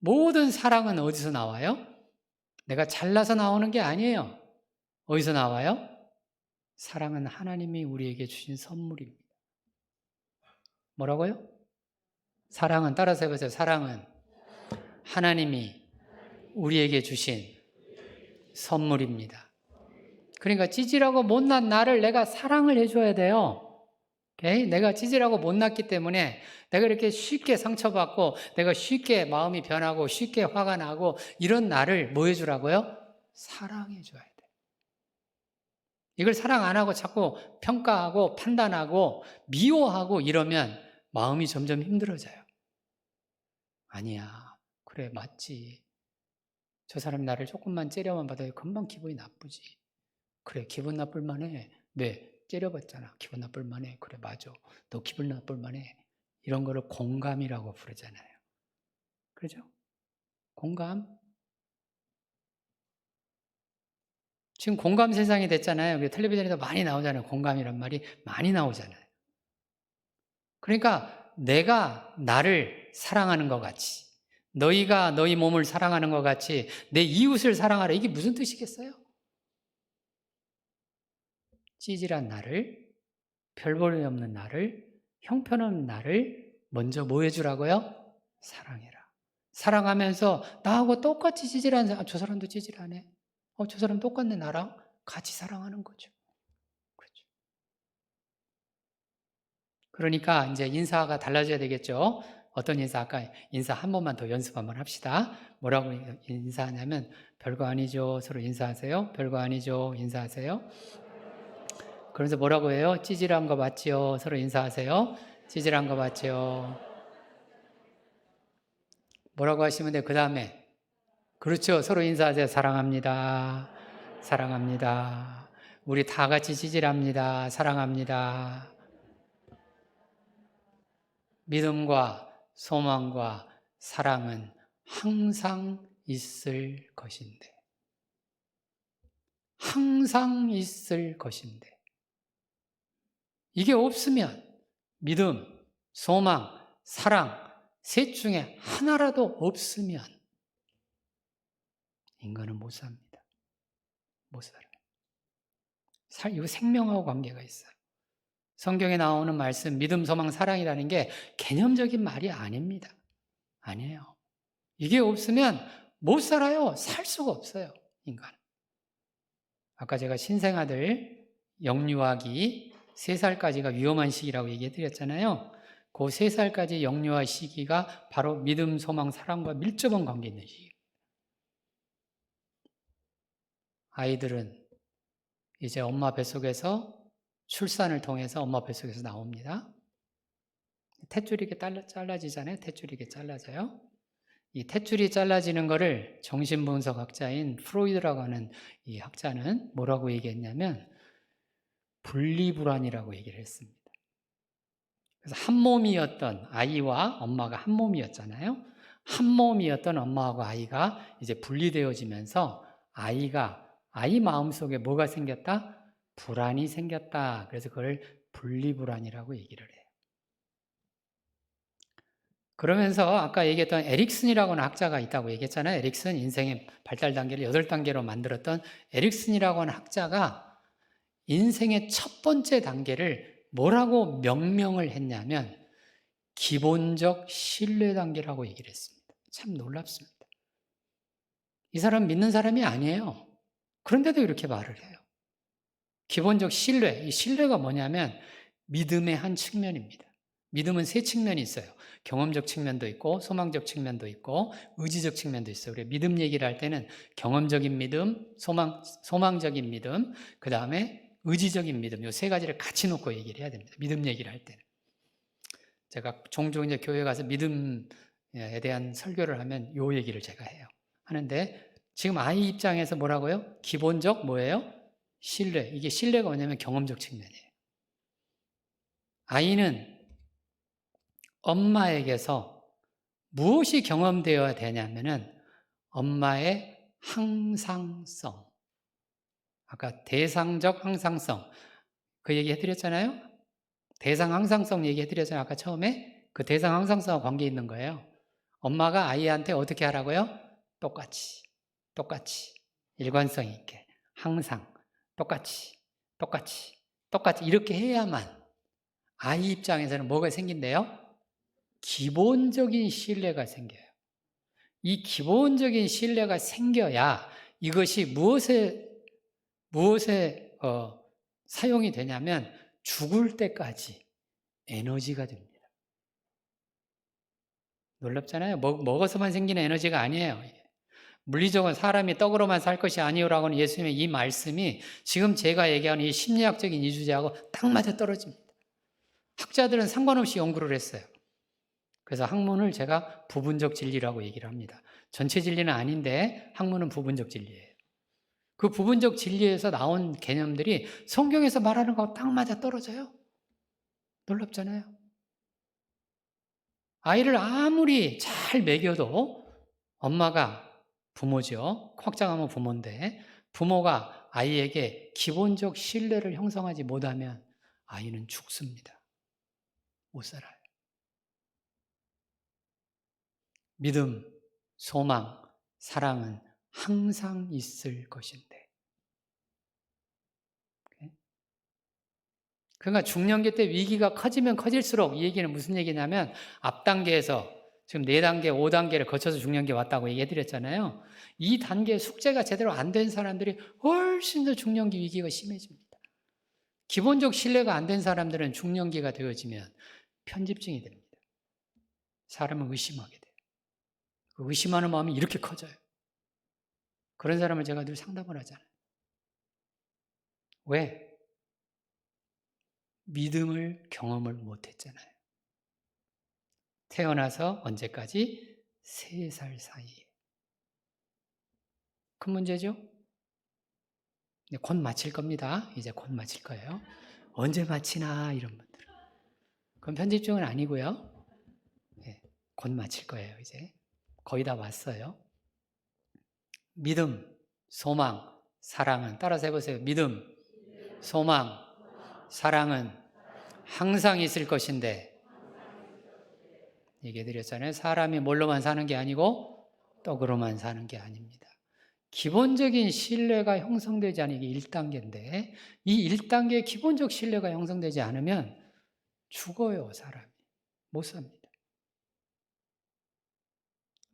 모든 사랑은 어디서 나와요? 내가 잘나서 나오는 게 아니에요. 어디서 나와요? 사랑은 하나님이 우리에게 주신 선물입니다. 뭐라고요? 사랑은, 따라서 해보세요. 사랑은 하나님이 우리에게 주신 선물입니다. 그러니까 찌질하고 못난 나를 내가 사랑을 해줘야 돼요. 오케이? 내가 찌질하고 못났기 때문에 내가 이렇게 쉽게 상처받고 내가 쉽게 마음이 변하고 쉽게 화가 나고 이런 나를 뭐 해주라고요? 사랑해줘야 돼. 이걸 사랑 안 하고 자꾸 평가하고 판단하고 미워하고 이러면 마음이 점점 힘들어져요. 아니야. 그래, 맞지. 저 사람이 나를 조금만 째려만 받아도 금방 기분이 나쁘지. 그래, 기분 나쁠 만해. 왜? 째려봤잖아. 기분 나쁠 만해. 그래, 맞아. 너 기분 나쁠 만해. 이런 거를 공감이라고 부르잖아요. 그렇죠? 공감. 지금 공감 세상이 됐잖아요. 텔레비전에도 많이 나오잖아요. 공감이란 말이 많이 나오잖아요. 그러니까 내가 나를 사랑하는 것 같이, 너희가 너희 몸을 사랑하는 것 같이 내 이웃을 사랑하라. 이게 무슨 뜻이겠어요? 찌질한 나를, 별 볼 일 없는 나를, 형편없는 나를 먼저 뭐 해주라고요? 사랑해라. 사랑하면서 나하고 똑같이 찌질한 사람, 저 사람도 찌질하네. 저 사람 똑같네 나랑. 같이 사랑하는 거죠. 그렇죠. 그러니까 이제 인사가 달라져야 되겠죠. 어떤 인사? 아까 인사 한 번만 더 연습 한번 합시다. 뭐라고 인사하냐면 별거 아니죠. 서로 인사하세요. 별거 아니죠. 인사하세요. 그러면서 뭐라고 해요? 찌질한 거 맞지요? 서로 인사하세요. 찌질한 거 맞지요? 뭐라고 하시면 돼요? 그 다음에 그렇죠. 서로 인사하세요. 사랑합니다. 사랑합니다. 우리 다 같이 찌질합니다. 사랑합니다. 믿음과 소망과 사랑은 항상 있을 것인데. 항상 있을 것인데. 이게 없으면 믿음, 소망, 사랑, 셋 중에 하나라도 없으면 인간은 못 삽니다. 못 살아요. 이거 생명하고 관계가 있어요. 성경에 나오는 말씀, 믿음, 소망, 사랑이라는 게 개념적인 말이 아닙니다. 아니에요. 이게 없으면 못 살아요. 살 수가 없어요. 인간은. 아까 제가 신생아들 영유아기 3살까지가 위험한 시기라고 얘기해 드렸잖아요. 그 3살까지 영유아 시기가 바로 믿음, 소망, 사랑과 밀접한 관계 있는 시기. 아이들은 이제 엄마 뱃속에서 출산을 통해서 엄마 뱃속에서 나옵니다. 탯줄이 이렇게 잘라지잖아요. 탯줄이 이렇게 잘라져요. 이 탯줄이 잘라지는 거를 정신분석학자인 프로이드라고 하는 이 학자는 뭐라고 얘기했냐면 분리불안이라고 얘기를 했습니다. 그래서 한 몸이었던 아이와 엄마가 한 몸이었잖아요. 한 몸이었던 엄마하고 아이가 이제 분리되어지면서 아이 마음속에 뭐가 생겼다? 불안이 생겼다. 그래서 그걸 분리불안이라고 얘기를 해요. 그러면서 아까 얘기했던 에릭슨이라고 하는 학자가 있다고 얘기했잖아요. 에릭슨 인생의 발달 단계를 8단계로 만들었던 에릭슨이라고 하는 학자가 인생의 첫 번째 단계를 뭐라고 명명을 했냐면 기본적 신뢰 단계라고 얘기를 했습니다. 참 놀랍습니다. 이 사람 믿는 사람이 아니에요. 그런데도 이렇게 말을 해요. 기본적 신뢰, 이 신뢰가 뭐냐면 믿음의 한 측면입니다. 믿음은 세 측면이 있어요. 경험적 측면도 있고 소망적 측면도 있고 의지적 측면도 있어요. 우리가 믿음 얘기를 할 때는 경험적인 믿음, 소망적인 믿음, 그 다음에 의지적인 믿음, 이 세 가지를 같이 놓고 얘기를 해야 됩니다. 믿음 얘기를 할 때는. 제가 종종 이제 교회 가서 믿음에 대한 설교를 하면 요 얘기를 제가 해요. 하는데 지금 아이 입장에서 뭐라고요? 기본적 뭐예요? 신뢰. 이게 신뢰가 뭐냐면 경험적 측면이에요. 아이는 엄마에게서 무엇이 경험되어야 되냐면은 엄마의 항상성. 아까 대상적 항상성. 그 얘기 해드렸잖아요? 대상 항상성 얘기 해드렸잖아요. 아까 처음에 그 대상 항상성과 관계 있는 거예요. 엄마가 아이한테 어떻게 하라고요? 똑같이, 똑같이, 일관성 있게, 항상, 똑같이, 똑같이, 똑같이 이렇게 해야만 아이 입장에서는 뭐가 생긴대요? 기본적인 신뢰가 생겨요. 이 기본적인 신뢰가 생겨야 이것이 무엇에 사용이 되냐면 죽을 때까지 에너지가 됩니다. 놀랍잖아요. 먹어서만 생기는 에너지가 아니에요. 물리적으로 사람이 떡으로만 살 것이 아니오라고는 예수님의 이 말씀이 지금 제가 얘기하는 이 심리학적인 이주제하고 딱 맞아 떨어집니다. 학자들은 상관없이 연구를 했어요. 그래서 학문을 제가 부분적 진리라고 얘기를 합니다. 전체 진리는 아닌데 학문은 부분적 진리예요. 그 부분적 진리에서 나온 개념들이 성경에서 말하는 거하고 딱 맞아 떨어져요. 놀랍잖아요. 아이를 아무리 잘 먹여도 엄마가 부모죠. 확장하면 부모인데 부모가 아이에게 기본적 신뢰를 형성하지 못하면 아이는 죽습니다. 못 살아요. 믿음, 소망, 사랑은 항상 있을 것인데. 그러니까 중년기 때 위기가 커지면 커질수록 이 얘기는 무슨 얘기냐면 앞 단계에서 지금 4단계, 5단계를 거쳐서 중년기에 왔다고 얘기해드렸잖아요. 이 단계 숙제가 제대로 안 된 사람들이 훨씬 더 중년기 위기가 심해집니다. 기본적 신뢰가 안 된 사람들은 중년기가 되어지면 편집증이 됩니다. 사람을 의심하게 돼요. 의심하는 마음이 이렇게 커져요. 그런 사람을 제가 늘 상담을 하잖아요. 왜? 믿음을 경험을 못했잖아요. 태어나서 언제까지? 3살 사이에. 큰 문제죠? 곧 마칠 겁니다. 이제 곧 마칠 거예요. 언제 마치나 이런 분들. 그건 편집증은 아니고요. 네, 곧 마칠 거예요. 이제 거의 다 왔어요. 믿음, 소망, 사랑은 따라서 해보세요. 믿음, 소망, 사랑은 항상 있을 것인데 얘기해드렸잖아요. 사람이 뭘로만 사는 게 아니고 떡으로만 사는 게 아닙니다. 기본적인 신뢰가 형성되지 않은 게 1단계인데 이 1단계의 기본적 신뢰가 형성되지 않으면 죽어요, 사람이. 못 삽니다.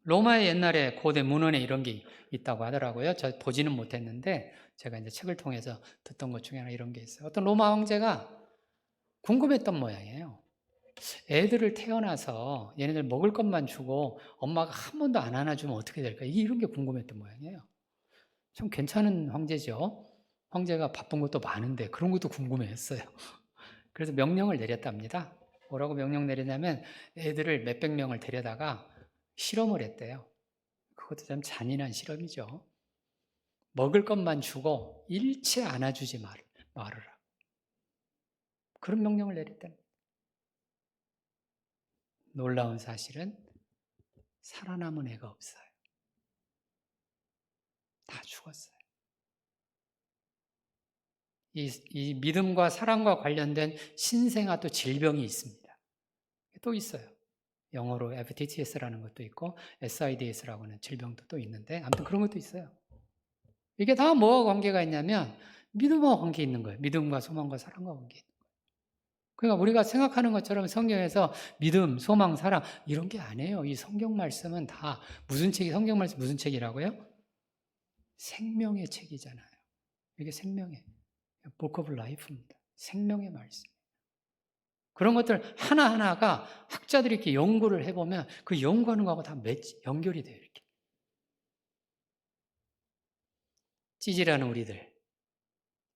로마의 옛날에 고대 문헌에 이런 게 있다고 하더라고요. 저 보지는 못했는데 제가 이제 책을 통해서 듣던 것 중에 하나 이런 게 있어요. 어떤 로마 황제가 궁금했던 모양이에요. 애들을 태어나서 얘네들 먹을 것만 주고 엄마가 한 번도 안 안아주면 어떻게 될까? 이런 게 궁금했던 모양이에요. 좀 괜찮은 황제죠. 황제가 바쁜 것도 많은데 그런 것도 궁금해했어요. 그래서 명령을 내렸답니다. 뭐라고 명령 내리냐면 애들을 몇백 명을 데려다가 실험을 했대요. 그것도 참 잔인한 실험이죠. 먹을 것만 주고 일체 안아주지 말으라. 그런 명령을 내렸답니다. 놀라운 사실은 살아남은 애가 없어요. 다 죽었어요. 이 믿음과 사랑과 관련된 신생아 또 질병이 있습니다. 또 있어요. 영어로 FTTS라는 것도 있고 SIDS라고 하는 질병도 또 있는데 아무튼 그런 것도 있어요. 이게 다 뭐와 관계가 있냐면 믿음과 관계 있는 거예요. 믿음과 소망과 사랑과 관계 있는 거예요. 그러니까 우리가 생각하는 것처럼 성경에서 믿음, 소망, 사랑 이런 게 아니에요. 이 성경 말씀은 다 무슨 책이 성경 말씀 무슨 책이라고요? 생명의 책이잖아요. 이게 생명의 Book of Life입니다. 생명의 말씀. 그런 것들 하나하나가 학자들이 이렇게 연구를 해보면 그 연구하는 거하고 다 연결이 돼요. 이렇게. 찌질하는 우리들,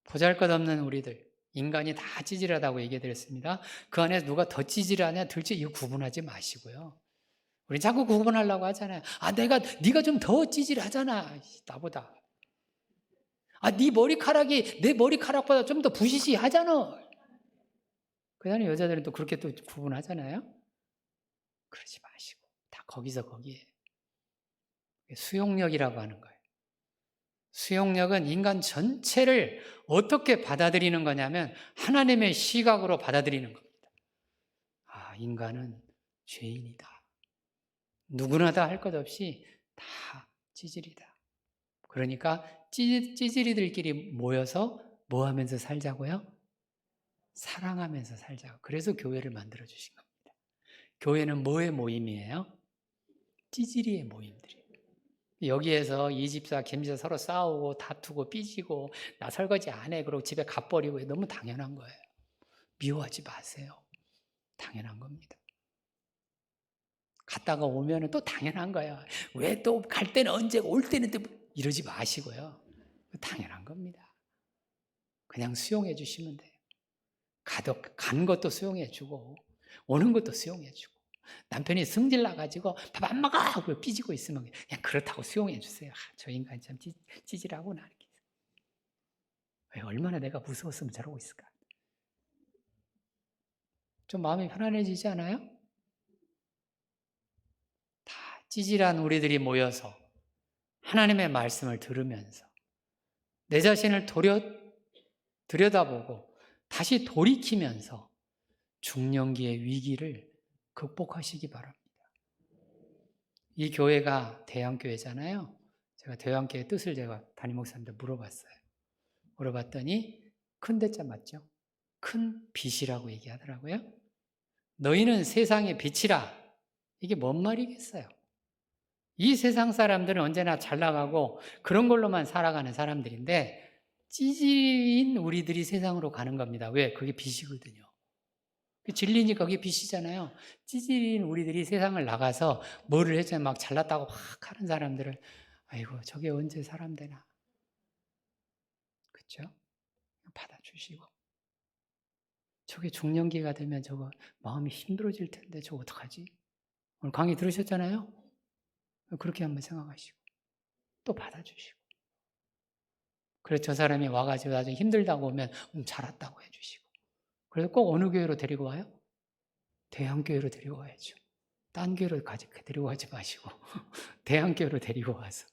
보잘것없는 우리들, 인간이 다 찌질하다고 얘기해드렸습니다. 그 안에 누가 더 찌질하냐 덜 이거 구분하지 마시고요. 우리 자꾸 구분하려고 하잖아요. 네가 좀 더 찌질하잖아. 나보다. 네 머리카락이 내 머리카락보다 좀 더 부시시하잖아. 그 다음에 여자들은 또 그렇게 또 구분하잖아요. 그러지 마시고 다 거기서 거기에 수용력이라고 하는 거예요. 수용력은 인간 전체를 어떻게 받아들이는 거냐면 하나님의 시각으로 받아들이는 겁니다. 인간은 죄인이다. 누구나 다 할 것 없이 다 찌질이다. 그러니까 찌질이들끼리 모여서 뭐 하면서 살자고요? 사랑하면서 살자고. 그래서 교회를 만들어 주신 겁니다. 교회는 뭐의 모임이에요? 찌질이의 모임들이에요. 여기에서 이 집사, 김집사 서로 싸우고 다투고 삐지고 나 설거지 안 해. 그러고 집에 가버리고 너무 당연한 거예요. 미워하지 마세요. 당연한 겁니다. 갔다가 오면 또 당연한 거야. 왜 또 갈 때는 언제고 올 때는 또 이러지 마시고요. 당연한 겁니다. 그냥 수용해 주시면 돼요. 간 것도 수용해 주고 오는 것도 수용해 주고 남편이 승질 나가지고 밥 안 먹어 하고 삐지고 있으면 그냥 그렇다고 수용해 주세요. 저 인간 참 찌질하구나. 얼마나 내가 무서웠으면 저러고 있을까. 좀 마음이 편안해지지 않아요? 다 찌질한 우리들이 모여서 하나님의 말씀을 들으면서 내 자신을 들여다보고 다시 돌이키면서 중년기의 위기를 극복하시기 바랍니다. 이 교회가 대형교회잖아요. 제가 대형교회 뜻을 담임 목사님한테 물어봤더니 큰 대자 맞죠? 큰 빛이라고 얘기하더라고요. 너희는 세상의 빛이라. 이게 뭔 말이겠어요? 이 세상 사람들은 언제나 잘 나가고 그런 걸로만 살아가는 사람들인데 찌질인 우리들이 세상으로 가는 겁니다. 왜? 그게 빛이거든요. 진리니까 그게 빛이잖아요. 찌질인 우리들이 세상을 나가서 뭐를 했잖아요. 막 잘났다고 막 하는 사람들을 아이고 저게 언제 사람 되나. 그렇죠? 받아주시고 저게 중년기가 되면 저거 마음이 힘들어질 텐데 저거 어떡하지? 오늘 강의 들으셨잖아요. 그렇게 한번 생각하시고 또 받아주시고 그래서 저 사람이 와가지고 나중에 힘들다고 오면 잘 왔다고 해주시고 그래서 꼭 어느 교회로 데리고 와요? 대형교회로 데리고 와야죠. 딴 교회로 데리고 가지 마시고 대형교회로 데리고 와서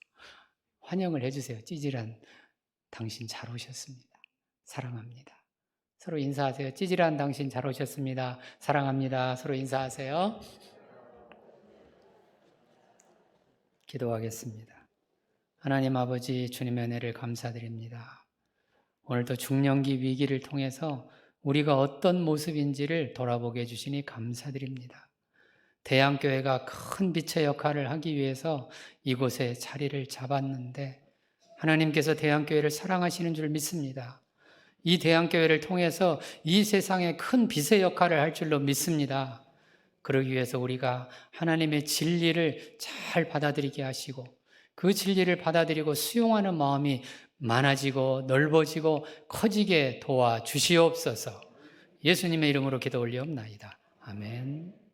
환영을 해주세요. 찌질한 당신 잘 오셨습니다. 사랑합니다. 서로 인사하세요. 찌질한 당신 잘 오셨습니다. 사랑합니다. 서로 인사하세요. 기도하겠습니다. 하나님 아버지 주님의 은혜를 감사드립니다. 오늘도 중년기 위기를 통해서 우리가 어떤 모습인지를 돌아보게 해주시니 감사드립니다. 대양교회가 큰 빛의 역할을 하기 위해서 이곳에 자리를 잡았는데 하나님께서 대양교회를 사랑하시는 줄 믿습니다. 이 대양교회를 통해서 이 세상에 큰 빛의 역할을 할 줄로 믿습니다. 그러기 위해서 우리가 하나님의 진리를 잘 받아들이게 하시고 그 진리를 받아들이고 수용하는 마음이 많아지고 넓어지고 커지게 도와주시옵소서. 예수님의 이름으로 기도 올리옵나이다. 아멘.